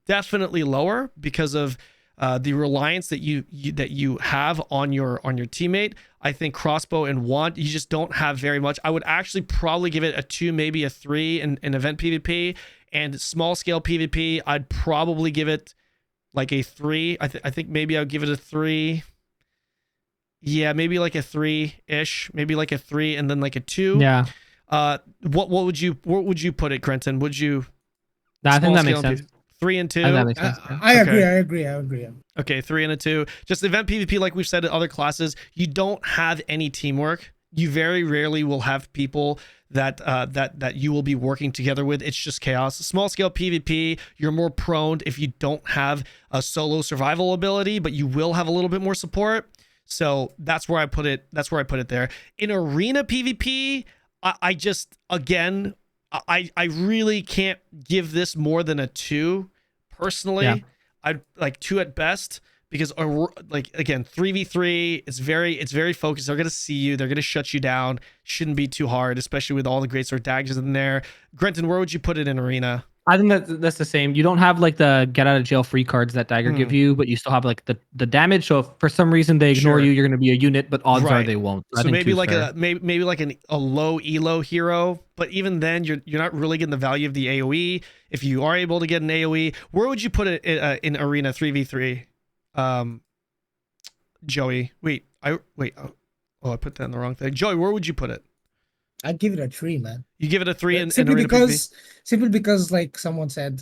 definitely lower because of the reliance that you have on your teammate. I think Crossbow and Wand, you just don't have very much. I would actually probably give it a 2, maybe a 3 in event PvP. And small scale PvP, I'd probably give it like a 3. I think maybe I'll give it a 3. Yeah, maybe like a 3-ish, maybe like a 3 and then like a 2. Yeah. What would you put it, Grenton? Would you? I think small that makes scale sense. 3 and 2. I think that makes sense. Yeah. I Okay. agree. Okay, 3 and a 2. Just event PvP, like we've said in other classes, you don't have any teamwork. You very rarely will have people that you will be working together with. It's just chaos. Small scale PvP, you're more prone if you don't have a solo survival ability, but you will have a little bit more support. So that's where I put it. That's where I put it there. In arena PvP, I just, again, I really can't give this more than a 2 personally. Yeah. I'd like 2 at best. Because, like, again, 3v3, it's very focused. They're going to see you. They're going to shut you down. Shouldn't be too hard, especially with all the Greatsword Daggers in there. Grenton, where would you put it in arena? I think that's the same. You don't have like the get out of jail free cards that Dagger give you, but you still have like the damage. So if for some reason they ignore Sure. you, you're going to be a unit, but odds are Right. they won't. I So think maybe two's like fair. maybe like a low elo hero, but even then you're not really getting the value of the AoE. If you are able to get an AoE, where would you put it in arena 3v3? Joey, wait. Oh, I put that in the wrong thing. Joey, where would you put it? I'd give it a 3, man. You give it a 3 in simply arena because PvP? simply because like someone said,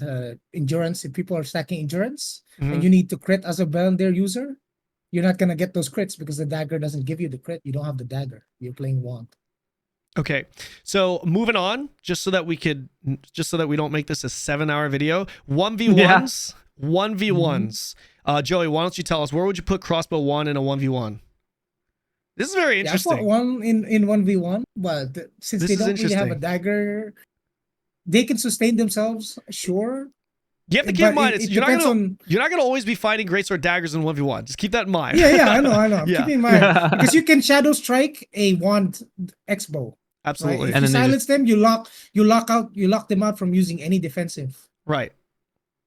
endurance. If people are stacking endurance Mhm. and you need to crit as a Bellendir user, you're not gonna get those crits because the dagger doesn't give you the crit. You don't have the dagger. You're playing wand. Okay, so moving on, just so that we don't make this a 7-hour video. 1v1s, 1v1s. Joey, why don't you tell us, where would you put Crossbow Wand in a 1v1? This is very Yeah, I interesting. fought one in 1v1, but since This they is don't really have a interesting. dagger, they can sustain themselves, sure. You have to keep in But mind, it you're depends not gonna always be fighting Greatsword Daggers in 1v1. Just keep that in mind. Yeah, I know. Yeah. Keep in mind because you can shadow strike a wand X-bow. Absolutely. Right? If And you then they silence them, you lock them out from using any defensive. Right.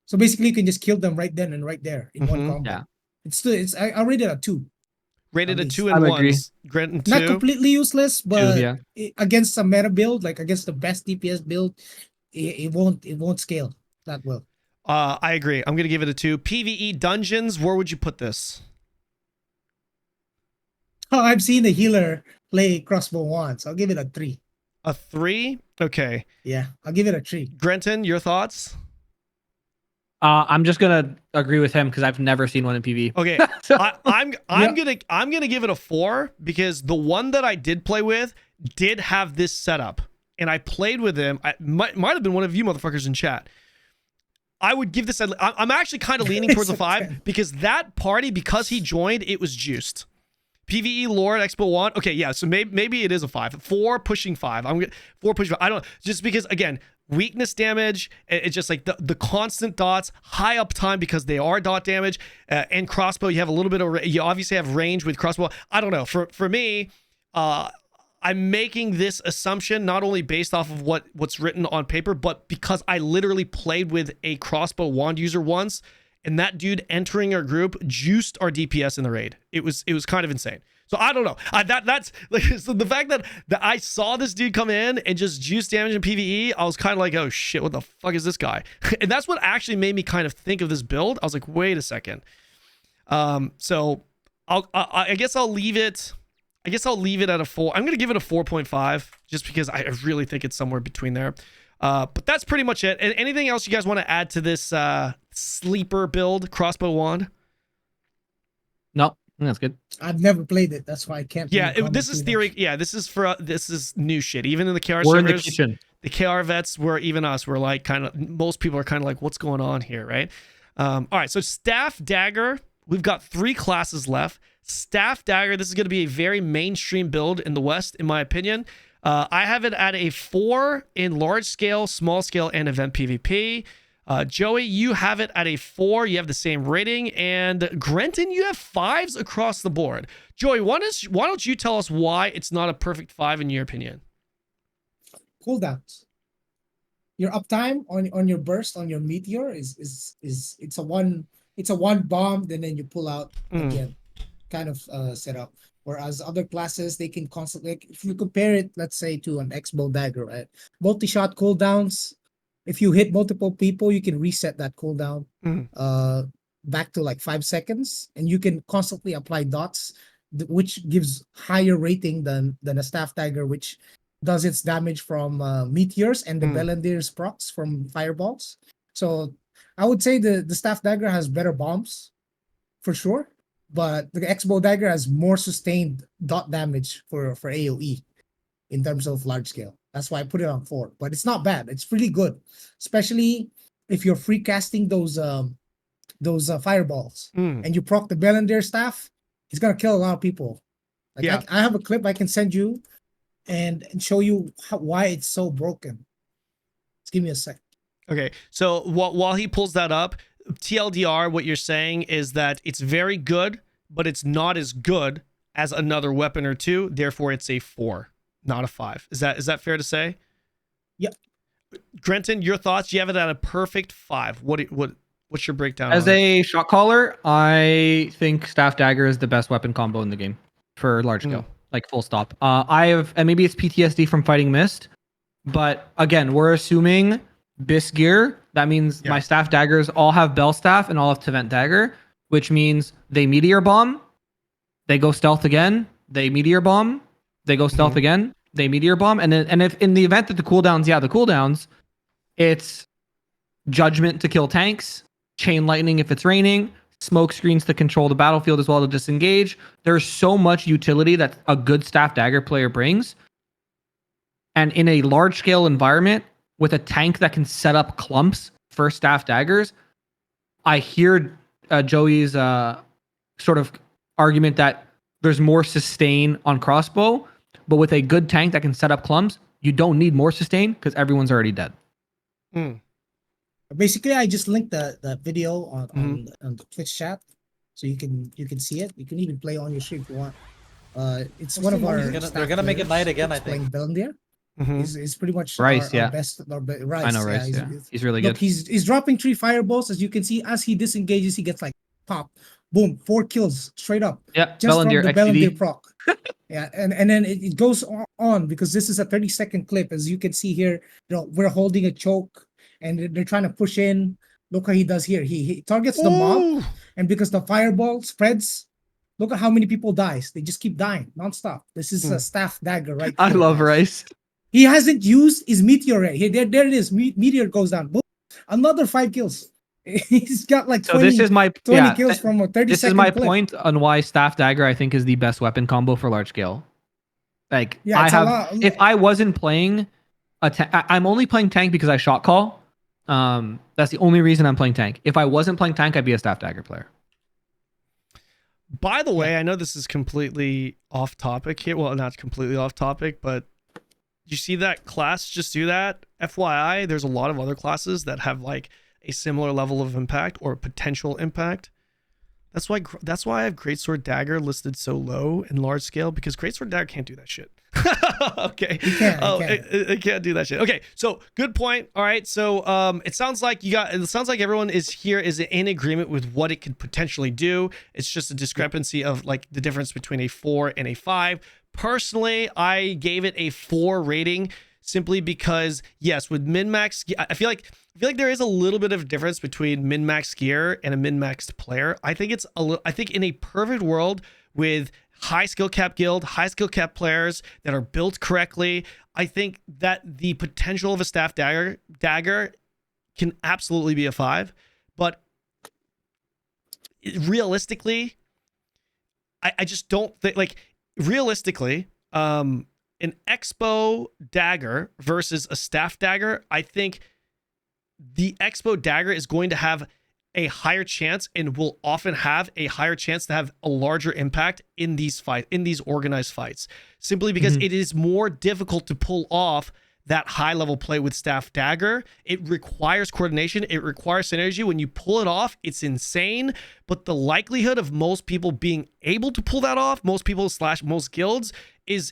So basically, you can just kill them right then and right there in one Mhm. combo. Yeah. I rated a 2. Rated At a least. 2 I and would agree. 1s. Grenton 2. Not completely useless, but yeah. Against some meta build, like against the best DPS build, it won't scale that well. I agree. I'm gonna give it a 2. PvE dungeons, where would you put this? Oh, I've seen a healer play Crossbow Wand, so I'll give it a 3. A 3? Okay. Yeah, I'll give it a 3. Grenton, your thoughts? I'm just gonna agree with him because I've never seen one in PV. Okay, So- I'm gonna give it a 4 because the one that I did play with did have this setup, and I played with him. I might have been one of you motherfuckers in chat. I would give this. I'm actually kind of leaning towards a 5 because that party, because he joined, it was juiced. PvE Lord Expo Wand. Okay, yeah. So maybe it is a 5. 4 pushing 5. I'm 4 pushing 5. I don't, just because again, weakness damage. It's just like the constant dots, high uptime because they are dot damage, and crossbow. You have a little bit of, you obviously have range with crossbow. I don't know. For me, I'm making this assumption not only based off of what's written on paper, but because I literally played with a crossbow wand user once. And that dude entering our group juiced our DPS in the raid. It was kind of insane. So I don't know. That's like, so the fact that I saw this dude come in and just juice damage in PvE, I was kind of like, oh shit, what the fuck is this guy? And that's what actually made me kind of think of this build. I was like, wait a second. So I guess I'll leave it. I guess I'll leave it at a 4. I'm gonna give it a 4.5 just because I really think it's somewhere between there. But that's pretty much it. And anything else you guys want to add to this sleeper build, Crossbow Wand? No, I think that's good. I've never played it. That's why I can't. Yeah, really comment this is too theory. much. Yeah, this is for this is new shit. Even in the KR We're in servers, the kitchen. the KR vets, were even us. We're like kind of, most people are kind of like, what's going on here, right? All right, so Staff Dagger. We've got 3 classes left. Staff Dagger. This is going to be a very mainstream build in the West, in my opinion. I have it at a 4 in large scale, small scale, and event PvP. Joey, you have it at a 4. You have the same rating. And Grenton, you have 5s across the board. Joey, why don't you tell us why it's not a perfect 5 in your opinion? Cooldowns. Your uptime on your burst on your meteor is it's a one bomb, then you pull out again, kind of setup. Whereas other classes, they can constantly, like, if you compare it, let's say, to an X-bow dagger, right? Multi-shot cooldowns. If you hit multiple people, you can reset that cooldown back to like 5 seconds, and you can constantly apply dots, which gives higher rating than a staff dagger, which does its damage from meteors and the Bellendir's procs from fireballs. So I would say the staff dagger has better bombs, for sure. But the X-bow dagger has more sustained dot damage for AoE in terms of large scale. That's why I put it on 4. But it's not bad. It's pretty good, especially if you're free casting those fireballs and you proc the Bellendir staff. It's gonna kill a lot of people. Like, Yeah. I have a clip I can send you and show you why it's so broken. Just give me a sec. Okay, so while he pulls that up, TLDR, what you're saying is that it's very good, but it's not as good as another weapon or two. Therefore, it's a 4, not a 5. Is that fair to say? Yep. Grenton, your thoughts? You have it at a perfect 5. What's your breakdown? As a shot caller, I think Staff Dagger is the best weapon combo in the game for large scale, like full stop. And maybe it's PTSD from fighting Mist, but again, we're assuming Bis gear. That means my Staff Daggers all have Bell Staff and all have Tevent Dagger, which means they Meteor Bomb, they go stealth again, they Meteor Bomb, they go stealth again, they Meteor Bomb, and if in the event that the cooldowns, it's Judgment to kill tanks, Chain Lightning if it's raining, smoke screens to control the battlefield as well to disengage. There's so much utility that a good Staff Dagger player brings. And in a large scale environment with a tank that can set up clumps for Staff Daggers, I hear Joey's sort of argument that there's more sustain on crossbow, but with a good tank that can set up clumps, you don't need more sustain because everyone's already dead. Basically, I just linked the video on the Twitch chat, so you can see it. You can even play on your stream if you want. It's one of our. They're gonna make it night again, I think. Bellendier. He's pretty much Rice, our best. Rice, I know Rice. Yeah, he's really look, good. He's dropping 3 fireballs, as you can see. As he disengages, he gets like pop, boom, 4 kills straight up. Yeah, just Bellendier, from the XCD. Bellendier proc. Yeah, and then it goes on because this is a 30-second clip, as you can see here. We're holding a choke, and they're trying to push in. Look how he does here. He targets the mob, and because the fireball spreads, look at how many people dies. They just keep dying nonstop. This is a Staff Dagger, right? I love Rice. He hasn't used his meteor yet. Here, there it is. Meteor goes down. Boom. Another 5 kills. He's got like 20, this is my 20 kills from a 30 This second is my clip. point on why Staff Dagger I think is the best weapon combo for large scale. Like if I wasn't playing I'm only playing tank because I shot call. That's the only reason I'm playing tank. If I wasn't playing tank, I'd be a Staff Dagger player. By the way, I know this is completely off topic here. Well, not completely off topic, but you see that class just do that? FYI, there's a lot of other classes that have like a similar level of impact or potential impact. That's why I have Greatsword Dagger listed so low in large scale, because Greatsword Dagger can't do that shit. Okay. It can't do that shit. Okay, so good point. All right, so it sounds like everyone is in agreement with what it could potentially do. It's just a discrepancy of like the difference between a 4 and a 5. Personally, I gave it a 4 rating simply because, yes, with min-max, I feel like there is a little bit of difference between min-max gear and a min-maxed player. I think in a perfect world with high skill cap guild, high skill cap players that are built correctly, I think that the potential of a Staff Dagger can absolutely be a 5. But realistically, I just don't think, like, realistically, an Expo Dagger versus a Staff Dagger, I think the Expo Dagger is going to have a higher chance and will often have a higher chance to have a larger impact in these organized fights, simply because it is more difficult to pull off that high level play with Staff Dagger. It requires coordination. It requires synergy. When you pull it off, it's insane. But the likelihood of most people being able to pull that off, most people / most guilds, is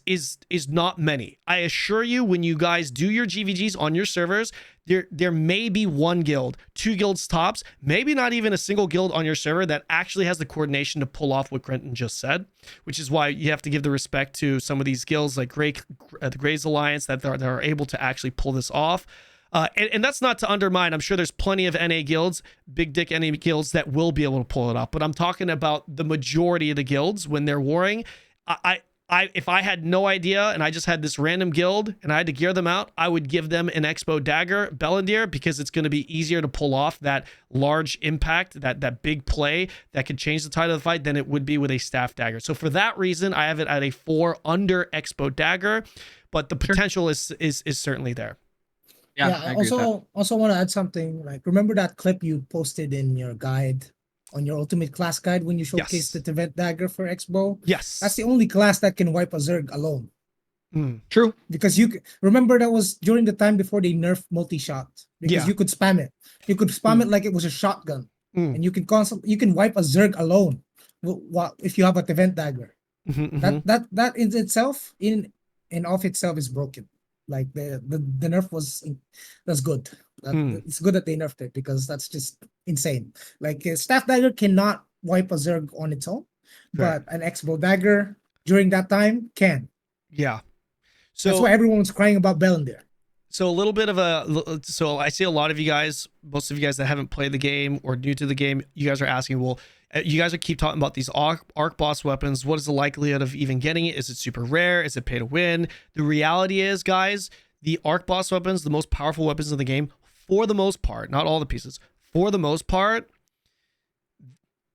not many. I assure you, when you guys do your GVGs on your servers, there may be 1 guild, 2 guilds tops, maybe not even a single guild on your server that actually has the coordination to pull off what Grenton just said, which is why you have to give the respect to some of these guilds like the Grays Alliance that are able to actually pull this off. And that's not to undermine. I'm sure there's plenty of NA guilds, big dick NA guilds, that will be able to pull it off. But I'm talking about the majority of the guilds when they're warring. If I had no idea and I just had this random guild and I had to gear them out, I would give them an Expo Dagger Bellendier, because it's going to be easier to pull off that large impact, that big play that could change the tide of the fight, than it would be with a Staff Dagger. So for that reason, I have it at a 4 under Expo Dagger, but the potential is certainly there. Yeah, I also want to add something. Like, remember that clip you posted in your guide, on your ultimate class guide, when you showcased the Tevent Dagger for Expo? Yes. That's the only class that can wipe a Zerg alone. True. Because you remember that was during the time before they nerfed multi-shot. Because you could spam it. You could spam it like it was a shotgun. And you can wipe a Zerg alone if you have a Tevent Dagger. That in itself, in and of itself, is broken. Like the nerf that's good. It's good that they nerfed it because that's just insane. Like staff dagger cannot wipe a Zerg on its own, but an X-bow dagger during that time can. Yeah. So that's why everyone was crying about Bellinder. So a little bit of so I see a lot of you guys, most of you guys that haven't played the game or new to the game, you guys are asking, well, you guys are keep talking about these arc boss weapons. What is the likelihood of even getting it? Is it super rare? Is it pay to win? The reality is, guys, the arc boss weapons, the most powerful weapons in the game, for the most part, not all the pieces, for the most part,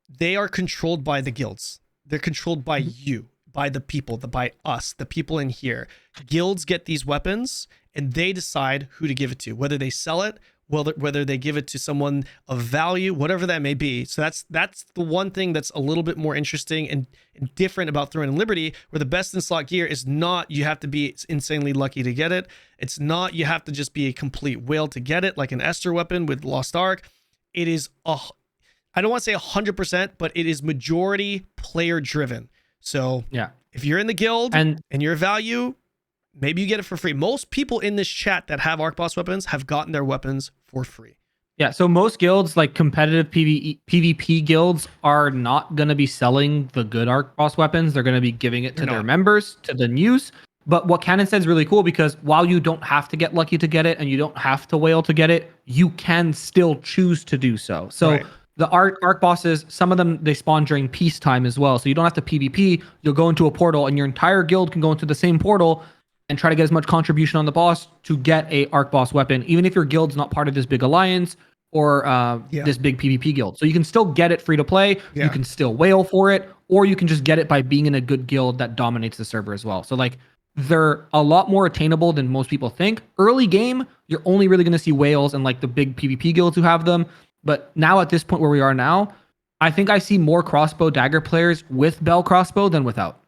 they are controlled by the guilds. They're controlled by you, by the people, by us, the people in here. Guilds get these weapons and they decide who to give it to, whether they sell it, whether they give it to someone of value, whatever that may be. So that's the one thing that's a little bit more interesting and different about Throne and Liberty, where the best in slot gear is not you have to be insanely lucky to get it. It's not you have to just be a complete whale to get it, like an Esther weapon with Lost Ark. It is I don't want to say 100%, but it is majority player driven. So yeah, if you're in the guild and you're value, maybe you get it for free. Most people in this chat that have arc boss weapons have gotten their weapons for free. Yeah, so most guilds, like competitive PvP guilds, are not going to be selling the good arc boss weapons. They're going to be giving it to their members, to the news. But what Kanon said is really cool, because while you don't have to get lucky to get it and you don't have to whale to get it, you can still choose to do so. So the arc bosses, some of them, they spawn during peacetime as well. So you don't have to PvP. You'll go into a portal and your entire guild can go into the same portal and try to get as much contribution on the boss to get a arc boss weapon, even if your guild's not part of this big alliance or this big PvP guild. So you can still get it free to play. Yeah. You can still whale for it, or you can just get it by being in a good guild that dominates the server as well. So like, they're a lot more attainable than most people think. Early game, you're only really going to see whales and like the big PvP guilds who have them. But now at this point where we are now, I think I see more Crossbow Dagger players with Bell Crossbow than without.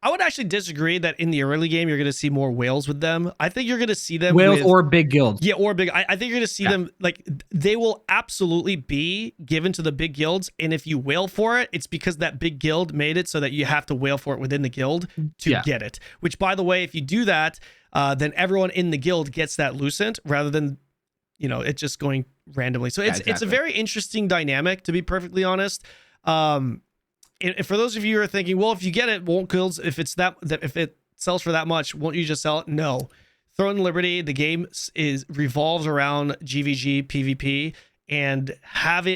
I would actually disagree that in the early game, you're going to see more whales with them. I think you're going to see them whales or big guilds. Yeah, or big. I think you're going to see them, like, they will absolutely be given to the big guilds. And if you whale for it, it's because that big guild made it so that you have to whale for it within the guild to get it. Which, by the way, if you do that, then everyone in the guild gets that Lucent rather than, you know, it just going randomly. So it's a very interesting dynamic, to be perfectly honest. And for those of you who are thinking, well, if you get it, won't guilds, if it sells for that much, won't you just sell it? No. Throne and Liberty, the game revolves around GVG, PvP, and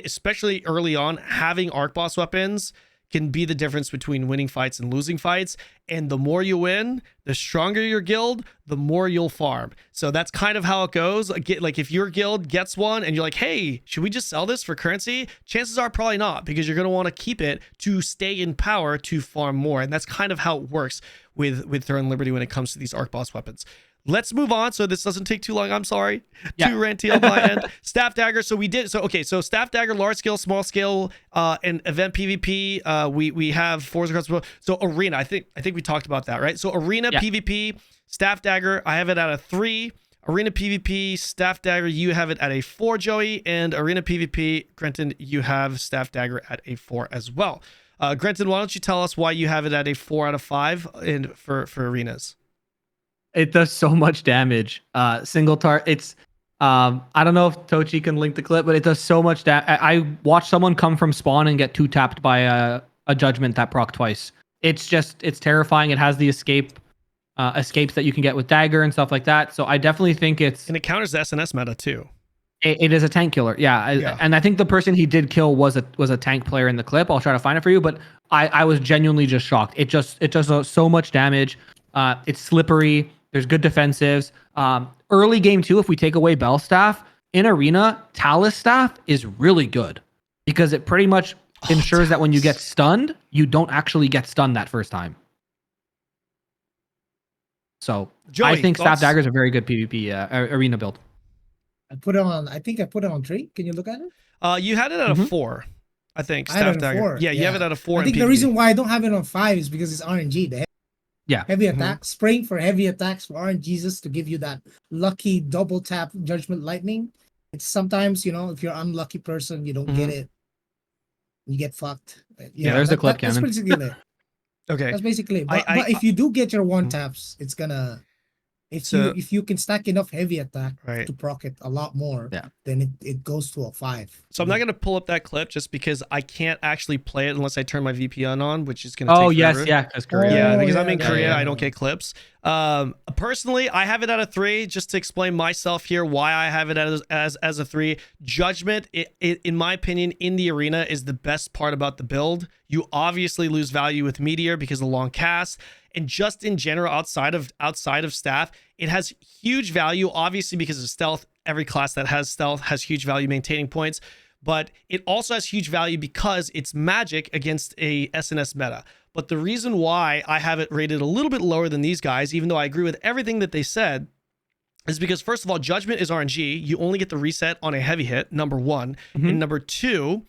especially early on, having arc boss weapons can be the difference between winning fights and losing fights. And the more you win, the stronger your guild, the more you'll farm. So that's kind of how it goes. Like if your guild gets one and you're like, hey, should we just sell this for currency? Chances are probably not, because you're going to want to keep it to stay in power to farm more. And that's kind of how it works with Throne and Liberty when it comes to these arc boss weapons. Let's move on so this doesn't take too long. I'm sorry. Too ranty on my end. Staff Dagger. So Staff Dagger, large scale, small scale, and event PvP. We have Forza Crossbow. So Arena, I think we talked about that, right? So Arena PvP, Staff Dagger, I have it at a 3. Arena PvP, Staff Dagger, you have it at a 4, Joey. And Arena PvP, Grenton, you have Staff Dagger at a 4 as well. Grenton, why don't you tell us why you have it at a 4 out of 5 for arenas? It does so much damage. Single target. It's I don't know if Tochi can link the clip, but it does so much damage. I watched someone come from spawn and get 2-tapped by a judgment that proc twice. It's terrifying. It has the escapes that you can get with dagger and stuff like that. So I definitely think and it counters the SNS meta too. It is a tank killer. Yeah. And I think the person he did kill was a tank player in the clip. I'll try to find it for you, but I was genuinely just shocked. It does so much damage. It's slippery. There's good defensives. Early game too, if we take away Bell Staff, in Arena, Talus Staff is really good because it pretty much ensures that when you get stunned, you don't actually get stunned that first time. So Joey, I think Staff Dagger is a very good PvP Arena build. I think I put it on 3. Can you look at it? You had it at a 4. I think Staff Dagger. 4. Yeah, you have it at a 4. I think the reason why I don't have it on 5 is because it's RNG. Heavy attack, spraying for heavy attacks for RNGesus to give you that lucky double tap judgment lightning. It's sometimes, if you're an unlucky person, you don't get it. You get fucked. There's the clip, Kanon. That's basically it. Okay. That's basically it. But if you do get your 1-taps, it's gonna If you can stack enough heavy attack Right. to proc it a lot more, Yeah. then it goes to a 5. So I'm not going to pull up that clip just because I can't actually play it unless I turn my VPN on, which is going to take forever. Yeah, that's Korea. Yeah, because Oh, I'm in yeah, Korea, yeah. I don't get clips. Personally, I have it at a 3. Just to explain myself here, why I have it as a 3. Judgment, in my opinion, in the arena is the best part about the build. You obviously lose value with Meteor because of the long cast, and just in general, outside of staff, it has huge value. Obviously, because of stealth, every class that has stealth has huge value maintaining points. But it also has huge value because it's magic against a SNS meta. But the reason why I have it rated a little bit lower than these guys, even though I agree with everything that they said, is because, first of all, Judgment is RNG. You only get the reset on a heavy hit, number 1. And number 2,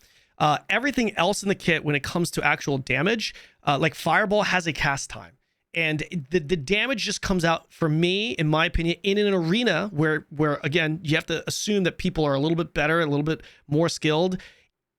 everything else in the kit when it comes to actual damage, like Fireball has a cast time. And the damage just comes out, for me, in my opinion, in an arena where again, you have to assume that people are a little bit better, a little bit more skilled.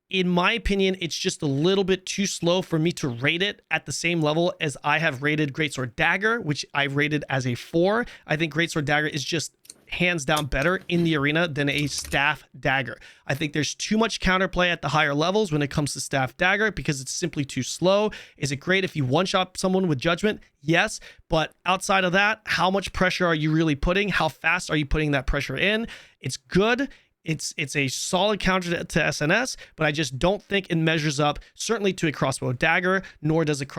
In my opinion, it's just a little bit too slow for me to rate it at the same level as I have rated Greatsword Dagger, which I rated as a 4. I think Greatsword Dagger is just hands down better in the arena than a staff dagger. I think there's too much counterplay at the higher levels when it comes to staff dagger because it's simply too slow. Is it great if you one-shot someone with Judgment? Yes, but outside of that, how much pressure are you really putting? How fast are you putting that pressure in? It's good. It's a solid counter to SNS, but I just don't think it measures up, certainly to a Crossbow Dagger, nor does it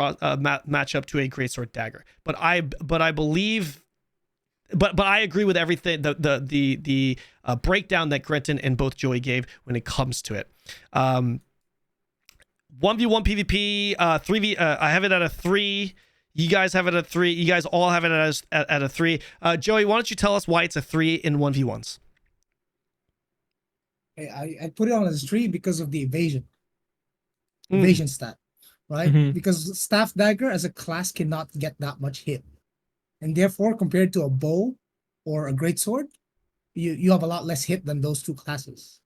match up to a Greatsword Dagger. But I believe. But I agree with everything, the breakdown that Grenton and both Joey gave when it comes to it. 1v1 PvP, 3v. I have it at a 3. You guys have it at a 3. You guys all have it at a 3. Joey, why don't you tell us why it's a 3 in 1v1s? I put it on as 3 because of the evasion stat, right? Because staff dagger as a class cannot get that much hit. And therefore, compared to a bow or a greatsword, you have a lot less hit than those two classes.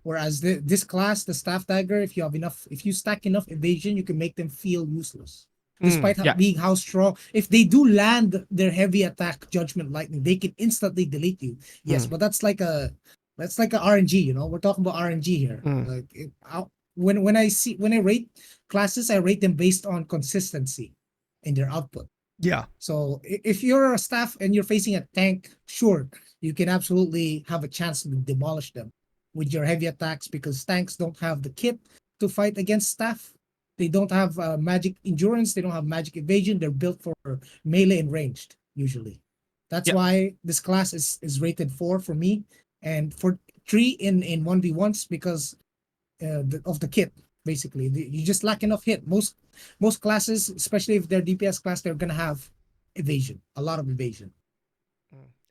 Whereas this class, the staff dagger, if you stack enough evasion, you can make them feel useless. Despite being how strong. If they do land their heavy attack Judgment Lightning, they can instantly delete you. Yes, but that's like a RNG, you know? We're talking about RNG here. Like when I rate classes, I rate them based on consistency in their output. Yeah. So if you're a staff and you're facing a tank, sure, you can absolutely have a chance to demolish them with your heavy attacks because tanks don't have the kit to fight against staff. They don't have magic endurance. They don't have magic evasion. They're built for melee and ranged, usually. That's why this class is rated 4 for me and for 3 in 1v1s because of the kit. Basically, you just lack enough hit. Most classes, especially if they're DPS class, they're gonna have evasion, a lot of evasion.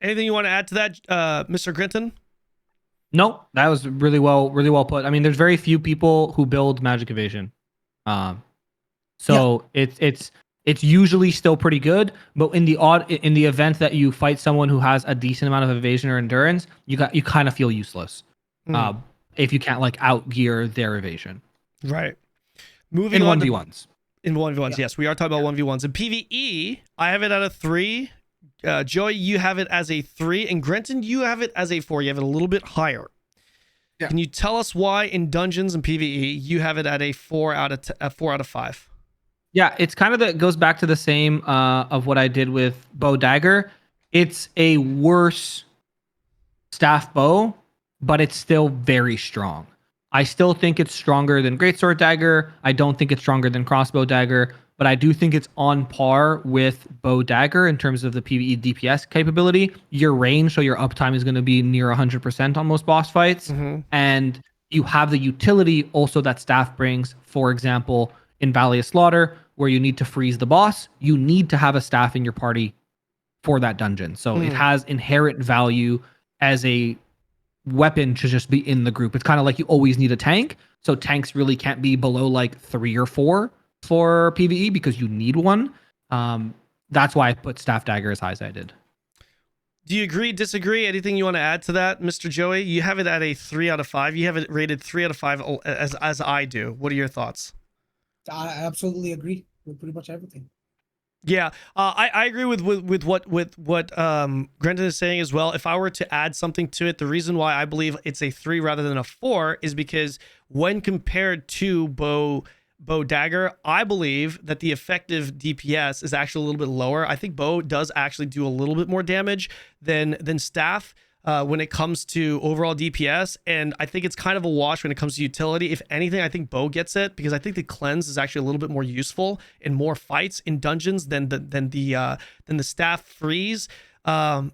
Anything you want to add to that, Mr. Grenton? No, that was really well put. I mean, there's very few people who build magic evasion, so it's usually still pretty good. But in the event that you fight someone who has a decent amount of evasion or endurance, you kind of feel useless if you can't like outgear their evasion. Right. Moving in on 1v1s. In 1v1s, yes, we are talking about 1v1s. In PvE, I have it at a 3. Joey, you have it as a 3, and Grenton, you have it as a 4. You have it a little bit higher. Yeah. Can you tell us why in dungeons and PvE you have it at a 4 out of 5? Yeah, it's kind of it goes back to the same of what I did with Bow Dagger. It's a worse staff bow, but it's still very strong. I still think it's stronger than Greatsword Dagger. I don't think it's stronger than Crossbow Dagger, but I do think it's on par with Bow Dagger in terms of the PvE DPS capability. Your range, so your uptime is going to be near 100% on most boss fights. And you have the utility also that staff brings. For example, in Valley of Slaughter, where you need to freeze the boss, you need to have a staff in your party for that dungeon. So it has inherent value as a weapon to just be in the group. It's kind of like you always need a tank. So tanks really can't be below like 3 or 4 for PvE because you need one. That's why I put staff dagger as high as I did. Do you agree, disagree? Anything you want to add to that, Mr. Joey? You have it at a 3 out of 5. You have it rated 3 out of 5 as I do. What are your thoughts? I absolutely agree with pretty much everything. Yeah, I agree with what Grenton is saying as well. If I were to add something to it, the reason why I believe it's a 3 rather than a 4 is because when compared to bow dagger, I believe that the effective DPS is actually a little bit lower. I think bow does actually do a little bit more damage than staff. When it comes to overall DPS, and I think it's kind of a wash when it comes to utility. If anything, I think bow gets it because I think the cleanse is actually a little bit more useful in more fights in dungeons than the staff freeze. But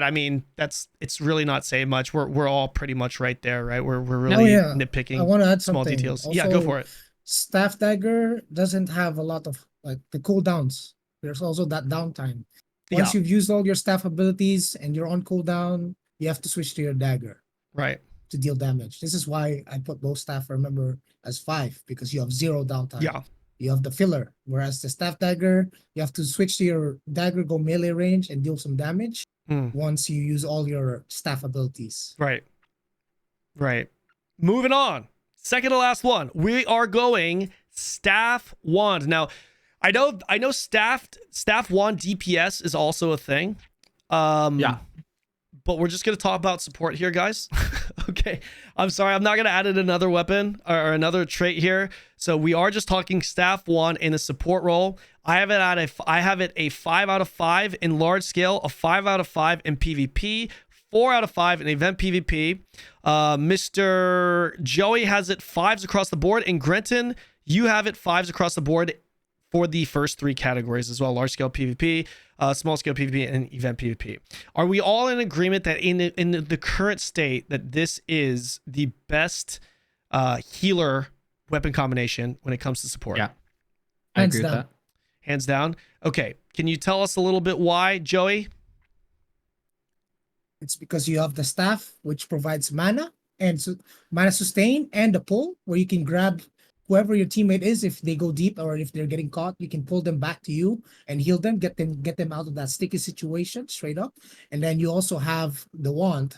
I mean, it's really not saying much. We're all pretty much right there, right? We're really nitpicking. I want to add small something. details. Also, Yeah, go for it. Staff dagger doesn't have a lot of like the cooldowns. There's also that downtime. Once you've used all your staff abilities and you're on cooldown, you have to switch to your dagger. Right. To deal damage. This is why I put bow staff, remember, as 5, because you have 0 downtime. Yeah. You have the filler. Whereas the staff dagger, you have to switch to your dagger, go melee range, and deal some damage once you use all your staff abilities. Right. Right. Moving on. Second to last one. We are going staff wand. Now, I know staff wand DPS is also a thing. Yeah. But we're just going to talk about support here, guys. Okay. I'm sorry. I'm not going to add in another weapon or another trait here. So we are just talking staff wand in a support role. I have it a 5 out of 5 in large scale, a 5 out of 5 in PvP, 4 out of 5 in event PvP. Mr. Joey has it 5s across the board. And Grenton, you have it 5s across the board for the first 3 categories as well: large scale PvP, small scale PvP, and event PvP. Are we all in agreement that in the current state that this is the best healer weapon combination when it comes to support? Yeah, I agree with that. Hands down. Okay, can you tell us a little bit why, Joey? It's because you have the staff, which provides mana and mana sustain, and the pull, where you can grab whoever your teammate is. If they go deep or if they're getting caught, you can pull them back to you and heal them, get them out of that sticky situation straight up. And then you also have the wand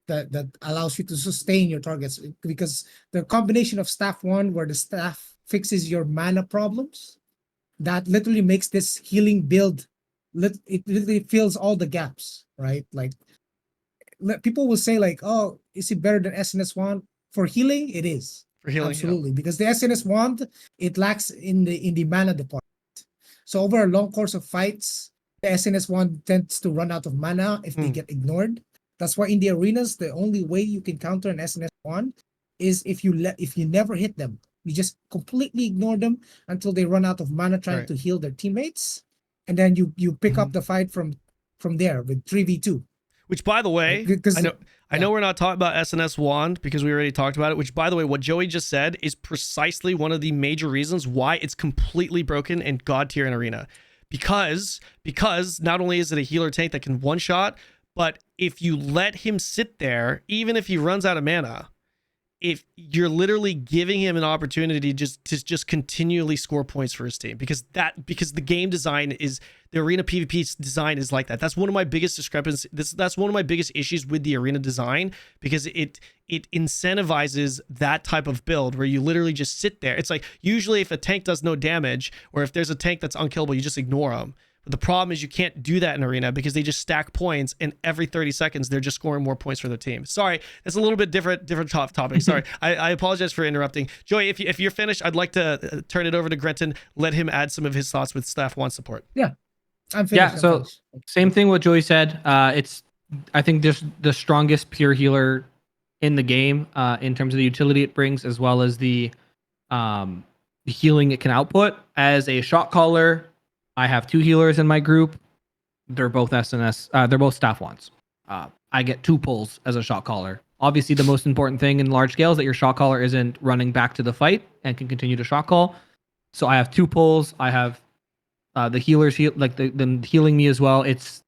that allows you to sustain your targets, because the combination of staff wand, where the staff fixes your mana problems, that literally makes this healing build. It literally fills all the gaps, right? Like, people will say like, oh, is it better than SNS wand? For healing, it is. For healing, absolutely, because the SNS wand, it lacks in the mana department. So over a long course of fights, the SNS wand tends to run out of mana if they get ignored. That's why in the arenas, the only way you can counter an SNS wand is if you never hit them. You just completely ignore them until they run out of mana trying to heal their teammates, and then you pick up the fight from there with 3v2. Which, by the way, I know we're not talking about SNS Wand because we already talked about it, which, by the way, what Joey just said is precisely one of the major reasons why it's completely broken in God tier and arena. Because not only is it a healer tank that can one-shot, but if you let him sit there, even if he runs out of mana, if you're literally giving him an opportunity to just continually score points for his team, because the game design is, the arena PvP design is like that. That's one of my biggest discrepancies. That's one of my biggest issues with the arena design, because it incentivizes that type of build where you literally just sit there. It's like, usually if a tank does no damage, or if there's a tank that's unkillable, you just ignore them. But the problem is you can't do that in arena because they just stack points, and every 30 seconds they're just scoring more points for their team. Sorry, it's a little bit different topic. Sorry, I apologize for interrupting. Joey, if you're finished, I'd like to turn it over to Grenton. Let him add some of his thoughts with staff wand support. Yeah, I'm finished. Yeah, so same thing what Joey said. I think there's the strongest pure healer in the game in terms of the utility it brings, as well as the healing it can output. As a shot caller, I have 2 healers in my group. They're both SNS. They're both staff wands. I get 2 pulls as a shot caller. Obviously, the most important thing in large scale is that your shot caller isn't running back to the fight and can continue to shot call. So I have 2 pulls. I have the healers the healing me as well. It's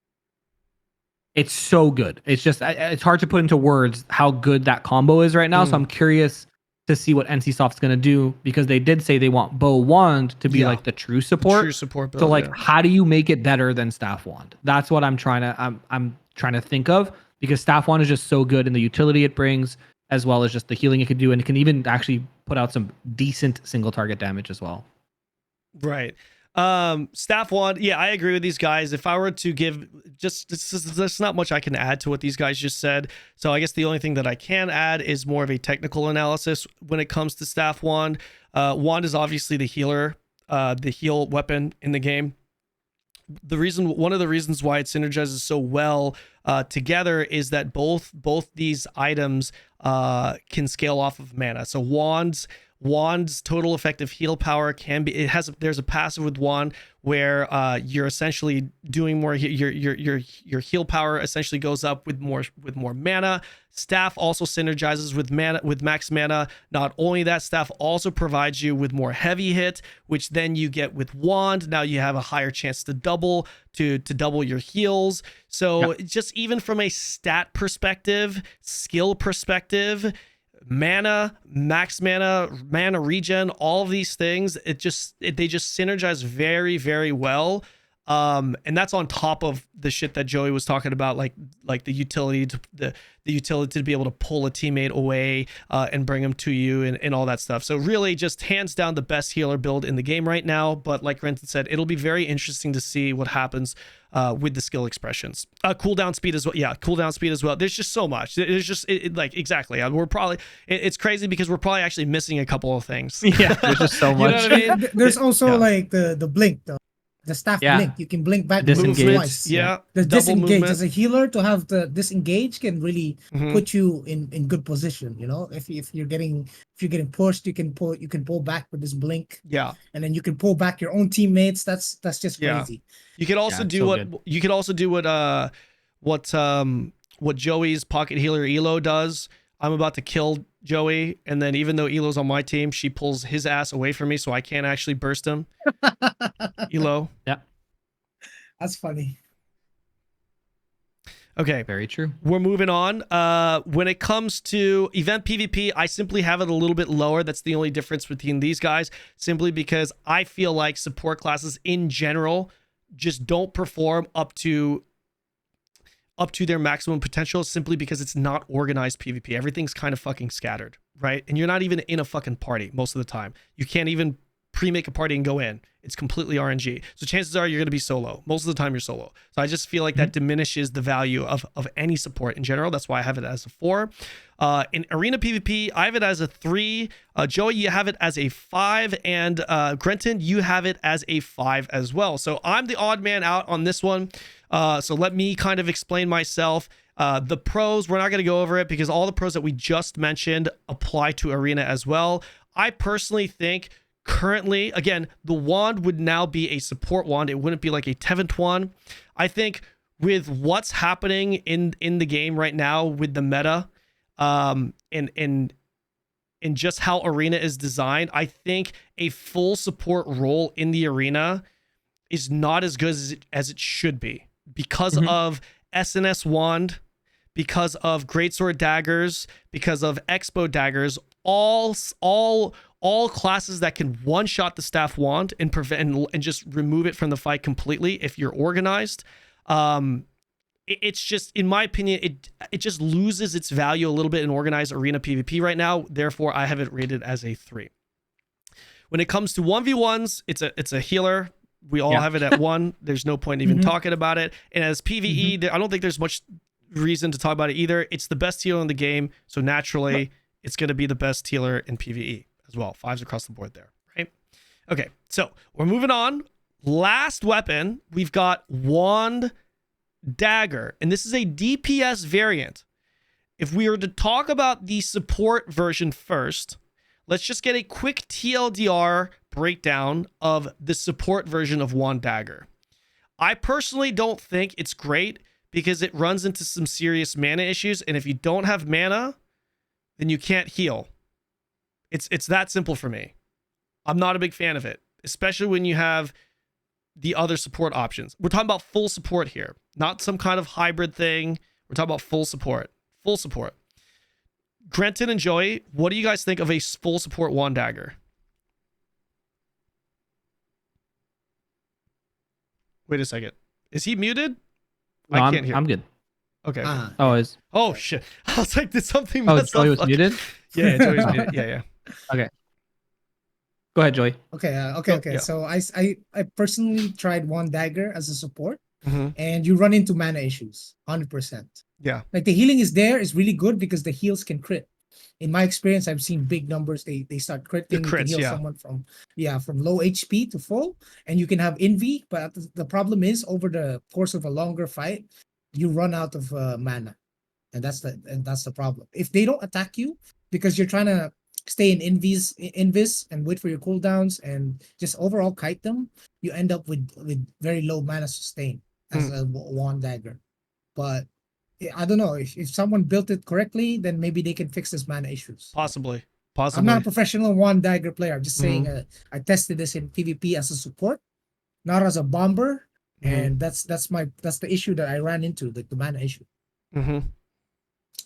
so good. It's just it's hard to put into words how good that combo is right now. So I'm curious to see what NCSoft's going to do, because they did say they want bow wand to be like the true support. True support build, so like, how do you make it better than staff wand? That's what I'm trying to think of, because staff wand is just so good in the utility it brings, as well as just the healing it could do, and it can even actually put out some decent single target damage as well. Right. Staff wand. Yeah, I agree with these guys. If I were to give there's not much I can add to what these guys just said. So I guess the only thing that I can add is more of a technical analysis when it comes to staff wand. Wand is obviously the healer, the heal weapon in the game. One of the reasons why it synergizes so well together is that both these items can scale off of mana. So wand's total effective heal power can be, there's a passive with wand where you're essentially doing more, your heal power essentially goes up with more mana. Staff also synergizes with max mana. Not only that, staff also provides you with more heavy hit, which then you get with wand. Now you have a higher chance to double your heals. So just even from a stat perspective, skill perspective, mana, max mana regen, all of these things, they just synergize very, very well. And that's on top of the shit that Joey was talking about, like the utility to be able to pull a teammate away and bring them to you and all that stuff. So really just hands down the best healer build in the game right now. But like Grenton said, it'll be very interesting to see what happens with the skill expressions. Cooldown speed as well. Yeah, cooldown speed as well. There's just so much. There's just like exactly. It's crazy because we're probably actually missing a couple of things. Yeah, there's just so much. You know what I mean? There's also like the blink though. The staff blink. You can blink back twice. Yeah. The disengage movement. as a healer, to have the disengage can really put you in good position. You know, if you're getting pushed, you can pull back with this blink. Yeah. And then you can pull back your own teammates. That's just crazy. You could also do what Joey's pocket healer Elo does. I'm about to kill Joey, and then even though Elo's on my team, she pulls his ass away from me, so I can't actually burst him. Elo. Yeah. That's funny. Okay. Very true. We're moving on. When it comes to event PvP, I simply have it a little bit lower. That's the only difference between these guys, simply because I feel like support classes in general just don't perform up to their maximum potential, simply because it's not organized PvP. Everything's kind of fucking scattered, right? And you're not even in a fucking party most of the time. You can't even pre-make a party and go in. It's completely RNG. So chances are you're going to be solo. Most of the time you're solo. So I just feel like that diminishes the value of any support in general. That's why I have it as a 4. In arena PvP, I have it as a 3. Joey, you have it as a 5. And Grenton, you have it as a 5 as well. So I'm the odd man out on this one. So let me kind of explain myself. The pros, we're not going to go over it because all the pros that we just mentioned apply to arena as well. I personally think currently, again, the wand would now be a support wand. It wouldn't be like a Tevent wand. I think with what's happening in the game right now with the meta, and just how arena is designed, I think a full support role in the arena is not as good as it should be because of SNS Wand, because of Greatsword Daggers, because of Expo Daggers, all classes that can one-shot the staff wand and prevent and just remove it from the fight completely if you're organized. It's just, in my opinion, it just loses its value a little bit in organized arena PvP right now. Therefore, I have it rated as a 3. When it comes to 1v1s, it's a healer. We all have it at 1. There's no point even talking about it. And as PvE, I don't think there's much reason to talk about it either. It's the best healer in the game, so naturally, it's going to be the best healer in PvE as well. 5s across the board there, right? Okay, so we're moving on. Last weapon, we've got Wand Dagger, and this is a DPS variant. If we were to talk about the support version first, let's just get a quick TLDR breakdown of the support version of Wand Dagger. I personally don't think it's great because it runs into some serious mana issues, and if you don't have mana, then you can't heal. It's that simple for me. I'm not a big fan of it, especially when you have the other support options. We're talking about full support here, not some kind of hybrid thing. We're talking about full support. Full support. Grenton and Joey, what do you guys think of a full support Wand Dagger? Wait a second. Is he muted? No, I can't hear. I'm good. Okay. Oh, shit. I was like, did something mess Joey up? was muted? Yeah, Joey's muted. Yeah. Okay. Go ahead, Joey. Okay, Yeah. So I personally tried One Dagger as a support, Mm-hmm. and you run into mana issues, 100%. Yeah. Like the healing is there, is really good because the heals can crit. In my experience, I've seen big numbers. They start critting. The You can crits, heal yeah. someone from low HP to full, and you can have envy. But the problem is, over the course of a longer fight, you run out of mana, and that's the problem. If they don't attack you because you're trying to stay in invis and wait for your cooldowns and just overall kite them, you end up with very low mana sustain as a Wand Dagger. But I don't know if someone built it correctly, then maybe they can fix this mana issues. Possibly. I'm not a professional Wand Dagger player. I'm just saying I tested this in PvP as a support, not as a bomber, and that's the issue that I ran into, like the mana issue. Mm-hmm.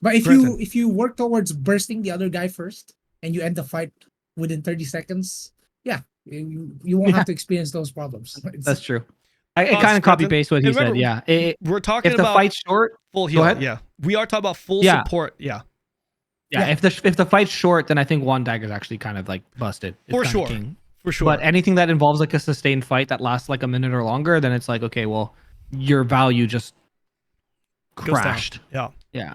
But Grenton. if you work towards bursting the other guy first and you end the fight within 30 seconds, you won't have to experience those problems. That's true. It kind of copy paste what he said. Yeah. We're talking if the about fight's short, full heal. go ahead. Yeah. We are talking about full support. Yeah. Yeah. If the fight's short, then I think One Dagger is actually kind of like busted. It's For kinda sure. king. For sure. But anything that involves like a sustained fight that lasts like a minute or longer, then it's like, okay, well, your value just crashed. Yeah. Yeah.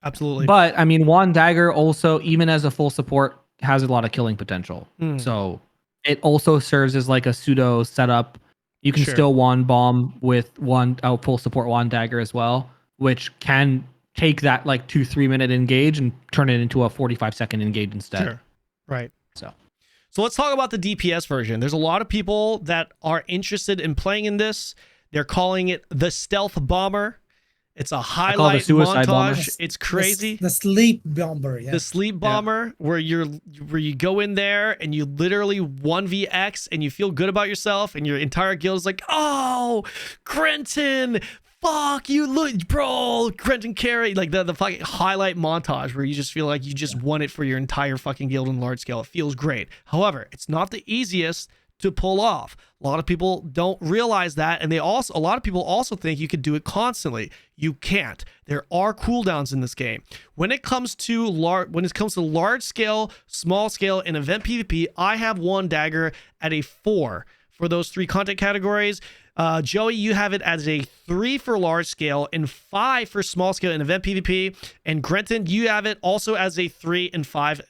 Absolutely. But I mean, One Dagger also, even as a full support, has a lot of killing potential. So it also serves as like a pseudo setup. You can still Wand Bomb with full support One Dagger as well, which can take that like 2-3 minute engage and turn it into a 45-second engage instead. Sure. Right. So let's talk about the DPS version. There's a lot of people that are interested in playing in this. They're calling it the Stealth Bomber. It's a highlight montage. Bomber. It's crazy. The sleep bomber, yeah. The sleep bomber, where you go in there and you literally 1vx and you feel good about yourself, and your entire guild is like, oh, Grenton, fuck you, look, bro, Grenton carry, like the fucking highlight montage where you just feel like you just won it for your entire fucking guild in large scale. It feels great. However, it's not the easiest to pull off. A lot of people don't realize that, and a lot of people also think you could do it constantly. You can't. There are cooldowns in this game. When it comes to large scale, small scale, and event PvP, I have One Dagger at a 4 for those 3 content categories. Joey, you have it as a 3 for large scale and 5 for small scale and event PvP. And Grenton, you have it also as a 3 and 5.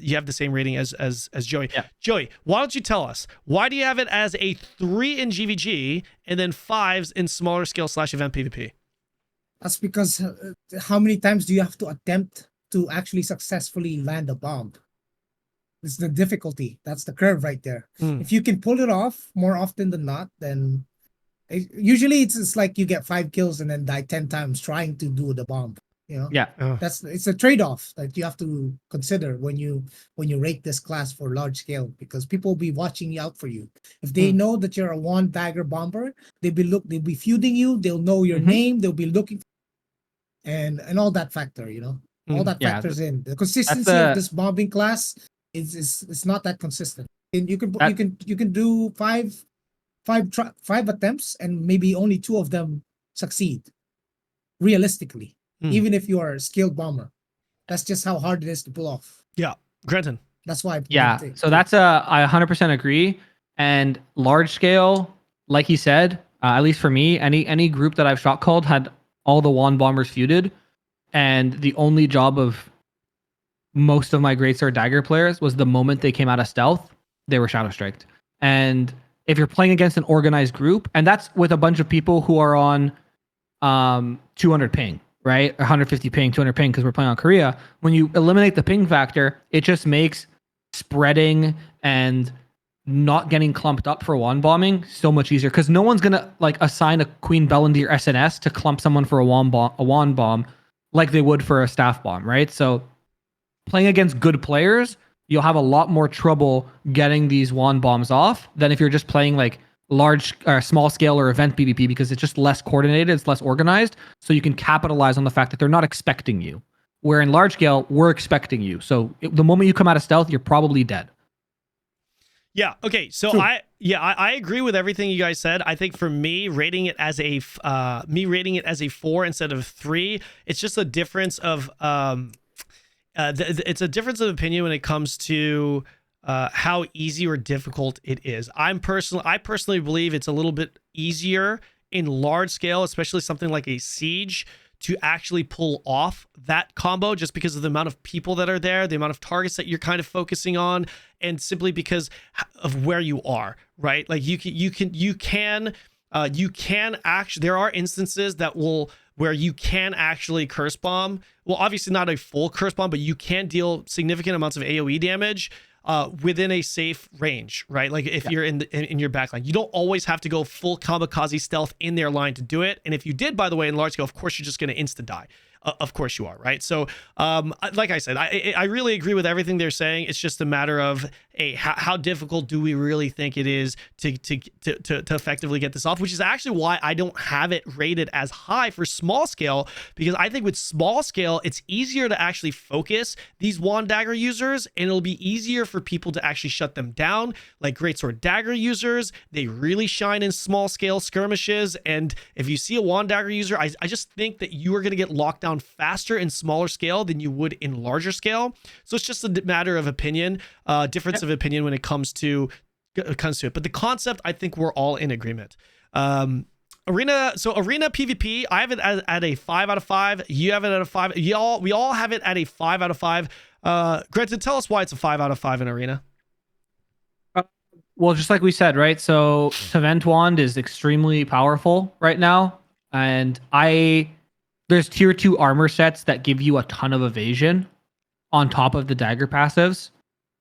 You have the same rating as Joey. Yeah. Joey, why don't you tell us, why do you have it as a 3 in GVG and then 5s in smaller scale / event PvP? That's because how many times do you have to attempt to actually successfully land a bomb? It's the difficulty. That's the curve right there. If you can pull it off more often than not, then usually it's like you get 5 kills and then die 10 times trying to do the bomb. You know? yeah. It's a trade-off that you have to consider when you rate this class for large scale, because people will be watching out for you. If they know that you're a One Dagger bomber, they'll be feuding you. They'll know your name. They'll be looking, and all that factor. You know, all that factors in the consistency of this bombing class. It's not that consistent. And you can do five attempts and maybe only 2 of them succeed realistically, even if you are a skilled bomber. That's just how hard it is to pull off. Yeah. Grenton. That's why So that's I 100% agree. And large scale, like he said, at least for me, any group that I've shot called had all the Wand bombers feuded, and the only job of most of my Greatsword Dagger players was the moment they came out of stealth, they were shadow striked. And if you're playing against an organized group, and that's with a bunch of people who are on 200 ping, right? 150 ping, 200 ping, because we're playing on Korea. When you eliminate the ping factor, it just makes spreading and not getting clumped up for wand bombing so much easier, because no one's gonna like assign a Queen Bellendir SNS to clump someone for a wand bomb like they would for a staff bomb, right? So playing against good players, you'll have a lot more trouble getting these wand bombs off than if you're just playing like large or small scale or event PvP, because it's just less coordinated, it's less organized, so you can capitalize on the fact that they're not expecting you. Where in large scale, we're expecting you. So the moment you come out of stealth, you're probably dead. Yeah. Okay. So True. I agree with everything you guys said. I think for me, rating it as a 4 instead of 3, it's just a difference of it's a difference of opinion when it comes to how easy or difficult it is. I personally believe it's a little bit easier in large scale, especially something like a siege, to actually pull off that combo, just because of the amount of people that are there, the amount of targets that you're kind of focusing on, and simply because of where you are, right? Like you can actually, there are instances where you can actually curse bomb. Well, obviously not a full curse bomb, but you can deal significant amounts of AoE damage within a safe range, right? Like if you're in your backline, you don't always have to go full kamikaze stealth in their line to do it. And if you did, by the way, in large scale, of course you're just going to insta die. Of course you are, right? So, like I said, I really agree with everything they're saying. It's just a matter of how difficult do we really think it is to effectively get this off, which is actually why I don't have it rated as high for small scale, because I think with small scale, it's easier to actually focus these Wand Dagger users, and it'll be easier for people to actually shut them down. Like Greatsword Dagger users, they really shine in small scale skirmishes, and if you see a Wand Dagger user, I just think that you are going to get locked down faster in smaller scale than you would in larger scale. So it's just a matter of opinion, difference of opinion when it comes to it. But the concept, I think we're all in agreement. Arena PvP, I have it at a 5 out of 5. You have it at a 5. We all have it at a 5 out of 5. Grenton, tell us why it's a 5 out of 5 in Arena. Well, just like we said, right? So Event Wand is extremely powerful right now, and there's tier 2 armor sets that give you a ton of evasion on top of the dagger passives,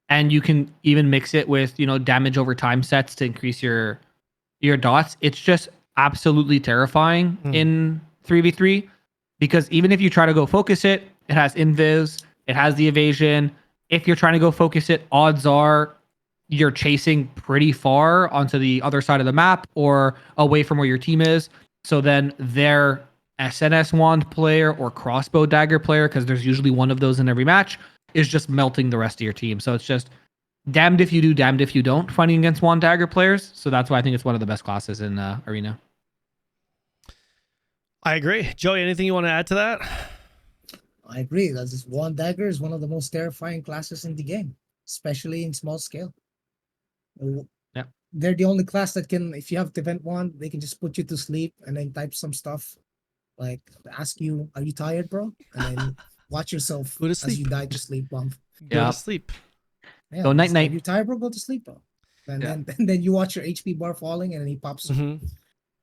and you can even mix it with, damage over time sets to increase your dots. It's just absolutely terrifying in 3v3, because even if you try to go focus it, it has invis, it has the evasion. If you're trying to go focus it, odds are you're chasing pretty far onto the other side of the map or away from where your team is. So then their SNS Wand player or Crossbow Dagger player, because there's usually one of those in every match, is just melting the rest of your team. So it's just damned if you do, damned if you don't fighting against Wand Dagger players. So that's why I think it's one of the best classes in Arena. I agree. Joey, anything you want to add to that? I agree. That's just Wand Dagger is one of the most terrifying classes in the game, especially in small scale. Yeah. They're the only class that can, if you have the Event Wand, they can just put you to sleep and then type some stuff like ask you, are you tired, bro? And then watch yourself Go to sleep. as you die to sleep, bump. Go to sleep. Yeah, so night. Are you tired, bro? Go to sleep, bro. And then you watch your HP bar falling and then he pops.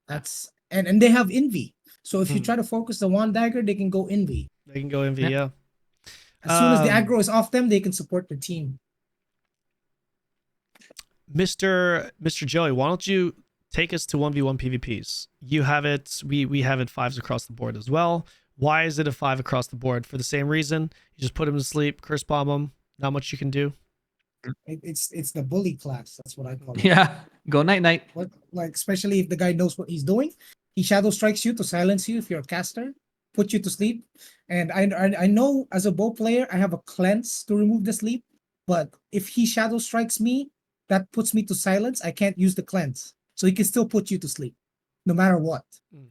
That's and they have envy. So if you try to focus the Wand Dagger, they can go envy. They can go envy, yeah. As soon as the aggro is off them, they can support the team. Mr. Joey, why don't you take us to 1v1 PvPs? You have it. We have it 5s across the board as well. Why is it a 5 across the board? For the same reason. You just put him to sleep, curse bomb him. Not much you can do. It's the bully class. That's what I call it. Yeah. Go night. What, like, especially if the guy knows what he's doing. He shadow strikes you to silence you if you're a caster, put you to sleep. And I know as a bow player, I have a cleanse to remove the sleep. But if he shadow strikes me, that puts me to silence. I can't use the cleanse. So he can still put you to sleep, no matter what.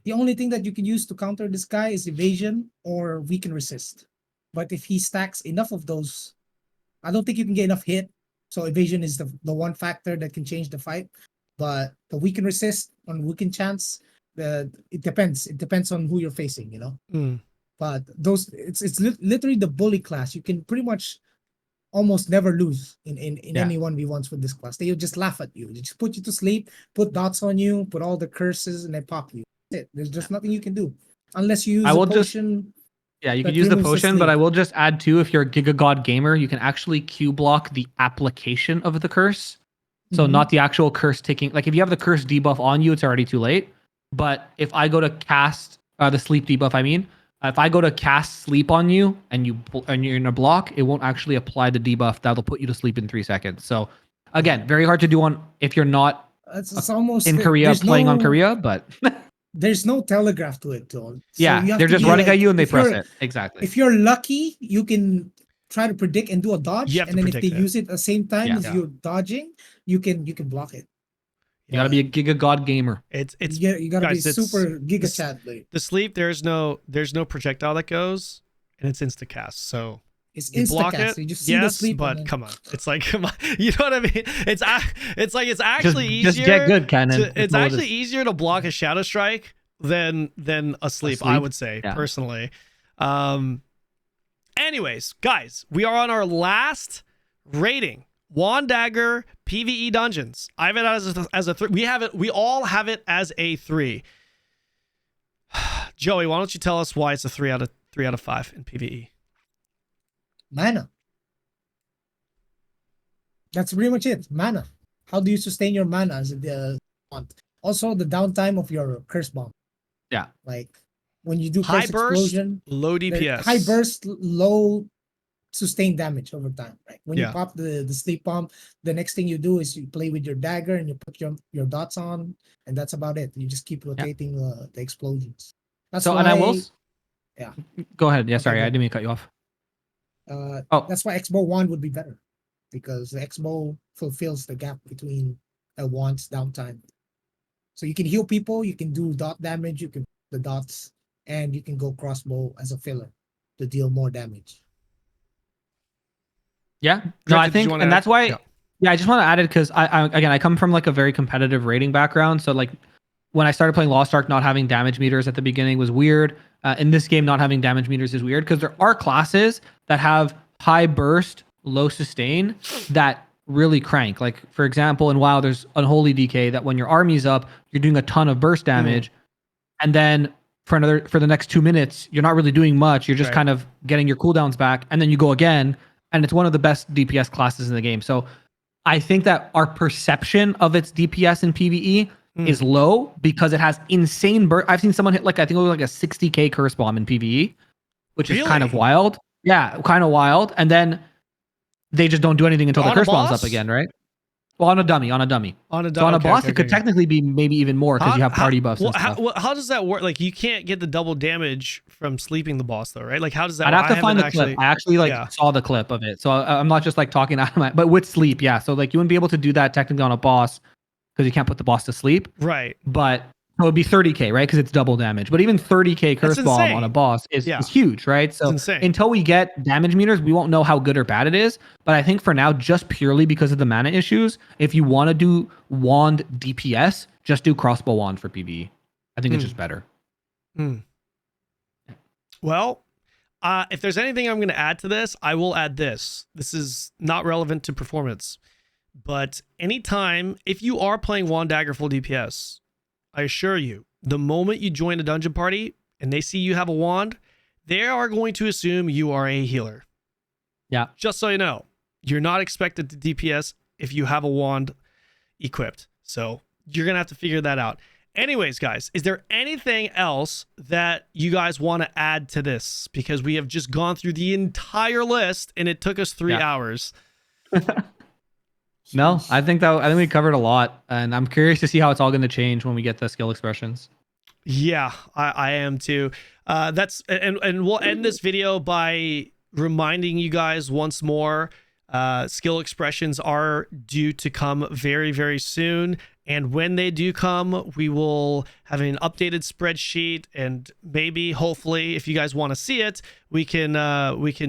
The only thing that you can use to counter this guy is evasion or weaken resist. But if he stacks enough of those, I don't think you can get enough hit. So evasion is the one factor that can change the fight. But the weaken resist on weaken chance, it depends. It depends on who you're facing, But it's literally the bully class. You can pretty much almost never lose in any 1v1s with this class. They'll just laugh at you. They just put you to sleep, put dots on you, put all the curses, and then pop you. That's it. There's just nothing you can do unless you use a potion. You can use the potion, but I will just add too, if you're a Giga God gamer, you can actually Q block the application of the curse. So not the actual curse taking, like if you have the curse debuff on you, it's already too late. But if I go to cast the sleep debuff, if I go to cast sleep on you and you're in a block, it won't actually apply the debuff. That'll put you to sleep in 3 seconds. So again, very hard to do if you're not it's almost in Korea playing on Korea, but there's no telegraph to it, though. So they're just running at you and they press it. Exactly. If you're lucky, you can try to predict and do a dodge, and then if they use it at the same time as you're dodging, you can block it. You gotta be a Giga God gamer. You gotta be super Giga Chad. The sleep, there's no projectile that goes, and it's insta cast. So It's You block insta-cast. it, So you just see the yes, sleep. but come on, it's like, come on, you know what I mean? It's like it's actually easier. Just get good, Kanon. It's actually easier to block a Shadow Strike than a sleep. I would say personally. Anyways, guys, we are on our last rating. Wand Dagger PvE dungeons. I have it as a 3. We all have it as a 3. Joey, why don't you tell us why it's a 3 out of 5 in PvE? Mana. That's pretty much it. Mana. How do you sustain your mana as the want? Also, the downtime of your curse bomb. Yeah. Like when you do High curse burst, explosion, low DPS. high burst, low sustained damage over time. Right. When you Yeah. pop the sleep bomb, the next thing you do is you play with your dagger and you put your dots on, and that's about it. You just keep rotating the explosions. That's So, why, and I will. Yeah. Go ahead. Yeah. Okay, Sorry, go. I didn't mean to cut you off. That's why X-Bow Wand would be better, because the X-Bow fulfills the gap between a Wand's downtime. So you can heal people, you can do dot damage, you can the dots, and you can go crossbow as a filler to deal more damage. Yeah. No, Gretchen, I did think, you wanna and add? that's why. Yeah, I just want to add it because I come from like a very competitive rating background. So like when I started playing Lost Ark, not having damage meters at the beginning was weird. In this game, not having damage meters is weird because there are classes that have high burst, low sustain that really crank. Like for example, in WoW, there's Unholy DK that when your army's up, you're doing a ton of burst damage, and then for the next 2 minutes, you're not really doing much. You're just kind of getting your cooldowns back, and then you go again, and it's one of the best DPS classes in the game. So I think that our perception of its DPS in PvE is low because it has insane burst. I've seen someone hit I think it was like a 60k curse bomb in PvE, which is kind of wild. Yeah, kind of wild. And then they just don't do anything until the curse bomb's up again, right? Well, on a dummy. So on a boss, it could technically be maybe even more because you have party buffs and stuff. How does that work? Like, you can't get the double damage from sleeping the boss, though, right? Like, how does that work? work? I'd have to find the clip. I actually saw the clip of it. So I'm not just like talking out of my, but with sleep, yeah. So like you wouldn't be able to do that technically on a boss because you can't put the boss to sleep. Right. But it would be 30k, right? Because it's double damage. But even 30k curse bomb on a boss is huge, right? So until we get damage meters, we won't know how good or bad it is. But I think for now, just purely because of the mana issues, if you want to do wand DPS, just do crossbow wand for PvE. I think it's just better. Well, if there's anything I'm going to add to this, I will add this. This is not relevant to performance. But anytime, if you are playing Wand Dagger full DPS, I assure you, the moment you join a dungeon party and they see you have a wand, they are going to assume you are a healer. Yeah. Just so you know, you're not expected to DPS if you have a wand equipped. So you're going to have to figure that out. Anyways, guys, is there anything else that you guys want to add to this? Because we have just gone through the entire list and it took us 3 hours. No, I think we covered a lot, and I'm curious to see how it's all going to change when we get the skill expressions. Yeah, I am too. And we'll end this video by reminding you guys once more, skill expressions are due to come very, very soon. And when they do come, we will have an updated spreadsheet, and maybe, hopefully, if you guys want to see it, we can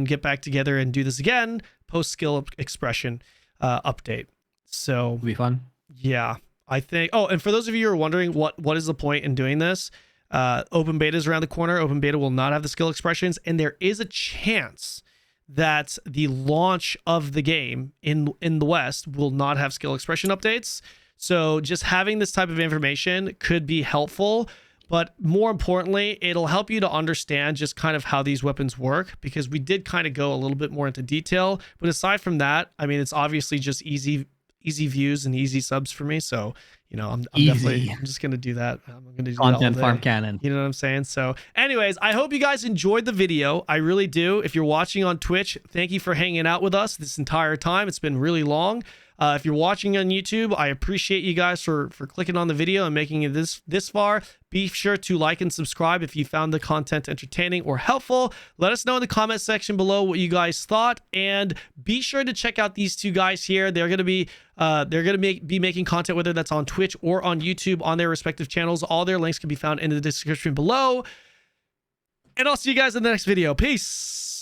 get back together and do this again, post skill expression update. So it'll be fun. Yeah, I think. Oh, and for those of you who are wondering what is the point in doing this, open beta is around the corner. Open beta will not have the skill expressions, and there is a chance that the launch of the game in the West will not have skill expression updates. So just having this type of information could be helpful, but more importantly, it'll help you to understand just kind of how these weapons work, because we did kind of go a little bit more into detail. But aside from that, I mean, it's obviously just easy views and easy subs for me. So, you know, I'm just going to do that. I'm going to do content that farm Kanon. You know what I'm saying? So anyways, I hope you guys enjoyed the video. I really do. If you're watching on Twitch, thank you for hanging out with us this entire time. It's been really long. If you're watching on YouTube, I appreciate you guys for clicking on the video and making it this far. Be sure to like and subscribe if you found the content entertaining or helpful. Let us know in the comment section below what you guys thought, and be sure to check out these two guys here. They're gonna be making content, whether that's on Twitch or on YouTube, on their respective channels. All their links can be found in the description below. And I'll see you guys in the next video. Peace.